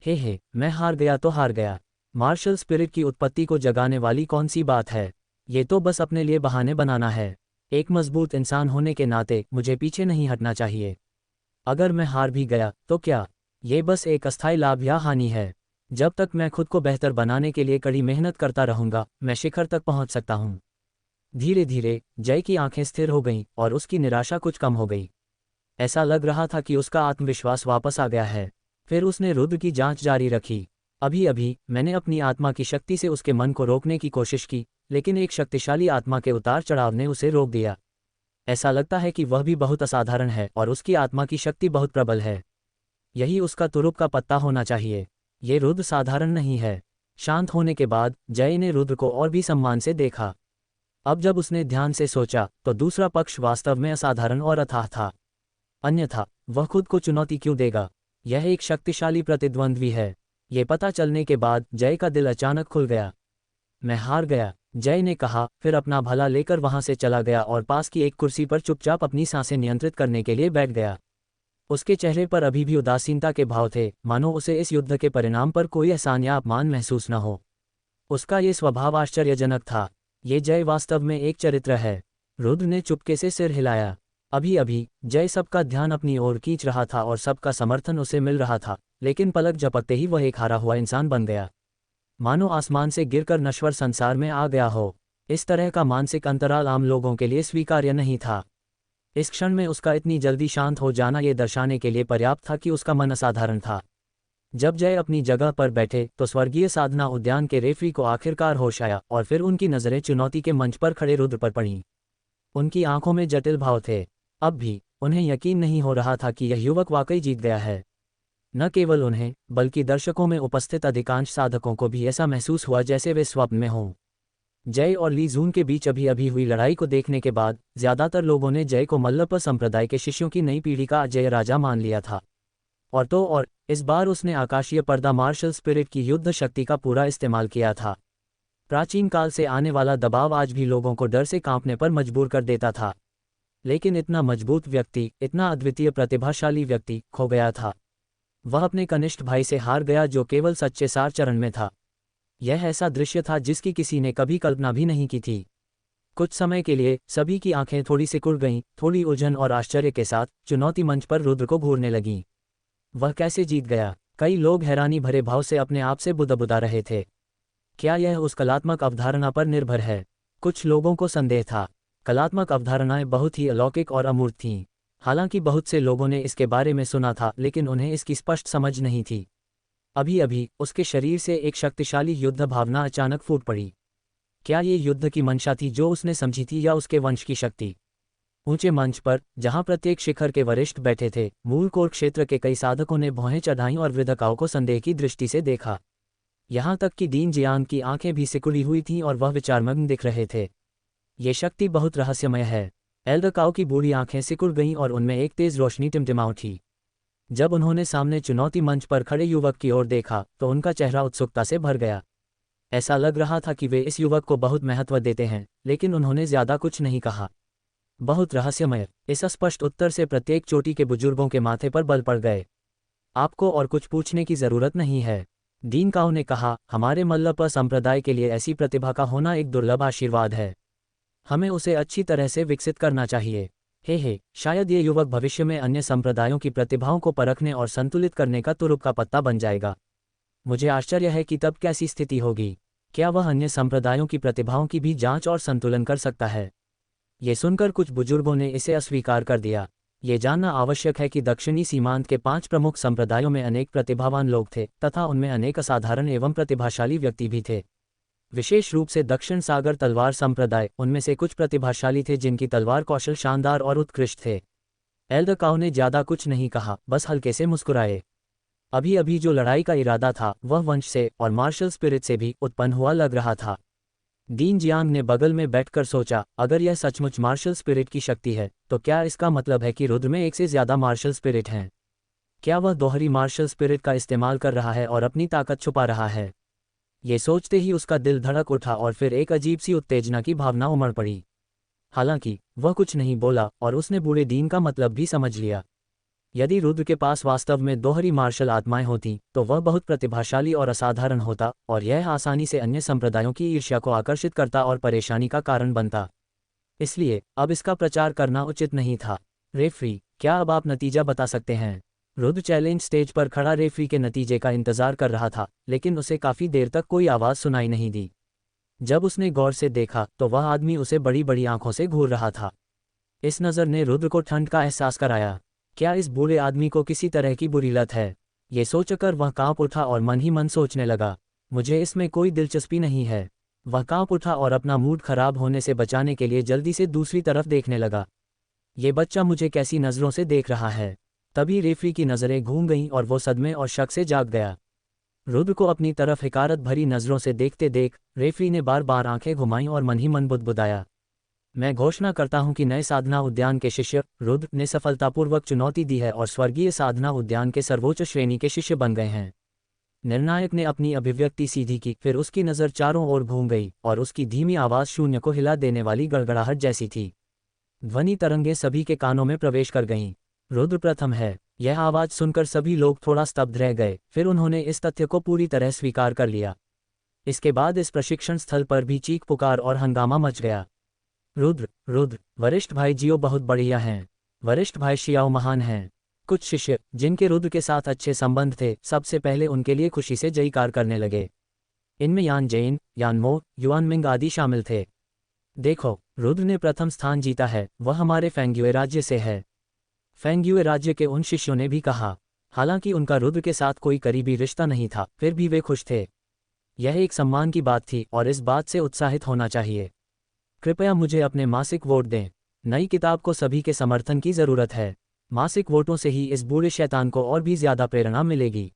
हे, मैं हार गया तो हार गया। मार्शल स्पिरिट की उत्पत्ति को जगाने वाली कौन सी बात है? ये तो बस अपने लिए बहाने बनाना है। एक मजबूत इंसान होने के नाते मुझे पीछे नहीं हटना चाहिए। अगर मैं हार भी गया तो क्या? ये बस एक अस्थायी लाभ या हानि है। जब तक मैं खुद को बेहतर बनाने के लिए कड़ी मेहनत करता रहूंगा, मैं शिखर तक पहुंच सकता हूं। धीरे धीरे जय की आंखें स्थिर हो गईं और उसकी निराशा कुछ कम हो गई। ऐसा लग रहा था कि उसका आत्मविश्वास वापस आ गया है। फिर उसने रुद्र की जांच जारी रखी। अभी अभी मैंने अपनी आत्मा की शक्ति से उसके मन को रोकने की कोशिश की, लेकिन एक शक्तिशाली आत्मा के उतार चढ़ाव ने उसे रोक दिया। ऐसा लगता है कि वह भी बहुत असाधारण है और उसकी आत्मा की शक्ति बहुत प्रबल है। यही उसका तुरुप का पत्ता होना चाहिए। ये रुद्र साधारण नहीं है। शांत होने के बाद जय ने रुद्र को और भी सम्मान से देखा। अब जब उसने ध्यान से सोचा तो दूसरा पक्ष वास्तव में असाधारण और अथाह था। अन्यथा वह खुद को चुनौती क्यों देगा? यह एक शक्तिशाली प्रतिद्वंद्वी है। ये पता चलने के बाद जय का दिल अचानक खुल गया। मैं हार गया, जय ने कहा, फिर अपना भला लेकर वहां से चला गया और पास की एक कुर्सी पर चुपचाप अपनी सांसें नियंत्रित करने के लिए बैठ गया। उसके चेहरे पर अभी भी उदासीनता के भाव थे, मानो उसे इस युद्ध के परिणाम पर कोई एहसान या अपमान महसूस न हो। उसका ये स्वभाव आश्चर्यजनक था। ये जय वास्तव में एक चरित्र है। रुद्र ने चुपके से सिर हिलाया। अभी अभी जय सबका ध्यान अपनी ओर खींच रहा था और सबका समर्थन उसे मिल रहा था, लेकिन पलक झपकते ही वह एक हारा हुआ इंसान बन गया, मानो आसमान से गिरकर नश्वर संसार में आ गया हो। इस तरह का मानसिक अंतराल आम लोगों के लिए स्वीकार्य नहीं था। इस क्षण में उसका इतनी जल्दी शांत हो जाना ये दर्शाने के लिए पर्याप्त था कि उसका मन असाधारण था। जब जय अपनी जगह पर बैठे तो स्वर्गीय साधना उद्यान के रेफरी को आखिरकार होश आया और फिर उनकी नज़रें चुनौती के मंच पर खड़े रुद्र पर पड़ीं। उनकी आंखों में जटिल भाव थे। अब भी उन्हें यकीन नहीं हो रहा था कि यह युवक वाकई जीत गया है। न केवल उन्हें बल्कि दर्शकों में उपस्थित अधिकांश साधकों को भी ऐसा महसूस हुआ जैसे वे स्वप्न में हों। जय और ली जून के बीच अभी अभी हुई लड़ाई को देखने के बाद ज्यादातर लोगों ने जय को मल्लप्पा संप्रदाय के शिष्यों की नई पीढ़ी का अजय राजा मान लिया था। और इस बार उसने आकाशीय पर्दा मार्शल स्पिरिट की युद्ध शक्ति का पूरा इस्तेमाल किया था। प्राचीन काल से आने वाला दबाव आज भी लोगों को डर से कांपने पर मजबूर कर देता था। लेकिन इतना मजबूत व्यक्ति, इतना अद्वितीय प्रतिभाशाली व्यक्ति खो गया था। वह अपने कनिष्ठ भाई से हार गया जो केवल सच्चे सार चरण में था। यह ऐसा दृश्य था जिसकी किसी ने कभी कल्पना भी नहीं की थी। कुछ समय के लिए सभी की आंखें थोड़ी सिकुड़ गईं, थोड़ी उलझन और आश्चर्य के साथ चुनौती मंच पर रुद्र को घूरने लगीं। वह कैसे जीत गया? कई लोग हैरानी भरे भाव से अपने आप से बुदबुदा रहे थे। क्या यह उस कलात्मक अवधारणा पर निर्भर है? कुछ लोगों को संदेह था। कलात्मक अवधारणाएं बहुत ही अलौकिक और अमूर्त थीं। हालांकि बहुत से लोगों ने इसके बारे में सुना था लेकिन उन्हें इसकी स्पष्ट समझ नहीं थी। अभी अभी उसके शरीर से एक शक्तिशाली युद्ध भावना अचानक फूट पड़ी। क्या ये युद्ध की मंशा थी जो उसने समझी थी या उसके वंश की शक्ति? ऊंचे मंच पर जहां प्रत्येक शिखर के वरिष्ठ बैठे थे, मूल कोर क्षेत्र के कई साधकों ने भौहें चढ़ाईं और वृद्धकाओं को संदेह की दृष्टि से देखा। यहां तक कि दीन जियांग की आंखें भी सिकुड़ी हुई थीं और वह विचारमग्न दिख रहे थे। ये शक्ति बहुत रहस्यमय है। एल्डकाओ की बूढ़ी आंखें सिकुड़ गईं और उनमें एक तेज रोशनी टिमटिमा उठी। जब उन्होंने सामने चुनौती मंच पर खड़े युवक की ओर देखा तो उनका चेहरा उत्सुकता से भर गया। ऐसा लग रहा था कि वे इस युवक को बहुत महत्व देते हैं, लेकिन उन्होंने ज्यादा कुछ नहीं कहा। बहुत रहस्यमय। इस अस्पष्ट उत्तर से प्रत्येक चोटी के बुजुर्गों के माथे पर बल पड़ गए। आपको और कुछ पूछने की जरूरत नहीं है, दीन काओ ने कहा। हमारे मल्लप्पा संप्रदाय के लिए ऐसी प्रतिभा का होना एक दुर्लभ आशीर्वाद है। हमें उसे अच्छी तरह से विकसित करना चाहिए। हे, शायद ये युवक भविष्य में अन्य संप्रदायों की प्रतिभाओं को परखने और संतुलित करने का तुरुप का पत्ता बन जाएगा। मुझे आश्चर्य है कि तब कैसी स्थिति होगी। क्या वह अन्य संप्रदायों की प्रतिभाओं की भी जांच और संतुलन कर सकता है? ये सुनकर कुछ बुजुर्गों ने इसे अस्वीकार कर दिया। ये जानना आवश्यक है कि दक्षिणी सीमांत के 5 प्रमुख संप्रदायों में अनेक प्रतिभावान लोग थे तथा उनमें अनेक असाधारण एवं प्रतिभाशाली व्यक्ति भी थे। विशेष रूप से दक्षिण सागर तलवार संप्रदाय, उनमें से कुछ प्रतिभाशाली थे जिनकी तलवार कौशल शानदार और उत्कृष्ट थे। एल्डकाओ ने ज्यादा कुछ नहीं कहा, बस हल्के से मुस्कुराए। अभी अभी जो लड़ाई का इरादा था वह वंश से और मार्शल स्पिरिट से भी उत्पन्न हुआ लग रहा था। दीन जियांग ने बगल में बैठकर सोचा, अगर यह सचमुच मार्शल स्पिरिट की शक्ति है तो क्या इसका मतलब है कि रुद्र में एक से ज्यादा मार्शल स्पिरिट हैं? क्या वह दोहरी मार्शल स्पिरिट का इस्तेमाल कर रहा है और अपनी ताकत छुपा रहा है? ये सोचते ही उसका दिल धड़क उठा और फिर एक अजीब सी उत्तेजना की भावना उमड़ पड़ी। हालांकि वह कुछ नहीं बोला और उसने बूढ़े दीन का मतलब भी समझ लिया। यदि रुद्र के पास वास्तव में दोहरी मार्शल आत्माएं होती तो वह बहुत प्रतिभाशाली और असाधारण होता और यह आसानी से अन्य संप्रदायों की ईर्ष्या को आकर्षित करता और परेशानी का कारण बनता। इसलिए अब इसका प्रचार करना उचित नहीं था। रेफरी, क्या अब आप नतीजा बता सकते हैं? रुद्र चैलेंज स्टेज पर खड़ा रेफरी के नतीजे का इंतजार कर रहा था, लेकिन उसे काफी देर तक कोई आवाज सुनाई नहीं दी। जब उसने गौर से देखा तो वह आदमी उसे बड़ी बड़ी आंखों से घूर रहा था। इस नज़र ने रुद्र को ठंड का एहसास कराया। क्या इस बूढ़े आदमी को किसी तरह की बुरी लत है? ये सोचकर वह कांप उठा और मन ही मन सोचने लगा, मुझे इसमें कोई दिलचस्पी नहीं है। वह कांप उठा और अपना मूड खराब होने से बचाने के लिए जल्दी से दूसरी तरफ देखने लगा। ये बच्चा मुझे कैसी नज़रों से देख रहा है? तभी रेफरी की नज़रें घूम गईं और वो सदमे और शक से जाग गया। रुद्र को अपनी तरफ हिकारत भरी नज़रों से देखते देख रेफरी ने बार बार आंखें घुमाईं और मन ही मन बुदबुदाया, मैं घोषणा करता हूं कि नए साधना उद्यान के शिष्य रुद्र ने सफलतापूर्वक चुनौती दी है और स्वर्गीय साधना उद्यान के सर्वोच्च श्रेणी के शिष्य बन गए हैं। निर्णायक ने अपनी अभिव्यक्ति सीधी की, फिर उसकी नज़र चारों ओर घूम गई और उसकी धीमी आवाज़ शून्य को हिला देने वाली गड़गड़ाहट जैसी थी। ध्वनि तरंगें सभी के कानों में प्रवेश कर गईं। रुद्र प्रथम है। यह आवाज़ सुनकर सभी लोग थोड़ा स्तब्ध रह गए, फिर उन्होंने इस तथ्य को पूरी तरह स्वीकार कर लिया। इसके बाद इस प्रशिक्षण स्थल पर भी चीख पुकार और हंगामा मच गया। रुद्र, वरिष्ठ भाई जियो बहुत बढ़िया हैं। वरिष्ठ भाई शियाओ महान हैं। कुछ शिष्य जिनके रुद्र के साथ अच्छे संबंध थे सबसे पहले उनके लिए खुशी से जयकार करने लगे। इनमें यान जेन, यान मो, युआन मिंग आदि शामिल थे। देखो, रुद्र ने प्रथम स्थान जीता है, वह हमारे फेंग्युए राज्य से है। फेंग्युए राज्य के उन शिष्यों ने भी कहा। हालांकि उनका रुद्र के साथ कोई करीबी रिश्ता नहीं था, फिर भी वे खुश थे। यह एक सम्मान की बात थी और इस बात से उत्साहित होना चाहिए। कृपया मुझे अपने मासिक वोट दें। नई किताब को सभी के समर्थन की ज़रूरत है। मासिक वोटों से ही इस बूढ़े शैतान को और भी ज़्यादा प्रेरणा मिलेगी।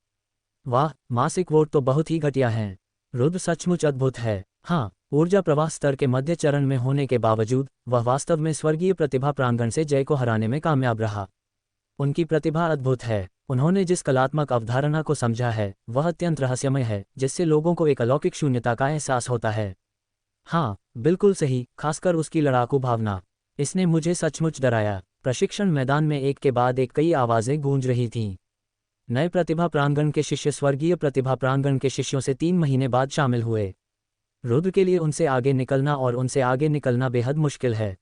वाह, मासिक वोट तो बहुत ही घटिया हैं। रुद्र सचमुच अद्भुत है। हाँ, ऊर्जा प्रवाह स्तर के मध्य चरण में होने के बावजूद वह वास्तव में स्वर्गीय प्रतिभा प्रांगण से जय को हराने में कामयाब रहा। उनकी प्रतिभा अद्भुत है। उन्होंने जिस कलात्मक अवधारणा को समझा है वह अत्यंत रहस्यमय है, जिससे लोगों को एक अलौकिक शून्यता का एहसास होता है। हाँ, बिल्कुल सही, खासकर उसकी लड़ाकू भावना। इसने मुझे सचमुच डराया। प्रशिक्षण मैदान में एक के बाद एक कई आवाज़ें गूंज रही थीं। नए प्रतिभा प्रांगण के शिष्य स्वर्गीय प्रतिभा प्रांगण के शिष्यों से 3 महीने बाद शामिल हुए। रुद्र के लिए उनसे आगे निकलना और उनसे आगे निकलना बेहद मुश्किल है।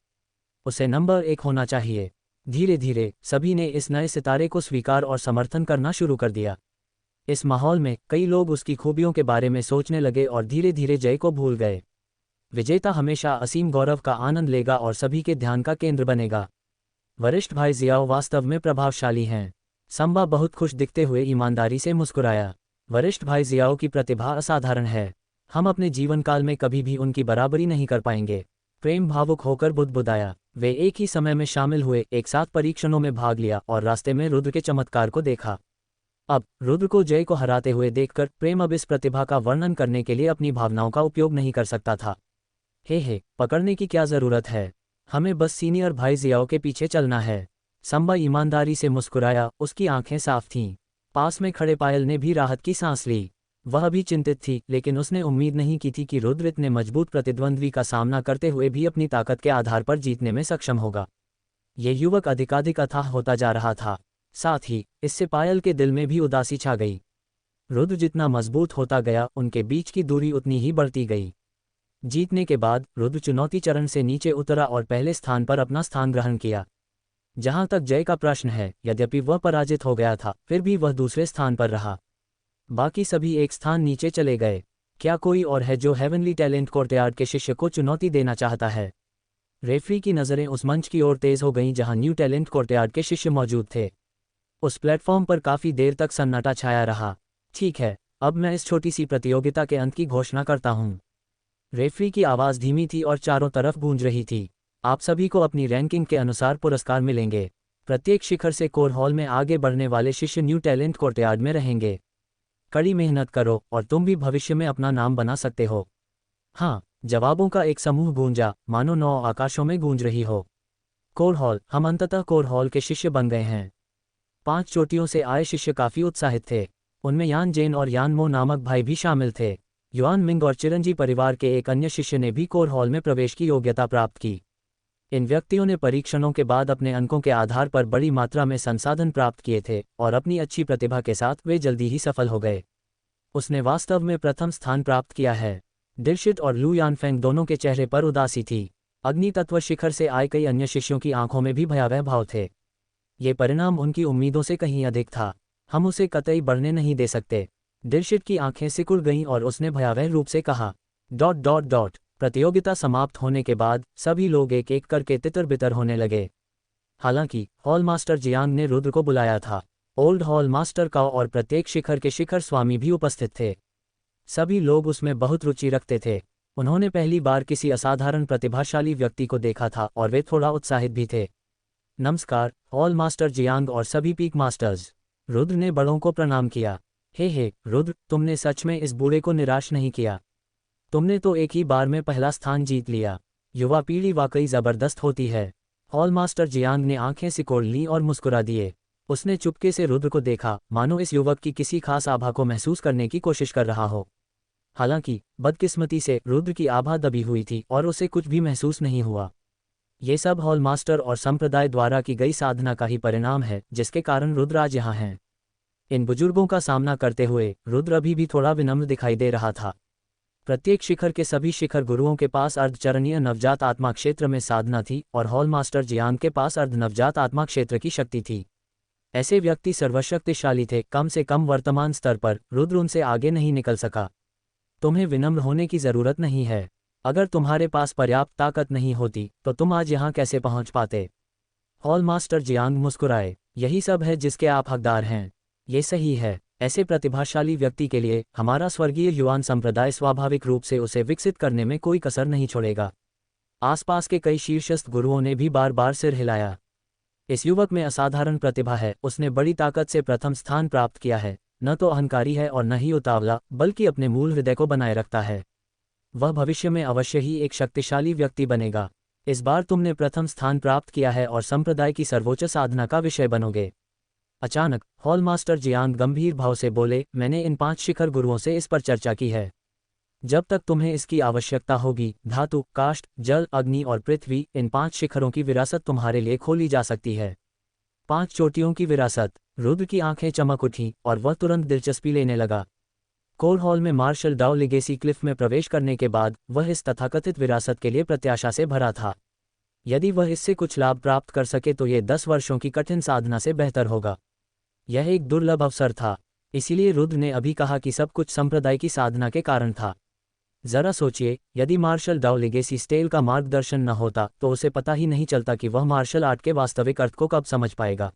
उसे नंबर 1 होना चाहिए। धीरे धीरे सभी ने इस नए सितारे को स्वीकार और समर्थन करना शुरू कर दिया। इस माहौल में कई लोग उसकी खूबियों के बारे में सोचने लगे और धीरे धीरे जय को भूल गए। विजेता हमेशा असीम गौरव का आनंद लेगा और सभी के ध्यान का केंद्र बनेगा। वरिष्ठ भाई जियाओ वास्तव में प्रभावशाली हैं। संबा बहुत खुश दिखते हुए ईमानदारी से मुस्कुराया। वरिष्ठ भाई जियाओ की प्रतिभा असाधारण है। हम अपने जीवन काल में कभी भी उनकी बराबरी नहीं कर पाएंगे। प्रेम भावुक होकर बुदबुदाया। वे एक ही समय में शामिल हुए, एक साथ परीक्षणों में भाग लिया और रास्ते में रुद्र के चमत्कार को देखा। अब रुद्र को जय को हराते हुए देखकर प्रेम अब इस प्रतिभा का वर्णन करने के लिए अपनी भावनाओं का उपयोग नहीं कर सकता था। हे, पकड़ने की क्या ज़रूरत है, हमें बस सीनियर भाई जियाओ के पीछे चलना है। संबा ईमानदारी से मुस्कुराया, उसकी आंखें साफ थीं। पास में खड़े पायल ने भी राहत की सांस ली। वह भी चिंतित थी, लेकिन उसने उम्मीद नहीं की थी कि रुद्र इतने मजबूत प्रतिद्वंद्वी का सामना करते हुए भी अपनी ताकत के आधार पर जीतने में सक्षम होगा। ये युवक अधिकाधिक अथाह होता जा रहा था। साथ ही इससे पायल के दिल में भी उदासी छा गई। रुद्र जितना मजबूत होता गया, उनके बीच की दूरी उतनी ही बढ़ती गई। जीतने के बाद रुद्र चुनौती चरण से नीचे उतरा और पहले स्थान पर अपना स्थान ग्रहण किया। जहां तक जय का प्रश्न है, यद्यपि वह पराजित हो गया था, फिर भी वह दूसरे स्थान पर रहा। बाकी सभी एक स्थान नीचे चले गए। क्या कोई और है जो हेवनली टैलेंट कोर्टयार्ड के शिष्य को चुनौती देना चाहता है? रेफरी की नज़रें उस मंच की ओर तेज हो गईं जहां न्यू टैलेंट कोर्टयार्ड के शिष्य मौजूद थे। उस प्लेटफॉर्म पर काफ़ी देर तक सन्नाटा छाया रहा। ठीक है, अब मैं इस छोटी सी प्रतियोगिता के अंत की घोषणा करता हूँ। रेफरी की आवाज़ धीमी थी और चारों तरफ गूंज रही थी। आप सभी को अपनी रैंकिंग के अनुसार पुरस्कार मिलेंगे। प्रत्येक शिखर से कोर हॉल में आगे बढ़ने वाले शिष्य न्यू टैलेंट कोर्टयार्ड में रहेंगे। कड़ी मेहनत करो और तुम भी भविष्य में अपना नाम बना सकते हो। हाँ, जवाबों का एक समूह गूंजा, मानो 9 आकाशों में गूंज रही हो। कोर हॉल, हम अंततः कोर हॉल के शिष्य बन गए हैं। 5 चोटियों से आए शिष्य काफ़ी उत्साहित थे। उनमें यान जेन और यान मो नामक भाई भी शामिल थे। युआन मिंग और चिरंजी परिवार के एक अन्य शिष्य ने भी कोर हॉल में प्रवेश की योग्यता प्राप्त की। इन व्यक्तियों ने परीक्षणों के बाद अपने अंकों के आधार पर बड़ी मात्रा में संसाधन प्राप्त किए थे और अपनी अच्छी प्रतिभा के साथ वे जल्दी ही सफल हो गए। उसने वास्तव में प्रथम स्थान प्राप्त किया है। दिलशित और लू यानफेंग दोनों के चेहरे पर उदासी थी। अग्नि तत्व शिखर से आए कई अन्य शिष्यों की आंखों में भी भयावह भाव थे। ये परिणाम उनकी उम्मीदों से कहीं अधिक था। हम उसे कतई बढ़ने नहीं दे सकते। दिलशित की आंखें सिकुड़ गईं और उसने भयावह रूप से कहा। ... प्रतियोगिता समाप्त होने के बाद सभी लोग एक एक करके तितर-बितर होने लगे। हालांकि हॉल मास्टर जियांग ने रुद्र को बुलाया था। ओल्ड हॉल मास्टर काओ और प्रत्येक शिखर के शिखर स्वामी भी उपस्थित थे। सभी लोग उसमें बहुत रुचि रखते थे। उन्होंने पहली बार किसी असाधारण प्रतिभाशाली व्यक्ति को देखा था और वे थोड़ा उत्साहित भी थे। नमस्कार हॉल मास्टर जियांग और सभी पीक मास्टर्स। रुद्र ने बड़ों को प्रणाम किया। हे रुद्र, तुमने सच में इस बूढ़े को निराश नहीं किया। तुमने तो एक ही बार में पहला स्थान जीत लिया। युवा पीढ़ी वाकई ज़बरदस्त होती है। हॉल मास्टर जियांग ने आंखें सिकोड़ लीं और मुस्कुरा दिए। उसने चुपके से रुद्र को देखा, मानो इस युवक की किसी खास आभा को महसूस करने की कोशिश कर रहा हो। हालांकि बदकिस्मती से रुद्र की आभा दबी हुई थी और उसे कुछ भी महसूस नहीं हुआ। ये सब हॉल मास्टर और संप्रदाय द्वारा की गई साधना का ही परिणाम है, जिसके कारण रुद्र आज यहाँ हैं। इन बुजुर्गों का सामना करते हुए रुद्र अभी भी थोड़ा विनम्र दिखाई दे रहा था। प्रत्येक शिखर के सभी शिखर गुरुओं के पास अर्धचरणीय नवजात आत्मा क्षेत्र में साधना थी और हॉल मास्टर जियांग के पास अर्ध नवजात आत्मा क्षेत्र की शक्ति थी। ऐसे व्यक्ति सर्वशक्तिशाली थे। कम से कम वर्तमान स्तर पर रुद्र उनसे आगे नहीं निकल सका। तुम्हें विनम्र होने की जरूरत नहीं है। अगर तुम्हारे पास पर्याप्त ताकत नहीं होती तो तुम आज यहाँ कैसे पहुँच पाते? हॉल मास्टर जियांग मुस्कुराए। यही सब है जिसके आप हकदार हैं। ये सही है। ऐसे प्रतिभाशाली व्यक्ति के लिए हमारा स्वर्गीय युआन संप्रदाय स्वाभाविक रूप से उसे विकसित करने में कोई कसर नहीं छोड़ेगा। आसपास के कई शीर्षस्थ गुरुओं ने भी बार बार सिर हिलाया। इस युवक में असाधारण प्रतिभा है, उसने बड़ी ताकत से प्रथम स्थान प्राप्त किया है। न तो अहंकारी है और न ही उतावला, बल्कि अपने मूल हृदय को बनाए रखता है। वह भविष्य में अवश्य ही एक शक्तिशाली व्यक्ति बनेगा। इस बार तुमने प्रथम स्थान प्राप्त किया है और संप्रदाय की सर्वोच्च साधना का विषय बनोगे। अचानक हॉल मास्टर जियांग गंभीर भाव से बोले, मैंने इन 5 शिखर गुरुओं से इस पर चर्चा की है। जब तक तुम्हें इसकी आवश्यकता होगी, धातु, काष्ठ, जल, अग्नि और पृथ्वी, इन 5 शिखरों की विरासत तुम्हारे लिए खोली जा सकती है। 5 चोटियों की विरासत। रुद्र की आंखें चमक उठीं और वह तुरंत दिलचस्पी लेने लगा। कोर हॉल में मार्शल डाउ लिगेसी क्लिफ में प्रवेश करने के बाद वह इस तथाकथित विरासत के लिए प्रत्याशा से भरा था। यदि वह इससे कुछ लाभ प्राप्त कर सके तो ये 10 वर्षों की कठिन साधना से बेहतर होगा। यह एक दुर्लभ अवसर था। इसीलिए रुद्र ने अभी कहा कि सब कुछ संप्रदाय की साधना के कारण था। जरा सोचिए, यदि मार्शल डाउ लिगेसी स्टेल का मार्गदर्शन न होता तो उसे पता ही नहीं चलता कि वह मार्शल आर्ट के वास्तविक अर्थ को कब समझ पाएगा।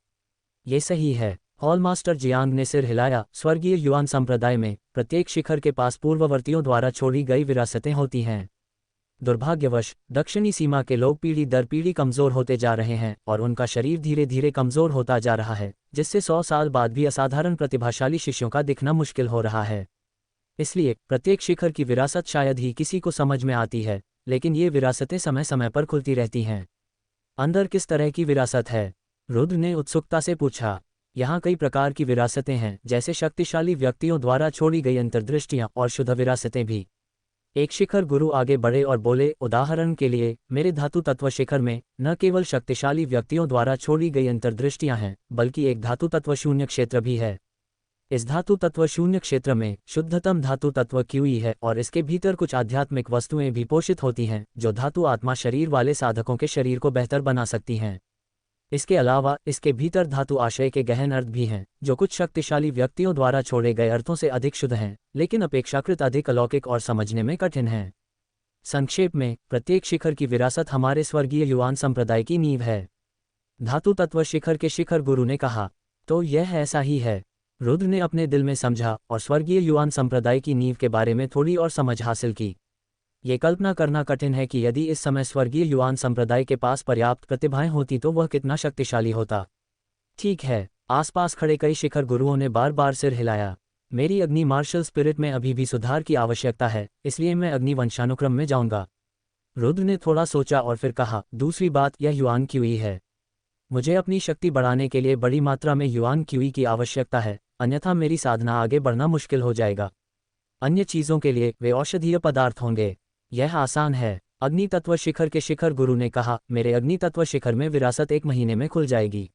ये सही है। हॉल मास्टर जियांग ने सिर हिलाया। स्वर्गीय युआन संप्रदाय में प्रत्येक शिखर के पास पूर्ववर्तियों द्वारा छोड़ी गई विरासतें होती हैं। दुर्भाग्यवश दक्षिणी सीमा के लोग पीढ़ी दर पीढ़ी कमजोर होते जा रहे हैं और उनका शरीर धीरे धीरे कमजोर होता जा रहा है, जिससे 100 साल बाद भी असाधारण प्रतिभाशाली शिष्यों का दिखना मुश्किल हो रहा है। इसलिए प्रत्येक शिखर की विरासत शायद ही किसी को समझ में आती है, लेकिन ये विरासतें समय समय पर खुलती रहती हैं। अंदर किस तरह की विरासत है? रुद्र ने उत्सुकता से पूछा। यहाँ कई प्रकार की विरासतें हैं, जैसे शक्तिशाली व्यक्तियों द्वारा छोड़ी गई अंतर्दृष्टियाँ और शुद्ध विरासतें भी। एक शिखर गुरु आगे बढ़े और बोले, उदाहरण के लिए मेरे धातु तत्व शिखर में न केवल शक्तिशाली व्यक्तियों द्वारा छोड़ी गई अंतर्दृष्टियां हैं, बल्कि एक धातु तत्व शून्य क्षेत्र भी है। इस धातु तत्व शून्य क्षेत्र में शुद्धतम धातु तत्व क्यूई है और इसके भीतर कुछ आध्यात्मिक वस्तुएं भी पोषित होती हैं, जो धातु आत्मा शरीर वाले साधकों के शरीर को बेहतर बना सकती हैं। इसके अलावा इसके भीतर धातु आशय के गहन अर्थ भी हैं, जो कुछ शक्तिशाली व्यक्तियों द्वारा छोड़े गए अर्थों से अधिक शुद्ध हैं, लेकिन अपेक्षाकृत अधिक अलौकिक और समझने में कठिन हैं। संक्षेप में, प्रत्येक शिखर की विरासत हमारे स्वर्गीय युआन संप्रदाय की नींव है। धातु तत्व शिखर के शिखर गुरु ने कहा। तो यह ऐसा ही है। रुद्र ने अपने दिल में समझा और स्वर्गीय युआन संप्रदाय की नींव के बारे में थोड़ी और समझ हासिल की। ये कल्पना करना कठिन है कि यदि इस समय स्वर्गीय युआन संप्रदाय के पास पर्याप्त प्रतिभाएं होती तो वह कितना शक्तिशाली होता। ठीक है। आसपास खड़े कई शिखर गुरुओं ने बार बार सिर हिलाया। मेरी अग्नि मार्शल स्पिरिट में अभी भी सुधार की आवश्यकता है, इसलिए मैं अग्नि वंशानुक्रम में जाऊंगा। रुद्र ने थोड़ा सोचा और फिर कहा, दूसरी बात यह युआन क्यूई है। मुझे अपनी शक्ति बढ़ाने के लिए बड़ी मात्रा में युआन क्यूई की आवश्यकता है, अन्यथा मेरी साधना आगे बढ़ना मुश्किल हो जाएगा। अन्य चीज़ों के लिए वे औषधीय पदार्थ होंगे। यह आसान है। अग्नि तत्व शिखर के शिखर गुरु ने कहा, मेरे अग्नि तत्व शिखर में विरासत 1 महीने में खुल जाएगी।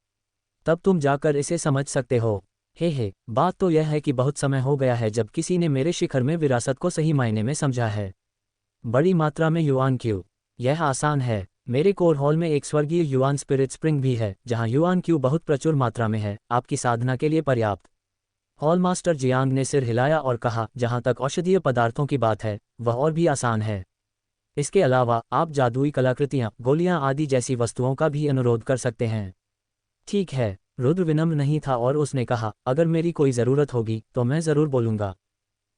तब तुम जाकर इसे समझ सकते हो। हे, बात तो यह है कि बहुत समय हो गया है जब किसी ने मेरे शिखर में विरासत को सही मायने में समझा है। बड़ी मात्रा में युआन क्यू। यह आसान है। मेरे कोर हॉल में एक स्वर्गीय युआन स्पिरिट स्प्रिंग भी है, जहां युआन क्यू बहुत प्रचुर मात्रा में है, आपकी साधना के लिए पर्याप्त। हॉल मास्टर जियांग ने सिर हिलाया और कहा, जहां तक औषधीय पदार्थों की बात है, वह और भी आसान है। इसके अलावा आप जादुई कलाकृतियां, गोलियां आदि जैसी वस्तुओं का भी अनुरोध कर सकते हैं। ठीक है। रुद्र विनम्र नहीं था और उसने कहा, अगर मेरी कोई ज़रूरत होगी तो मैं ज़रूर बोलूँगा।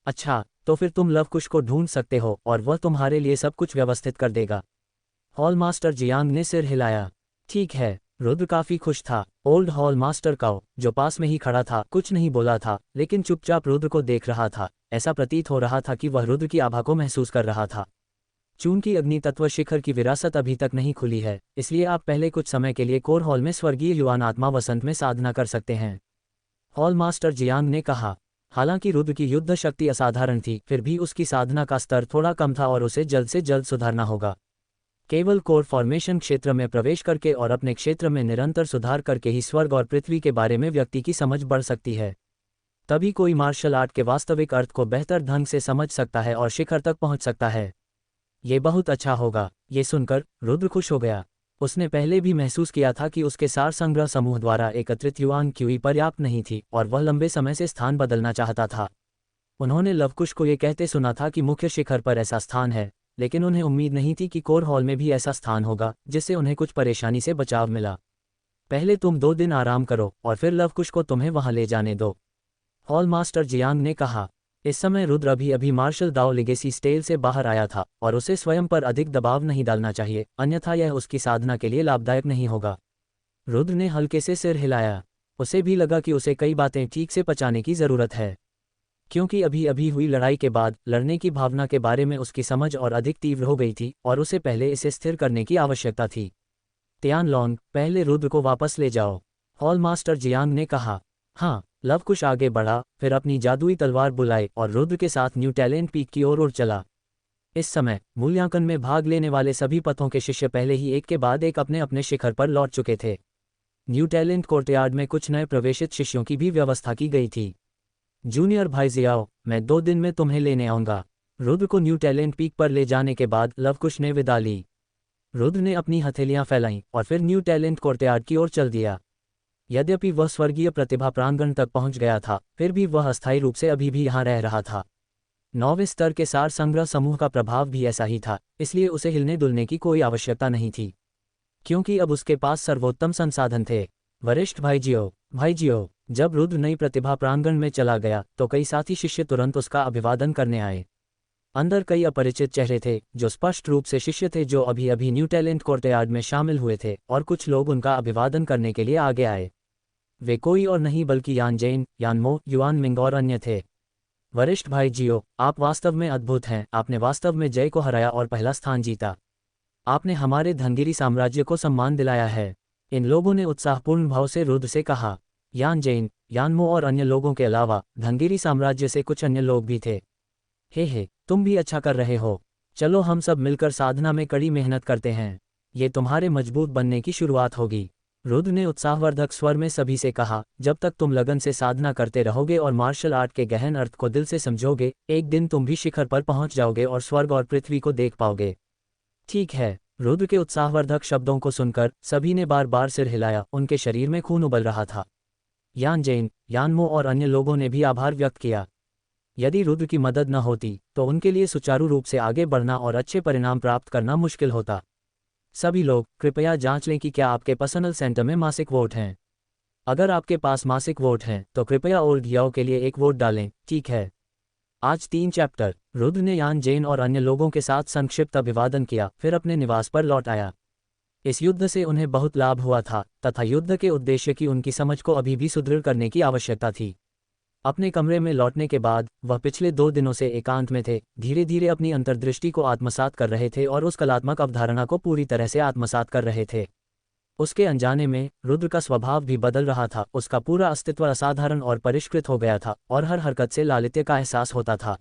अच्छा, तो फिर तुम लवकुश को ढूंढ सकते हो और वह तुम्हारे लिए सब कुछ व्यवस्थित कर देगा। हॉल मास्टर जियांग ने सिर हिलाया। ठीक है। रुद्र काफी खुश था। ओल्ड हॉल मास्टर काओ, जो पास में ही खड़ा था, कुछ नहीं बोला था, लेकिन चुपचाप रुद्र को देख रहा था। ऐसा प्रतीत हो रहा था कि वह रुद्र की आभा को महसूस कर रहा था। चूंकि अग्नि तत्व शिखर की विरासत अभी तक नहीं खुली है, इसलिए आप पहले कुछ समय के लिए कोर हॉल में स्वर्गीय युआन आत्मा वसंत में साधना कर सकते हैं। हॉल मास्टर जियांग ने कहा। हालांकि रुद्र की युद्ध शक्ति असाधारण थी, फिर भी उसकी साधना का स्तर थोड़ा कम था और उसे जल्द से जल्द सुधारना होगा। केवल कोर फॉर्मेशन क्षेत्र में प्रवेश करके और अपने क्षेत्र में निरंतर सुधार करके ही स्वर्ग और पृथ्वी के बारे में व्यक्ति की समझ बढ़ सकती है। तभी कोई मार्शल आर्ट के वास्तविक अर्थ को बेहतर ढंग से समझ सकता है और शिखर तक पहुंच सकता है। ये बहुत अच्छा होगा। ये सुनकर रुद्र खुश हो गया। उसने पहले भी महसूस किया था कि उसके सार संग्रह समूह द्वारा एकत्रित युआन क्यूई पर्याप्त नहीं थी और वह लंबे समय से स्थान बदलना चाहता था। उन्होंने लवकुश को ये कहते सुना था कि मुख्य शिखर पर ऐसा स्थान है, लेकिन उन्हें उम्मीद नहीं थी कि कोर हॉल में भी ऐसा स्थान होगा जिससे उन्हें कुछ परेशानी से बचाव मिला। पहले तुम 2 दिन आराम करो और फिर लवकुश को तुम्हें वहां ले जाने दो, हॉल मास्टर जियांग ने कहा। इस समय रुद्र अभी अभी मार्शल दाओ लिगेसी स्टेल से बाहर आया था और उसे स्वयं पर अधिक दबाव नहीं डालना चाहिए, अन्यथा यह उसकी साधना के लिए लाभदायक नहीं होगा। रुद्र ने हल्के से सिर हिलाया। उसे भी लगा कि उसे कई बातें ठीक से पचाने की ज़रूरत है, क्योंकि अभी अभी हुई लड़ाई के बाद लड़ने की भावना के बारे में उसकी समझ और अधिक तीव्र हो गई थी और उसे पहले इसे स्थिर करने की आवश्यकता थी। तियानलोंग, पहले रुद्र को वापस ले जाओ, हॉल मास्टर जियांग ने कहा। हाँ। लवकुश आगे बढ़ा, फिर अपनी जादुई तलवार बुलाई और रुद्र के साथ न्यू टैलेंट पीक की ओर उड़ चला। इस समय मूल्यांकन में भाग लेने वाले सभी पथों के शिष्य पहले ही एक के बाद एक अपने अपने शिखर पर लौट चुके थे। न्यू टैलेंट कोर्टयार्ड में कुछ नए प्रवेशित शिष्यों की भी व्यवस्था की गई थी। जूनियर भाई जियाओ, मैं 2 दिन में तुम्हें लेने आऊँगा। रुद्र को न्यू टैलेंट पीक पर ले जाने के बाद लवकुश ने विदा ली। रुद्र ने अपनी हथेलियां फैलाईं और फिर न्यू टैलेंट कोर्टयार्ड की ओर चल दिया। यद्यपि वह स्वर्गीय प्रतिभा प्रांगण तक पहुंच गया था, फिर भी वह अस्थायी रूप से अभी भी यहाँ रह रहा था। 9वें स्तर के सार संग्रह समूह का प्रभाव भी ऐसा ही था, इसलिए उसे हिलने डुलने की कोई आवश्यकता नहीं थी, क्योंकि अब उसके पास सर्वोत्तम संसाधन थे। वरिष्ठ भाईजियो, जब रुद्र नई प्रतिभा प्रांगण में चला गया तो कई साथी शिष्य तुरंत उसका अभिवादन करने आए। अंदर कई अपरिचित चेहरे थे जो स्पष्ट रूप से शिष्य थे जो अभी अभी न्यू टैलेंट कोर्टयार्ड में शामिल हुए थे, और कुछ लोग उनका अभिवादन करने के लिए आगे आए। वे कोई और नहीं बल्कि यान जैन, यानमो, युआन मिंग और अन्य थे। वरिष्ठ भाई जियो, आप वास्तव में अद्भुत हैं, आपने वास्तव में जय को हराया और पहला स्थान जीता। आपने हमारे धनगिरी साम्राज्य को सम्मान दिलाया है, इन लोगों ने उत्साहपूर्ण भाव से रुद्र से कहा। यान जैन, यानमो और अन्य लोगों के अलावा धनगिरी साम्राज्य से कुछ अन्य लोग भी थे। हे, तुम भी अच्छा कर रहे हो, चलो हम सब मिलकर साधना में कड़ी मेहनत करते हैं, ये तुम्हारे मजबूत बनने की शुरुआत होगी। रुद्र ने उत्साहवर्धक स्वर में सभी से कहा, जब तक तुम लगन से साधना करते रहोगे और मार्शल आर्ट के गहन अर्थ को दिल से समझोगे, एक दिन तुम भी शिखर पर पहुंच जाओगे और स्वर्ग और पृथ्वी को देख पाओगे। ठीक है। रुद्र के उत्साहवर्धक शब्दों को सुनकर सभी ने बार बार सिर हिलाया, उनके शरीर में खून उबल रहा था। यान जैन, यानमो और अन्य लोगों ने भी आभार व्यक्त किया। यदि रुद्र की मदद न होती तो उनके लिए सुचारू रूप से आगे बढ़ना और अच्छे परिणाम प्राप्त करना मुश्किल होता। सभी लोग कृपया जांच लें कि क्या आपके पर्सनल सेंटर में मासिक वोट हैं। अगर आपके पास मासिक वोट हैं तो कृपया ओल्ड याओ के लिए एक वोट डालें, ठीक है। आज 3 चैप्टर। रुद्र ने यान जैन और अन्य लोगों के साथ संक्षिप्त अभिवादन किया, फिर अपने निवास पर लौट आया। इस युद्ध से उन्हें बहुत लाभ हुआ था तथा युद्ध के उद्देश्य की उनकी समझ को अभी भी सुदृढ़ करने की आवश्यकता थी। अपने कमरे में लौटने के बाद वह पिछले 2 दिनों से एकांत में थे, धीरे धीरे अपनी अंतर्दृष्टि को आत्मसात कर रहे थे और उस कलात्मक अवधारणा को पूरी तरह से आत्मसात कर रहे थे। उसके अनजाने में रुद्र का स्वभाव भी बदल रहा था, उसका पूरा अस्तित्व असाधारण और परिष्कृत हो गया था और हर हरकत से लालित्य का एहसास होता था।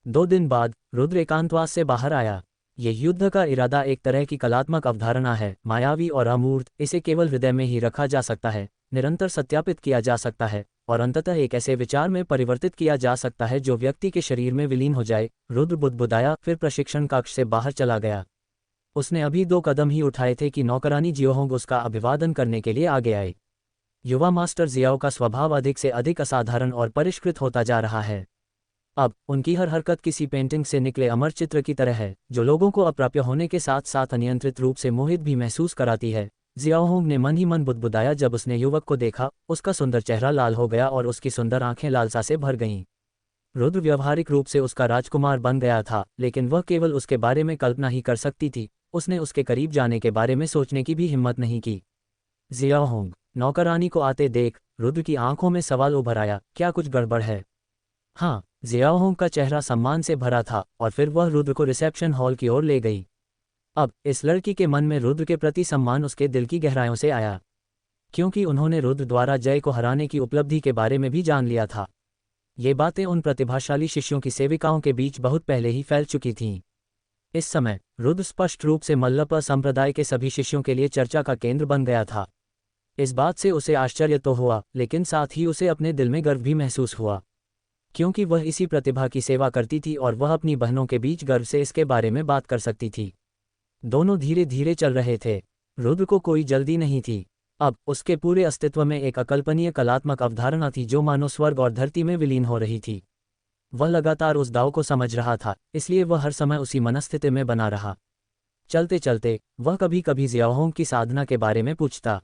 2 दिन बाद रुद्र एकांतवास से बाहर आया। ये युद्ध का इरादा एक तरह की कलात्मक अवधारणा है, मायावी और अमूर्त, इसे केवल हृदय में ही रखा जा सकता है, निरंतर सत्यापित किया जा सकता है और अंततः एक ऐसे विचार में परिवर्तित किया जा सकता है जो व्यक्ति के शरीर में विलीन हो जाए। रुद्र बुदबुदाया, फिर प्रशिक्षण कक्ष से बाहर चला गया। उसने अभी 2 कदम ही उठाए थे कि नौकरानी जियोहोंग उसका अभिवादन करने के लिए आगे आई। युवा मास्टर जियाओ का स्वभाव अधिक से अधिक असाधारण और परिष्कृत होता जा रहा है। अब उनकी हर हरकत किसी पेंटिंग से निकले अमर चित्र की तरह है, जो लोगों को अप्राप्य होने के साथ साथ अनियंत्रित रूप से मोहित भी महसूस कराती है। जियाओहोंग ने मन ही मन बुदबुदाया। जब उसने युवक को देखा, उसका सुंदर चेहरा लाल हो गया और उसकी सुंदर आंखें लालसा से भर गईं। रुद्र व्यावहारिक रूप से उसका राजकुमार बन गया था, लेकिन वह केवल उसके बारे में कल्पना ही कर सकती थी, उसने उसके करीब जाने के बारे में सोचने की भी हिम्मत नहीं की। जियाओहोंग, नौकरानी को आते देख रुद्र की आंखों में सवाल उभर आया, क्या कुछ गड़बड़ है? हाँ। जियाओहोंग का चेहरा सम्मान से भरा था और फिर वह रुद्र को रिसेप्शन हॉल की ओर ले गई। अब इस लड़की के मन में रुद्र के प्रति सम्मान उसके दिल की गहराइयों से आया, क्योंकि उन्होंने रुद्र द्वारा जय को हराने की उपलब्धि के बारे में भी जान लिया था। ये बातें उन प्रतिभाशाली शिष्यों की सेविकाओं के बीच बहुत पहले ही फैल चुकी थीं। इस समय रुद्र स्पष्ट रूप से मल्लपा संप्रदाय के सभी शिष्यों के लिए चर्चा का केंद्र बन गया था। इस बात से उसे आश्चर्य तो हुआ, लेकिन साथ ही उसे अपने दिल में गर्व भी महसूस हुआ, क्योंकि वह इसी प्रतिभा की सेवा करती थी और वह अपनी बहनों के बीच गर्व से इसके बारे में बात कर सकती थी। दोनों धीरे धीरे चल रहे थे। रुद्र को कोई जल्दी नहीं थी। अब उसके पूरे अस्तित्व में एक अकल्पनीय कलात्मक अवधारणा थी जो मानो स्वर्ग और धरती में विलीन हो रही थी। वह लगातार उस दाव को समझ रहा था, इसलिए वह हर समय उसी मनस्थिति में बना रहा। चलते चलते वह कभी कभी जियाहोंग की साधना के बारे में पूछता।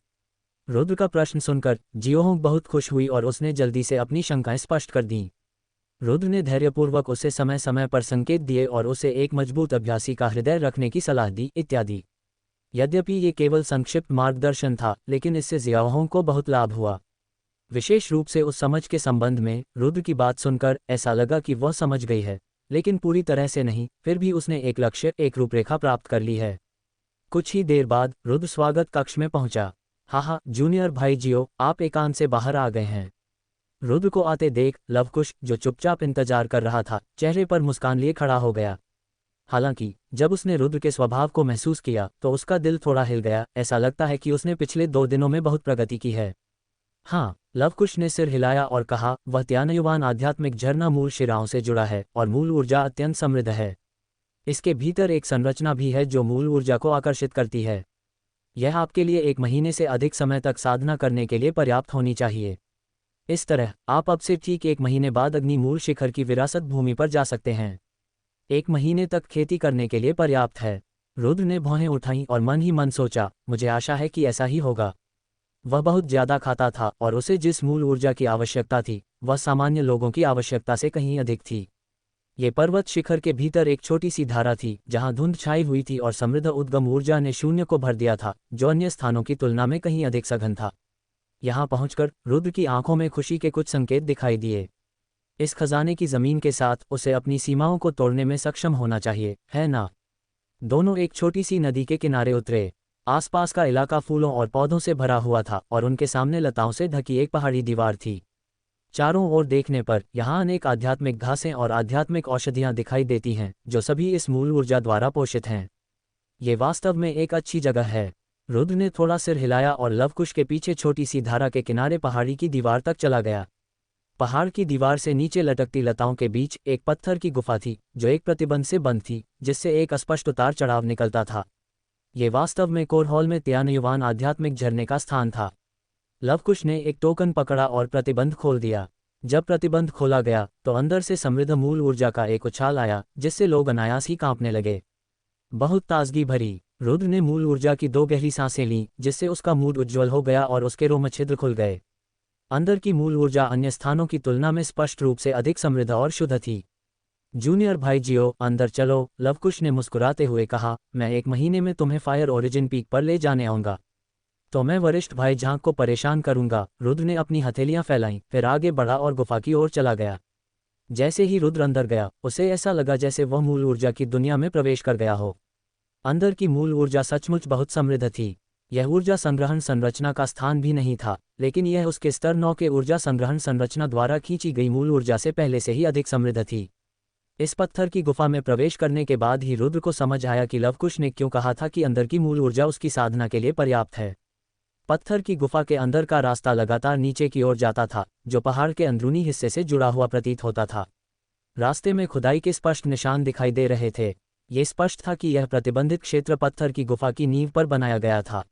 रुद्र का प्रश्न सुनकर जियाहोंग बहुत खुश हुई और उसने जल्दी से अपनी शंकाएं स्पष्ट कर दीं। रुद्र ने धैर्यपूर्वक उसे समय समय पर संकेत दिए और उसे एक मजबूत अभ्यासी का हृदय रखने की सलाह दी इत्यादि। यद्यपि ये केवल संक्षिप्त मार्गदर्शन था, लेकिन इससे जियाहोंग को बहुत लाभ हुआ। विशेष रूप से उस समझ के संबंध में रुद्र की बात सुनकर ऐसा लगा कि वह समझ गई है, लेकिन पूरी तरह से नहीं, फिर भी उसने एक लक्ष्य, एक रूपरेखा प्राप्त कर ली है। कुछ ही देर बाद रुद्र स्वागत कक्ष में पहुंचा। हाँ, जूनियर भाई जियो, आप एकांत से बाहर आ गए हैं। रुद्र को आते देख लवकुश, जो चुपचाप इंतजार कर रहा था, चेहरे पर मुस्कान लिए खड़ा हो गया। हालांकि जब उसने रुद्र के स्वभाव को महसूस किया तो उसका दिल थोड़ा हिल गया। ऐसा लगता है कि उसने पिछले 2 दिनों में बहुत प्रगति की है। हाँ, लवकुश ने सिर हिलाया और कहा, वह त्यानयुवान आध्यात्मिक झरना मूल शिराओं से जुड़ा है और मूल ऊर्जा अत्यंत समृद्ध है। इसके भीतर एक संरचना भी है जो मूल ऊर्जा को आकर्षित करती है। यह आपके लिए 1 महीने से अधिक समय तक साधना करने के लिए पर्याप्त होनी चाहिए। इस तरह आप अब से ठीक 1 महीने बाद अग्नि मूल शिखर की विरासत भूमि पर जा सकते हैं। 1 महीने तक खेती करने के लिए पर्याप्त है। रुद्र ने भौहें उठाईं और मन ही मन सोचा, मुझे आशा है कि ऐसा ही होगा। वह बहुत ज्यादा खाता था और उसे जिस मूल ऊर्जा की आवश्यकता थी, वह सामान्य लोगों की आवश्यकता से कहीं अधिक थी। ये पर्वत शिखर के भीतर एक छोटी सी धारा थी, जहां धुंध छाई हुई थी और समृद्ध उद्गम ऊर्जा ने शून्य को भर दिया था, जो अन्य स्थानों की तुलना में कहीं अधिक सघन था। यहां पहुंचकर रुद्र की आंखों में खुशी के कुछ संकेत दिखाई दिए। इस खजाने की जमीन के साथ उसे अपनी सीमाओं को तोड़ने में सक्षम होना चाहिए, है ना? दोनों एक छोटी सी नदी के किनारे उतरे। आसपास का इलाका फूलों और पौधों से भरा हुआ था और उनके सामने लताओं से ढकी एक पहाड़ी दीवार थी। चारों ओर देखने पर यहाँ अनेक आध्यात्मिक घासें और आध्यात्मिक औषधियाँ दिखाई देती हैं, जो सभी इस मूल ऊर्जा द्वारा पोषित हैं। ये वास्तव में एक अच्छी जगह है। रुद्र ने थोड़ा सिर हिलाया और लवकुश के पीछे छोटी सी धारा के किनारे पहाड़ी की दीवार तक चला गया। पहाड़ की दीवार से नीचे लटकती लताओं के बीच एक पत्थर की गुफा थी, जो एक प्रतिबंध से बंद थी, जिससे एक अस्पष्ट उतार चढ़ाव निकलता था। ये वास्तव में कोरहॉल में त्यानयुवान आध्यात्मिक झरने का स्थान था। लवकुश ने एक टोकन पकड़ा और प्रतिबंध खोल दिया। जब प्रतिबंध खोला गया तो अंदर से समृद्ध मूल ऊर्जा का एक उछाल आया, जिससे लोग अनायास ही कांपने लगे। बहुत ताजगी भरी। रुद्र ने मूल ऊर्जा की 2 गहरी सांसें लीं, जिससे उसका मूड उज्ज्वल हो गया और उसके रोम छिद्र खुल गए। अंदर की मूल ऊर्जा अन्य स्थानों की तुलना में स्पष्ट रूप से अधिक समृद्ध और शुद्ध थी। जूनियर भाई जियो, अंदर चलो, लवकुश ने मुस्कुराते हुए कहा, मैं 1 महीने में तुम्हें फायर ओरिजिन पीक पर ले जाने आऊंगा। तो मैं वरिष्ठ भाई झांक को परेशान करूंगा। रुद्र ने अपनी हथेलियां फैलाईं, फिर आगे बढ़ा और गुफा की ओर चला गया। जैसे ही रुद्र अंदर गया, उसे ऐसा लगा जैसे वह मूल ऊर्जा की दुनिया में प्रवेश कर गया हो। अंदर की मूल ऊर्जा सचमुच बहुत समृद्ध थी। यह ऊर्जा संग्रहण संरचना का स्थान भी नहीं था, लेकिन यह उसके स्तर 9 के ऊर्जा संग्रहण संरचना द्वारा खींची गई मूल ऊर्जा से पहले से ही अधिक समृद्ध थी। इस पत्थर की गुफा में प्रवेश करने के बाद ही रुद्र को समझ आया कि लवकुश ने क्यों कहा था कि अंदर की मूल ऊर्जा उसकी साधना के लिए पर्याप्त है। पत्थर की गुफा के अंदर का रास्ता लगातार नीचे की ओर जाता था, जो पहाड़ के अंदरूनी हिस्से से जुड़ा हुआ प्रतीत होता था। रास्ते में खुदाई के स्पष्ट निशान दिखाई दे रहे थे। ये स्पष्ट था कि यह प्रतिबंधित क्षेत्र पत्थर की गुफा की नींव पर बनाया गया था।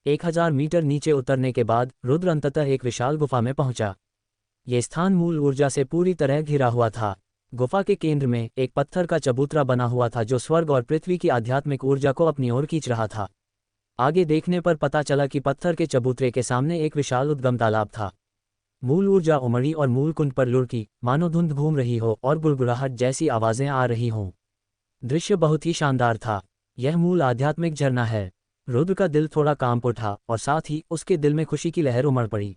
1000 मीटर नीचे उतरने के बाद रुद्र अंततः एक विशाल गुफा में पहुंचा। ये स्थान मूल ऊर्जा से पूरी तरह घिरा हुआ था। गुफा के केंद्र में एक पत्थर का चबूतरा बना हुआ था, जो स्वर्ग और पृथ्वी की आध्यात्मिक ऊर्जा को अपनी ओर खींच रहा था। आगे देखने पर पता चला कि पत्थर के चबूतरे के सामने एक विशाल उद्गम तालाब था। मूल ऊर्जा उमड़ी और मूल कुंड पर लुढ़की, मानो धुंध घूम रही हो और गुड़गुड़ाहट जैसी आवाजें आ रही हों। दृश्य बहुत ही शानदार था। यह मूल आध्यात्मिक झरना है। रुद्र का दिल थोड़ा कांप उठा और साथ ही उसके दिल में खुशी की लहर उमड़ पड़ी।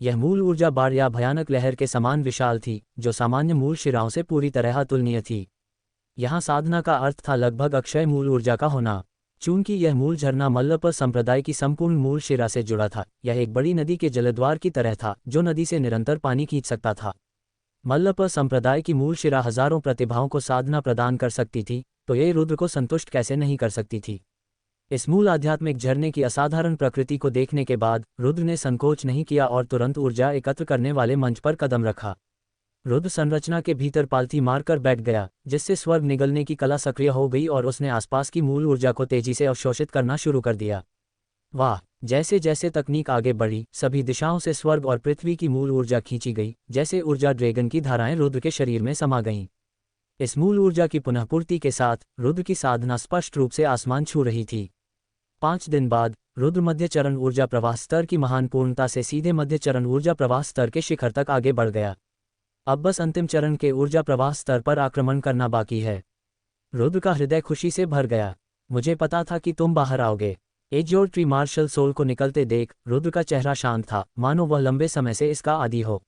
यह मूल ऊर्जा बाढ़ या भयानक लहर के समान विशाल थी, जो सामान्य मूल शिराओं से पूरी तरह अतुलनीय थी। यहाँ साधना का अर्थ था लगभग अक्षय मूल ऊर्जा का होना। चूंकि यह मूल झरना मल्लप संप्रदाय की संपूर्ण मूल शिरा से जुड़ा था, यह एक बड़ी नदी के जलद्वार की तरह था, जो नदी से निरंतर पानी खींच सकता था। मल्लप संप्रदाय की मूल शिरा हजारों प्रतिभाओं को साधना प्रदान कर सकती थी, तो ये रुद्र को संतुष्ट कैसे नहीं कर सकती थी। इस मूल आध्यात्मिक झरने की असाधारण प्रकृति को देखने के बाद रुद्र ने संकोच नहीं किया और तुरंत ऊर्जा एकत्र करने वाले मंच पर कदम रखा। रुद्र संरचना के भीतर पालथी मारकर बैठ गया, जिससे स्वर्ग निगलने की कला सक्रिय हो गई और उसने आसपास की मूल ऊर्जा को तेजी से अवशोषित करना शुरू कर दिया। वाह, जैसे जैसे तकनीक आगे बढ़ी, सभी दिशाओं से स्वर्ग और पृथ्वी की मूल ऊर्जा खींची गई, जैसे ऊर्जा ड्रैगन की धाराएं रुद्र के शरीर में समा गईं। इस मूल ऊर्जा की पुनःपूर्ति के साथ रुद्र की साधना स्पष्ट रूप से आसमान छू रही थी। 5 दिन बाद रुद्र मध्य चरण ऊर्जा प्रवाह स्तर की महान पूर्णता से सीधे मध्य चरण ऊर्जा प्रवाह स्तर के शिखर तक आगे बढ़ गया। अब बस अंतिम चरण के ऊर्जा प्रवाह स्तर पर आक्रमण करना बाकी है। रुद्र का हृदय खुशी से भर गया। मुझे पता था कि तुम बाहर आओगे। एज्योर ट्री मार्शल सोल को निकलते देख रुद्र का चेहरा शांत था, मानो वह लंबे समय से इसका आदी हो।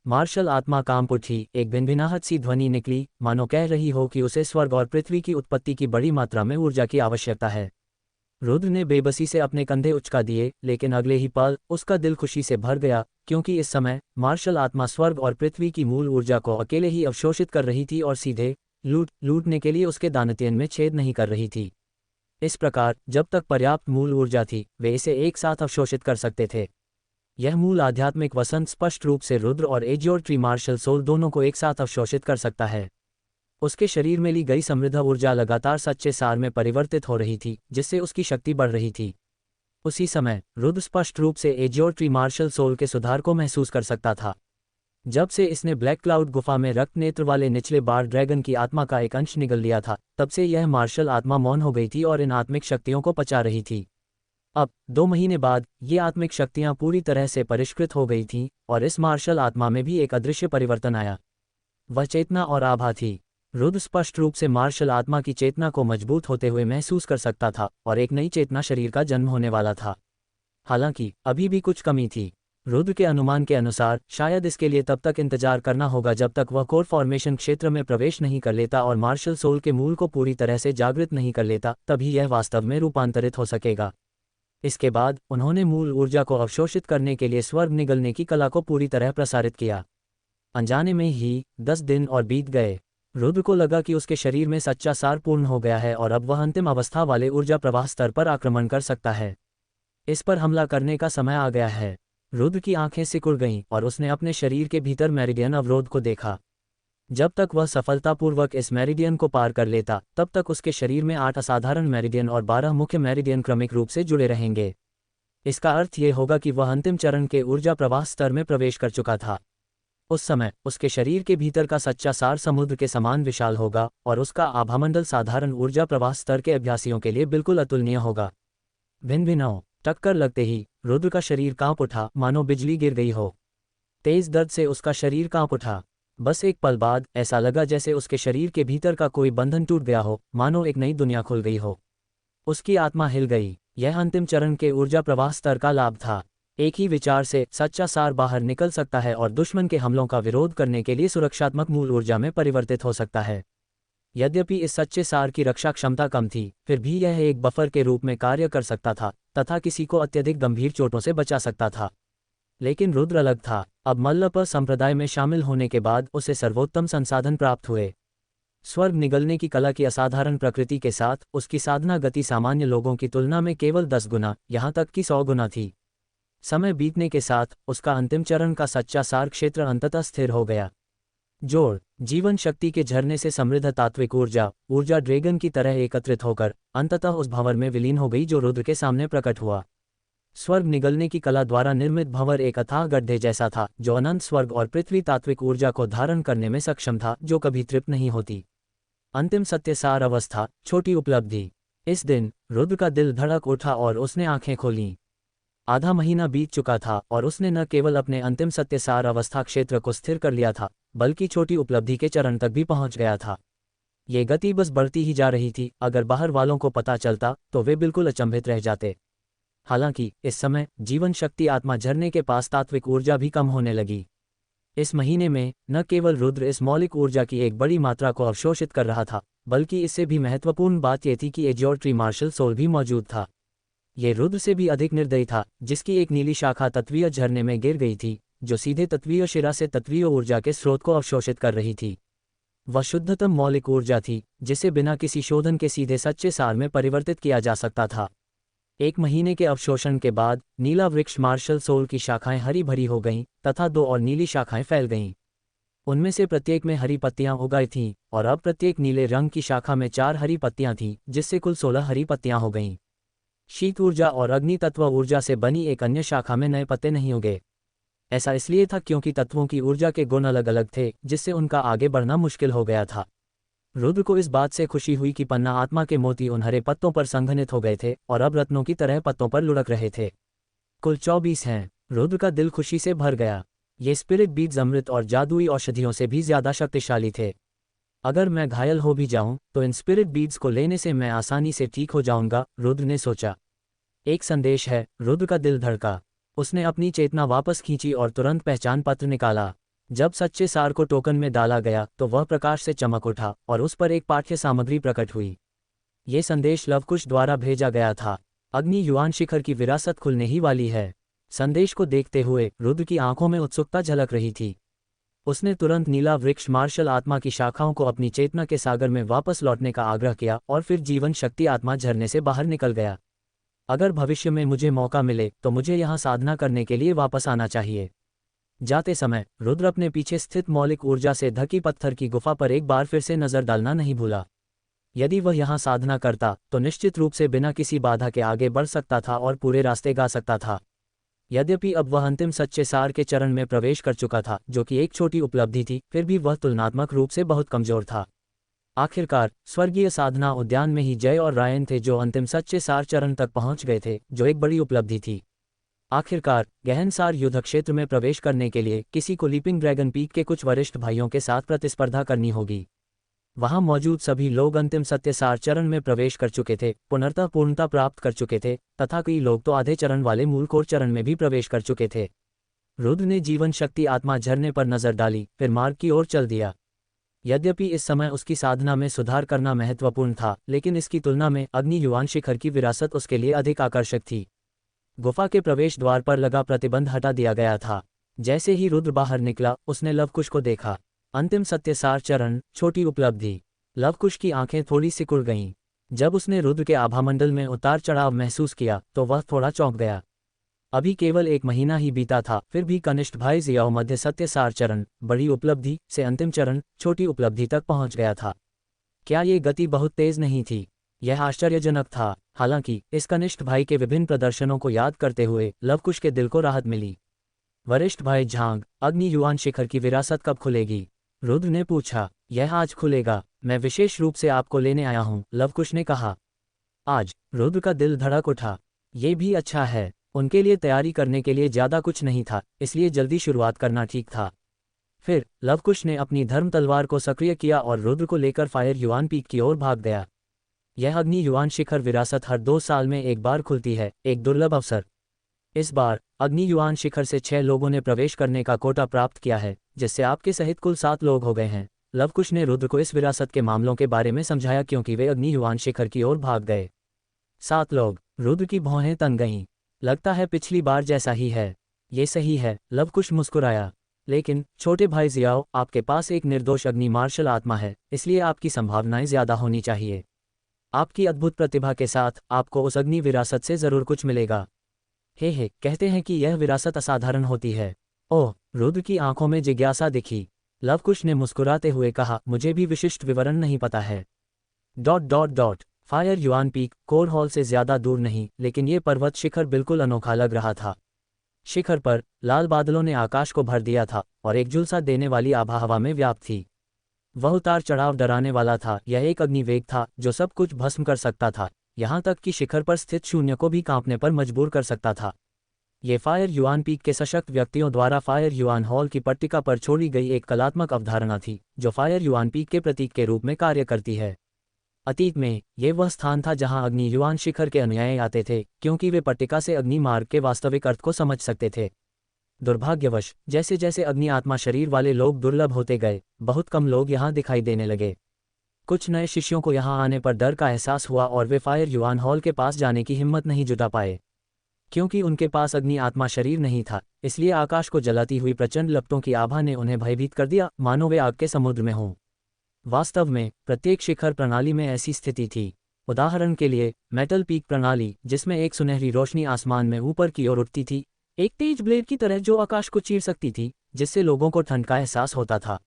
मार्शल आत्मा कांप उठी, एक भिनभिनाहट सी ध्वनि निकली, मानो कह रही हो कि उसे स्वर्ग और पृथ्वी की उत्पत्ति की बड़ी मात्रा में ऊर्जा की आवश्यकता है। रुद्र ने बेबसी से अपने कंधे उचका दिए, लेकिन अगले ही पल उसका दिल खुशी से भर गया, क्योंकि इस समय मार्शल आत्मा स्वर्ग और पृथ्वी की मूल ऊर्जा को अकेले ही अवशोषित कर रही थी और सीधे लूटने के लिए उसके दानत्यन में छेद नहीं कर रही थी। इस प्रकार जब तक पर्याप्त मूल ऊर्जा थी, वे इसे एक साथ अवशोषित कर सकते थे। यह मूल आध्यात्मिक वसंत स्पष्ट रूप से रुद्र और एज्योर ट्री मार्शल सोल दोनों को एक साथ अवशोषित कर सकता है। उसके शरीर में ली गई समृद्ध ऊर्जा लगातार सच्चे सार में परिवर्तित हो रही थी, जिससे उसकी शक्ति बढ़ रही थी। उसी समय रुद्र स्पष्ट रूप से एज्योर ट्री मार्शल सोल के सुधार को महसूस कर सकता था। जब से इसने ब्लैक क्लाउड गुफा में रक्त नेत्र वाले निचले बार ड्रैगन की आत्मा का एक अंश निगल लिया था, तब से यह मार्शल आत्मा मौन हो गई थी और इन आत्मिक शक्तियों को पचा रही थी। अब 2 महीने बाद ये आत्मिक शक्तियां पूरी तरह से परिष्कृत हो गई थीं, और इस मार्शल आत्मा में भी एक अदृश्य परिवर्तन आया। वह चेतना और आभा थी। रुद्र स्पष्ट रूप से मार्शल आत्मा की चेतना को मजबूत होते हुए महसूस कर सकता था, और एक नई चेतना शरीर का जन्म होने वाला था। हालांकि अभी भी कुछ कमी थी। रुद्र के अनुमान के अनुसार शायद इसके लिए तब तक इंतजार करना होगा जब तक वह कोर फॉर्मेशन क्षेत्र में प्रवेश नहीं कर लेता और मार्शल सोल के मूल को पूरी तरह से जागृत नहीं कर लेता, तभी यह वास्तव में रूपांतरित हो सकेगा। इसके बाद उन्होंने मूल ऊर्जा को अवशोषित करने के लिए स्वर्ग निगलने की कला को पूरी तरह प्रसारित किया। अनजाने में ही 10 दिन और बीत गए। रुद्र को लगा कि उसके शरीर में सच्चा सार पूर्ण हो गया है और अब वह अंतिम अवस्था वाले ऊर्जा प्रवाह स्तर पर आक्रमण कर सकता है। इस पर हमला करने का समय आ गया है। रुद्र की आंखें सिकुड़ गईं और उसने अपने शरीर के भीतर मेरिडियन अवरोध को देखा। जब तक वह सफलतापूर्वक इस मेरिडियन को पार कर लेता, तब तक उसके शरीर में 8 असाधारण मेरिडियन और 12 मुख्य मेरिडियन क्रमिक रूप से जुड़े रहेंगे। इसका अर्थ ये होगा कि वह अंतिम चरण के ऊर्जा प्रवाह स्तर में प्रवेश कर चुका था। उस समय उसके शरीर के भीतर का सच्चा सार समुद्र के समान विशाल होगा, और उसका आभामंडल साधारण ऊर्जा प्रवाह स्तर के अभ्यासियों के लिए बिल्कुल अतुलनीय होगा। भिन्न टक्कर लगते ही रुद्र का शरीर कांप उठा, मानो बिजली गिर गई हो। तेज दर्द से उसका शरीर कांप उठा। बस एक पल बाद ऐसा लगा जैसे उसके शरीर के भीतर का कोई बंधन टूट गया हो, मानो एक नई दुनिया खुल गई हो। उसकी आत्मा हिल गई। यह अंतिम चरण के ऊर्जा प्रवाह स्तर का लाभ था। एक ही विचार से सच्चा सार बाहर निकल सकता है और दुश्मन के हमलों का विरोध करने के लिए सुरक्षात्मक मूल ऊर्जा में परिवर्तित हो सकता है। यद्यपि इस सच्चे सार की रक्षा क्षमता कम थी, फिर भी यह एक बफर के रूप में कार्य कर सकता था तथा किसी को अत्यधिक गंभीर चोटों से बचा सकता था। लेकिन रुद्र अलग था। अब मल्लपर संप्रदाय में शामिल होने के बाद उसे सर्वोत्तम संसाधन प्राप्त हुए। स्वर्ग निगलने की कला की असाधारण प्रकृति के साथ उसकी साधना गति सामान्य लोगों की तुलना में केवल 10 गुना, यहाँ तक कि 100 गुना थी। समय बीतने के साथ उसका अंतिम चरण का सच्चा सार क्षेत्र अंततः स्थिर हो गया। जोड़ जीवन शक्ति के झरने से समृद्ध तात्विक ऊर्जा ड्रैगन की तरह एकत्रित होकर अंततः उस भंवर में विलीन हो गई जो रुद्र के सामने प्रकट हुआ। स्वर्ग निगलने की कला द्वारा निर्मित भंवर एक अथाह गड्ढे जैसा था, जो अनंत स्वर्ग और पृथ्वी तात्विक ऊर्जा को धारण करने में सक्षम था, जो कभी तृप्त नहीं होती। अंतिम सत्य सार अवस्था, छोटी उपलब्धि। इस दिन रुद्र का दिल धड़क उठा और उसने आंखें खोलीं। आधा महीना बीत चुका था और उसने न केवल अपने अंतिम सत्य सार अवस्था क्षेत्र को स्थिर कर लिया था, बल्कि छोटी उपलब्धि के चरण तक भी पहुंच गया था। ये गति बस बढ़ती ही जा रही थी। अगर बाहर वालों को पता चलता तो वे बिल्कुल अचंभित रह जाते। हालांकि इस समय जीवन शक्ति आत्मा झरने के पास तात्विक ऊर्जा भी कम होने लगी। इस महीने में न केवल रुद्र इस मौलिक ऊर्जा की एक बड़ी मात्रा को अवशोषित कर रहा था, बल्कि इससे भी महत्वपूर्ण बात यह थी कि एज्योर ट्री मार्शल सोल भी मौजूद था। ये रुद्र से भी अधिक निर्दयी था, जिसकी एक नीली शाखा तत्वीय झरने में गिर गई थी, जो सीधे तत्वीय शिरा से तत्वीय ऊर्जा के स्रोत को अवशोषित कर रही थी। वह शुद्धतम मौलिक ऊर्जा थी, जिसे बिना किसी शोधन के सीधे सच्चे सार में परिवर्तित किया जा सकता था। 1 महीने के अवशोषण के बाद नीला वृक्ष मार्शल सोल की शाखाएं हरी भरी हो गईं तथा 2 और नीली शाखाएं फैल गईं। उनमें से प्रत्येक में हरी पत्तियां उगाई थीं, और अब प्रत्येक नीले रंग की शाखा में 4 हरी पत्तियां थीं, जिससे कुल 16 हरी पत्तियां हो गईं। शीत ऊर्जा और अग्नि तत्व ऊर्जा से बनी एक अन्य शाखा में नए पत्ते नहीं उगे। ऐसा इसलिए था क्योंकि तत्वों की ऊर्जा के गुण अलग अलग थे, जिससे उनका आगे बढ़ना मुश्किल हो गया था। रुद्र को इस बात से खुशी हुई कि पन्ना आत्मा के मोती उन हरे पत्तों पर संघनित हो गए थे और अब रत्नों की तरह पत्तों पर लुढ़क रहे थे। कुल 24 हैं। रुद्र का दिल खुशी से भर गया। ये स्पिरिट बीड्स अमृत और जादुई औषधियों से भी ज्यादा शक्तिशाली थे। अगर मैं घायल हो भी जाऊं तो इन स्पिरिट बीड्स को लेने से मैं आसानी से ठीक हो जाऊंगा, रुद्र ने सोचा। एक संदेश है, रुद्र का दिल धड़का। उसने अपनी चेतना वापस खींची और तुरंत पहचान पत्र निकाला। जब सच्चे सार को टोकन में डाला गया तो वह प्रकाश से चमक उठा और उस पर एक पाठ्य सामग्री प्रकट हुई। ये संदेश लवकुश द्वारा भेजा गया था। अग्नि युआन शिखर की विरासत खुलने ही वाली है। संदेश को देखते हुए रुद्र की आंखों में उत्सुकता झलक रही थी। उसने तुरंत नीला वृक्ष मार्शल आत्मा की शाखाओं को अपनी चेतना के सागर में वापस लौटने का आग्रह किया और फिर जीवन शक्ति आत्मा झरने से बाहर निकल गया। अगर भविष्य में मुझे मौका मिले तो मुझे यहाँ साधना करने के लिए वापस आना चाहिए। जाते समय रुद्र अपने पीछे स्थित मौलिक ऊर्जा से ढकी पत्थर की गुफा पर एक बार फिर से नजर डालना नहीं भूला। यदि वह यहाँ साधना करता तो निश्चित रूप से बिना किसी बाधा के आगे बढ़ सकता था और पूरे रास्ते गा सकता था। यद्यपि अब वह अंतिम सच्चे सार के चरण में प्रवेश कर चुका था, जो कि एक छोटी उपलब्धि थी, फिर भी वह तुलनात्मक रूप से बहुत कमजोर था। आखिरकार स्वर्गीय साधना उद्यान में ही जय और रायन थे जो अंतिम सच्चे सार चरण तक पहुंच गए थे, जो एक बड़ी उपलब्धि थी। आखिरकार गहन सार युद्ध क्षेत्र में प्रवेश करने के लिए किसी को लीपिंग ड्रैगन पीक के कुछ वरिष्ठ भाइयों के साथ प्रतिस्पर्धा करनी होगी। वहां मौजूद सभी लोग अंतिम सत्य सार चरण में प्रवेश कर चुके थे, पुनर्तः पूर्णता प्राप्त कर चुके थे, तथा कई लोग तो आधे चरण वाले मूल कोर चरण में भी प्रवेश कर चुके थे। रुद्र ने जीवन शक्ति आत्मा झरने पर नजर डाली, फिर मार्ग की ओर चल दिया। यद्यपि इस समय उसकी साधना में सुधार करना महत्वपूर्ण था, लेकिन इसकी तुलना में अग्नि युआन शिखर की विरासत उसके लिए अधिक आकर्षक थी। गुफा के प्रवेश द्वार पर लगा प्रतिबंध हटा दिया गया था। जैसे ही रुद्र बाहर निकला उसने लवकुश को देखा। अंतिम सत्य सार चरण, छोटी उपलब्धि। लवकुश की आंखें थोड़ी सिकुड़ गईं। जब उसने रुद्र के आभामंडल में उतार चढ़ाव महसूस किया तो वह थोड़ा चौंक गया। अभी केवल 1 महीना ही बीता था, फिर भी कनिष्ठ भाई जियाओ मध्य सत्य सार चरण, बड़ी उपलब्धि से अंतिम चरण, छोटी उपलब्धि तक पहुंच गया था। क्या ये गति बहुत तेज नहीं थी? यह आश्चर्यजनक था। हालांकि इस कनिष्ठ भाई के विभिन्न प्रदर्शनों को याद करते हुए लवकुश के दिल को राहत मिली। वरिष्ठ भाई झांग, अग्नि युआन शिखर की विरासत कब खुलेगी? रुद्र ने पूछा। यह आज खुलेगा। मैं विशेष रूप से आपको लेने आया हूं, लवकुश ने कहा। आज? रुद्र का दिल धड़क उठा। ये भी अच्छा है। उनके लिए तैयारी करने के लिए ज्यादा कुछ नहीं था, इसलिए जल्दी शुरुआत करना ठीक था। फिर लवकुश ने अपनी धर्म तलवार को सक्रिय किया और रुद्र को लेकर फायर युआन पीक की ओर भाग गया। यह अग्नि युआन शिखर विरासत हर 2 साल में एक बार खुलती है, एक दुर्लभ अवसर। इस बार अग्नि युआन शिखर से 6 लोगों ने प्रवेश करने का कोटा प्राप्त किया है, जिससे आपके सहित कुल 7 लोग हो गए हैं। लवकुश ने रुद्र को इस विरासत के मामलों के बारे में समझाया क्योंकि वे अग्नि युआन शिखर की ओर भाग गए। 7 लोग। रुद्र की भौहें तन गईं। लगता है पिछली बार जैसा ही है। ये सही है, लवकुश मुस्कुराया। लेकिन छोटे भाई जियाओ, आपके पास एक निर्दोष अग्नि मार्शल आत्मा है, इसलिए आपकी संभावनाएं ज्यादा होनी चाहिए। आपकी अद्भुत प्रतिभा के साथ आपको उस अग्नि विरासत से जरूर कुछ मिलेगा। हे, कहते हैं कि यह विरासत असाधारण होती है। ओह, रुद्र की आंखों में जिज्ञासा दिखी। लवकुश ने मुस्कुराते हुए कहा, मुझे भी विशिष्ट विवरण नहीं पता है। ... Fire yuan peak core hall से ज्यादा दूर नहीं, लेकिन ये पर्वत शिखर बिल्कुल अनोखा लग रहा था। शिखर पर लाल बादलों ने आकाश को भर दिया था और एक झुलसा देने वाली आभा हवा में व्याप्त थी। वह उतार चढ़ाव डराने वाला था। यह एक अग्निवेग था जो सब कुछ भस्म कर सकता था, यहाँ तक कि शिखर पर स्थित शून्य को भी कांपने पर मजबूर कर सकता था। ये फायर युआन पीक के सशक्त व्यक्तियों द्वारा फायर युआन हॉल की पट्टिका पर छोड़ी गई एक कलात्मक अवधारणा थी, जो फायर युआन पीक के प्रतीक के रूप में कार्य करती है। अतीत में ये वह स्थान था जहां अग्नि युआन शिखर के अनुयायी आते थे, क्योंकि वे पट्टिका से अग्नि मार्ग के वास्तविक अर्थ को समझ सकते थे। दुर्भाग्यवश जैसे जैसे अग्नि आत्मा शरीर वाले लोग दुर्लभ होते गए, बहुत कम लोग यहाँ दिखाई देने लगे। कुछ नए शिष्यों को यहाँ आने पर डर का एहसास हुआ और वे फायर युआन हॉल के पास जाने की हिम्मत नहीं जुटा पाए। क्योंकि उनके पास अग्नि आत्मा शरीर नहीं था, इसलिए आकाश को जलाती हुई प्रचंड लपटों की आभा ने उन्हें भयभीत कर दिया, मानो वे आग के समुद्र में हों। वास्तव में प्रत्येक शिखर प्रणाली में ऐसी स्थिति थी। उदाहरण के लिए मेटल पीक प्रणाली, जिसमें एक सुनहरी रोशनी आसमान में ऊपर की ओर उठती थी, एक तेज ब्लेड की तरह जो आकाश को चीर सकती थी, जिससे लोगों को ठंड का एहसास होता था।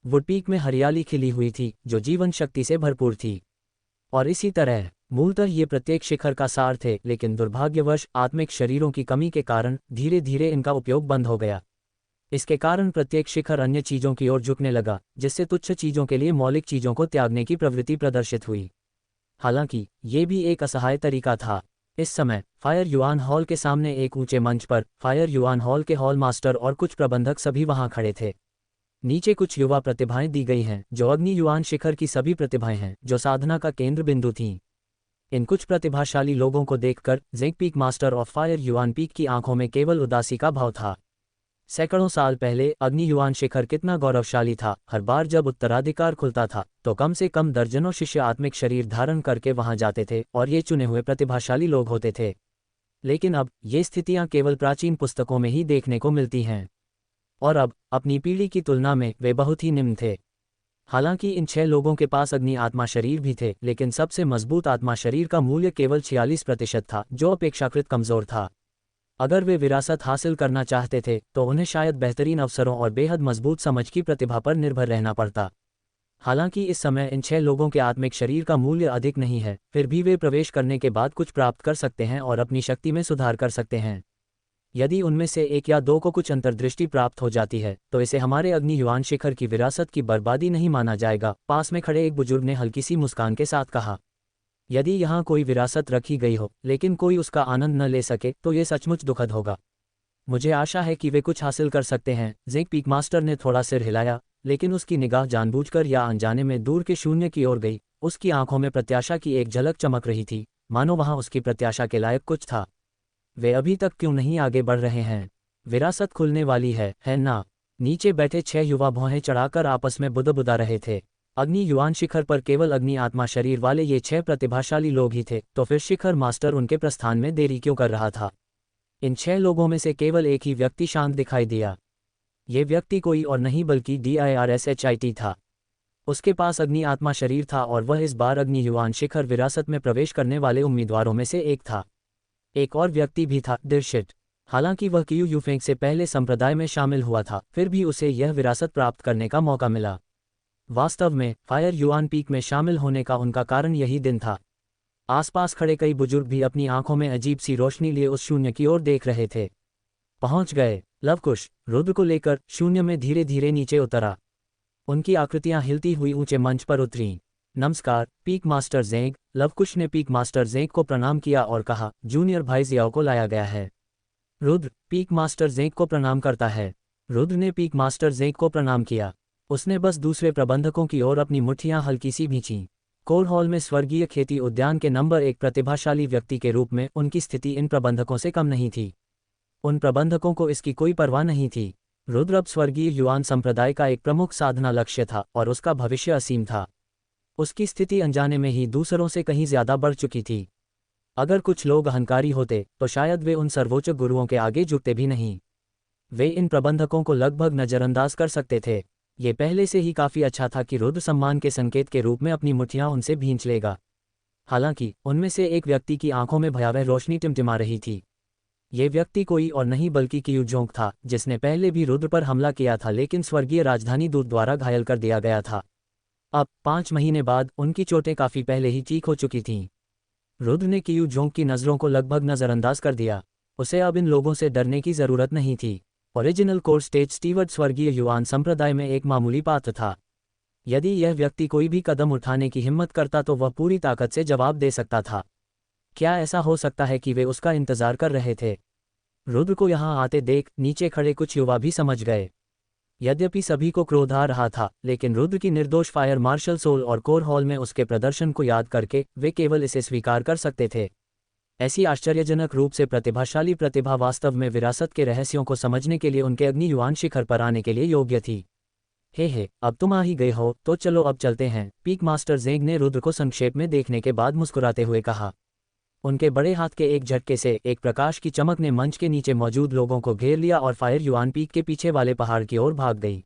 वुड पीक में हरियाली खिली हुई थी, जो जीवन शक्ति से भरपूर थी। और इसी तरह मूलतः ये प्रत्येक शिखर का सार थे, लेकिन दुर्भाग्यवश आत्मिक शरीरों की कमी के कारण धीरे धीरे इनका उपयोग बंद हो गया। इसके कारण प्रत्येक शिखर अन्य चीजों की ओर झुकने लगा, जिससे तुच्छ चीजों के लिए मौलिक चीजों को त्यागने की प्रवृत्ति प्रदर्शित हुई। हालांकि ये भी एक असहाय तरीका था। इस समय फायर युआन हॉल के सामने एक ऊंचे मंच पर फायर युआन हॉल के हॉल मास्टर और कुछ प्रबंधक सभी वहां खड़े थे। नीचे कुछ युवा प्रतिभाएं दी गई हैं, जो अग्नि युआन शिखर की सभी प्रतिभाएं हैं, जो साधना का केंद्र बिंदु थीं। इन कुछ प्रतिभाशाली लोगों को देखकर Zeng peak master of fire yuan peak की आंखों में केवल उदासी का भाव था। सैकड़ों साल पहले अग्नि युआन शिखर कितना गौरवशाली था। हर बार जब उत्तराधिकार खुलता था तो कम से कम दर्जनों शिष्य आत्मिक शरीर धारण करके वहां जाते थे, और ये चुने हुए प्रतिभाशाली लोग होते थे। लेकिन अब ये स्थितियां केवल प्राचीन पुस्तकों में ही देखने को मिलती हैं, और अब अपनी पीढ़ी की तुलना में वे बहुत ही निम्न थे। हालांकि इन 6 लोगों के पास अग्नि आत्मा शरीर भी थे, लेकिन सबसे मजबूत आत्मा शरीर का मूल्य केवल 46% था, जो अपेक्षाकृत कमजोर था। अगर वे विरासत हासिल करना चाहते थे तो उन्हें शायद बेहतरीन अवसरों और बेहद मजबूत समझ की प्रतिभा पर निर्भर रहना पड़ता। हालांकि इस समय इन 6 लोगों के आत्मिक शरीर का मूल्य अधिक नहीं है, फिर भी वे प्रवेश करने के बाद कुछ प्राप्त कर सकते हैं और अपनी शक्ति में सुधार कर सकते हैं। यदि उनमें से एक या दो को कुछ अंतर्दृष्टि प्राप्त हो जाती है तो इसे हमारे अग्नि युआन शिखर की विरासत की बर्बादी नहीं माना जाएगा। पास में खड़े एक बुजुर्ग ने हल्की सी मुस्कान के साथ कहा, यदि यहाँ कोई विरासत रखी गई हो लेकिन कोई उसका आनंद न ले सके तो ये सचमुच दुखद होगा। मुझे आशा है कि वे कुछ हासिल कर सकते हैं। ज़ेंग पीक मास्टर ने थोड़ा सिर हिलाया, लेकिन उसकी निगाह जानबूझकर या अनजाने में दूर के शून्य की ओर गई। उसकी आंखों में प्रत्याशा की एक झलक चमक रही थी, मानो वहां उसकी प्रत्याशा के लायक कुछ था। वे अभी तक क्यों नहीं आगे बढ़ रहे हैं? विरासत खुलने वाली है ना? नीचे बैठे 6 युवा भौहें चढ़ाकर आपस में बुदबुदा रहे थे। अग्नि युआन शिखर पर केवल अग्नि आत्मा शरीर वाले ये 6 प्रतिभाशाली लोग ही थे, तो फिर शिखर मास्टर उनके प्रस्थान में देरी क्यों कर रहा था? इन 6 लोगों में से केवल एक ही व्यक्ति शांत दिखाई दिया। ये व्यक्ति कोई और नहीं बल्कि DIRSHIT था। उसके पास अग्नि आत्मा शरीर था और वह इस बार अग्नि युआन शिखर विरासत में प्रवेश करने वाले उम्मीदवारों में से एक था। एक और व्यक्ति भी था, दिरशिट। हालांकि वह कियू यूफेंग से पहले संप्रदाय में शामिल हुआ था, फिर भी उसे यह विरासत प्राप्त करने का मौका मिला। वास्तव में फायर युआन पीक में शामिल होने का उनका कारण यही दिन था। आसपास खड़े कई बुजुर्ग भी अपनी आंखों में अजीब सी रोशनी लिए उस शून्य की ओर देख रहे थे। पहुंच गए। लवकुश रुद्र को लेकर शून्य में धीरे धीरे नीचे उतरा। उनकी आकृतियां हिलती हुई ऊंचे मंच पर उतरीं। नमस्कार पीक मास्टर ज़ेंग। लवकुश ने पीक मास्टर ज़ेंग को प्रणाम किया और कहा, जूनियर भाई जियाओ को लाया गया है। रुद्र पीक मास्टर ज़ेंग को प्रणाम करता है। रुद्र ने पीक मास्टर ज़ेंग को प्रणाम किया। उसने बस दूसरे प्रबंधकों की ओर अपनी मुट्ठियां हल्की सी भींचीं। कोर हॉल में स्वर्गीय खेती उद्यान के नंबर 1 प्रतिभाशाली व्यक्ति के रूप में उनकी स्थिति इन प्रबंधकों से कम नहीं थी। उन प्रबंधकों को इसकी कोई परवाह नहीं थी। रुद्र अब स्वर्गीय युआन संप्रदाय का एक प्रमुख साधना लक्ष्य था और उसका भविष्य असीम था। उसकी स्थिति अनजाने में ही दूसरों से कहीं ज्यादा बढ़ चुकी थी। अगर कुछ लोग अहंकारी होते तो शायद वे उन सर्वोच्च गुरुओं के आगे झुकते भी नहीं। वे इन प्रबंधकों को लगभग नजरअंदाज कर सकते थे। ये पहले से ही काफी अच्छा था कि रुद्र सम्मान के संकेत के रूप में अपनी मुट्ठियां उनसे भींच लेगा। हालांकि उनमें से एक व्यक्ति की आंखों में भयावह रोशनी टिमटिमा रही थी। ये व्यक्ति कोई और नहीं बल्कि कियू जोंग था, जिसने पहले भी रुद्र पर हमला किया था लेकिन स्वर्गीय राजधानी दूत द्वारा घायल कर दिया गया था। अब 5 महीने बाद उनकी चोटें काफी पहले ही ठीक हो चुकी थीं। रुद्र ने कियू जोंग की नजरों को लगभग नजरअंदाज कर दिया। उसे अब इन लोगों से डरने की जरूरत नहीं थी। ओरिजिनल कोर स्टेज स्टीवर्ड स्वर्गीय युआन संप्रदाय में एक मामूली पात्र था। यदि यह व्यक्ति कोई भी कदम उठाने की हिम्मत करता तो वह पूरी ताकत से जवाब दे सकता था। क्या ऐसा हो सकता है कि वे उसका इंतजार कर रहे थे? रुद्र को यहाँ आते देख नीचे खड़े कुछ युवा भी समझ गए। यद्यपि सभी को क्रोध आ रहा था, लेकिन रुद्र की निर्दोष फायर मार्शल सोल और कोर हॉल में उसके प्रदर्शन को याद करके वे केवल इसे स्वीकार कर सकते थे। ऐसी आश्चर्यजनक रूप से प्रतिभाशाली प्रतिभा वास्तव में विरासत के रहस्यों को समझने के लिए उनके अग्नि युआन शिखर पर आने के लिए योग्य थी। हे अब तुम आ ही गए हो तो चलो अब चलते हैं, पीक मास्टर ज़ेंग ने रुद्र को संक्षेप में देखने के बाद मुस्कुराते हुए कहा। उनके बड़े हाथ के एक झटके से एक प्रकाश की चमक ने मंच के नीचे मौजूद लोगों को घेर लिया और फायर युआन पीक के पीछे वाले पहाड़ की ओर भाग गई।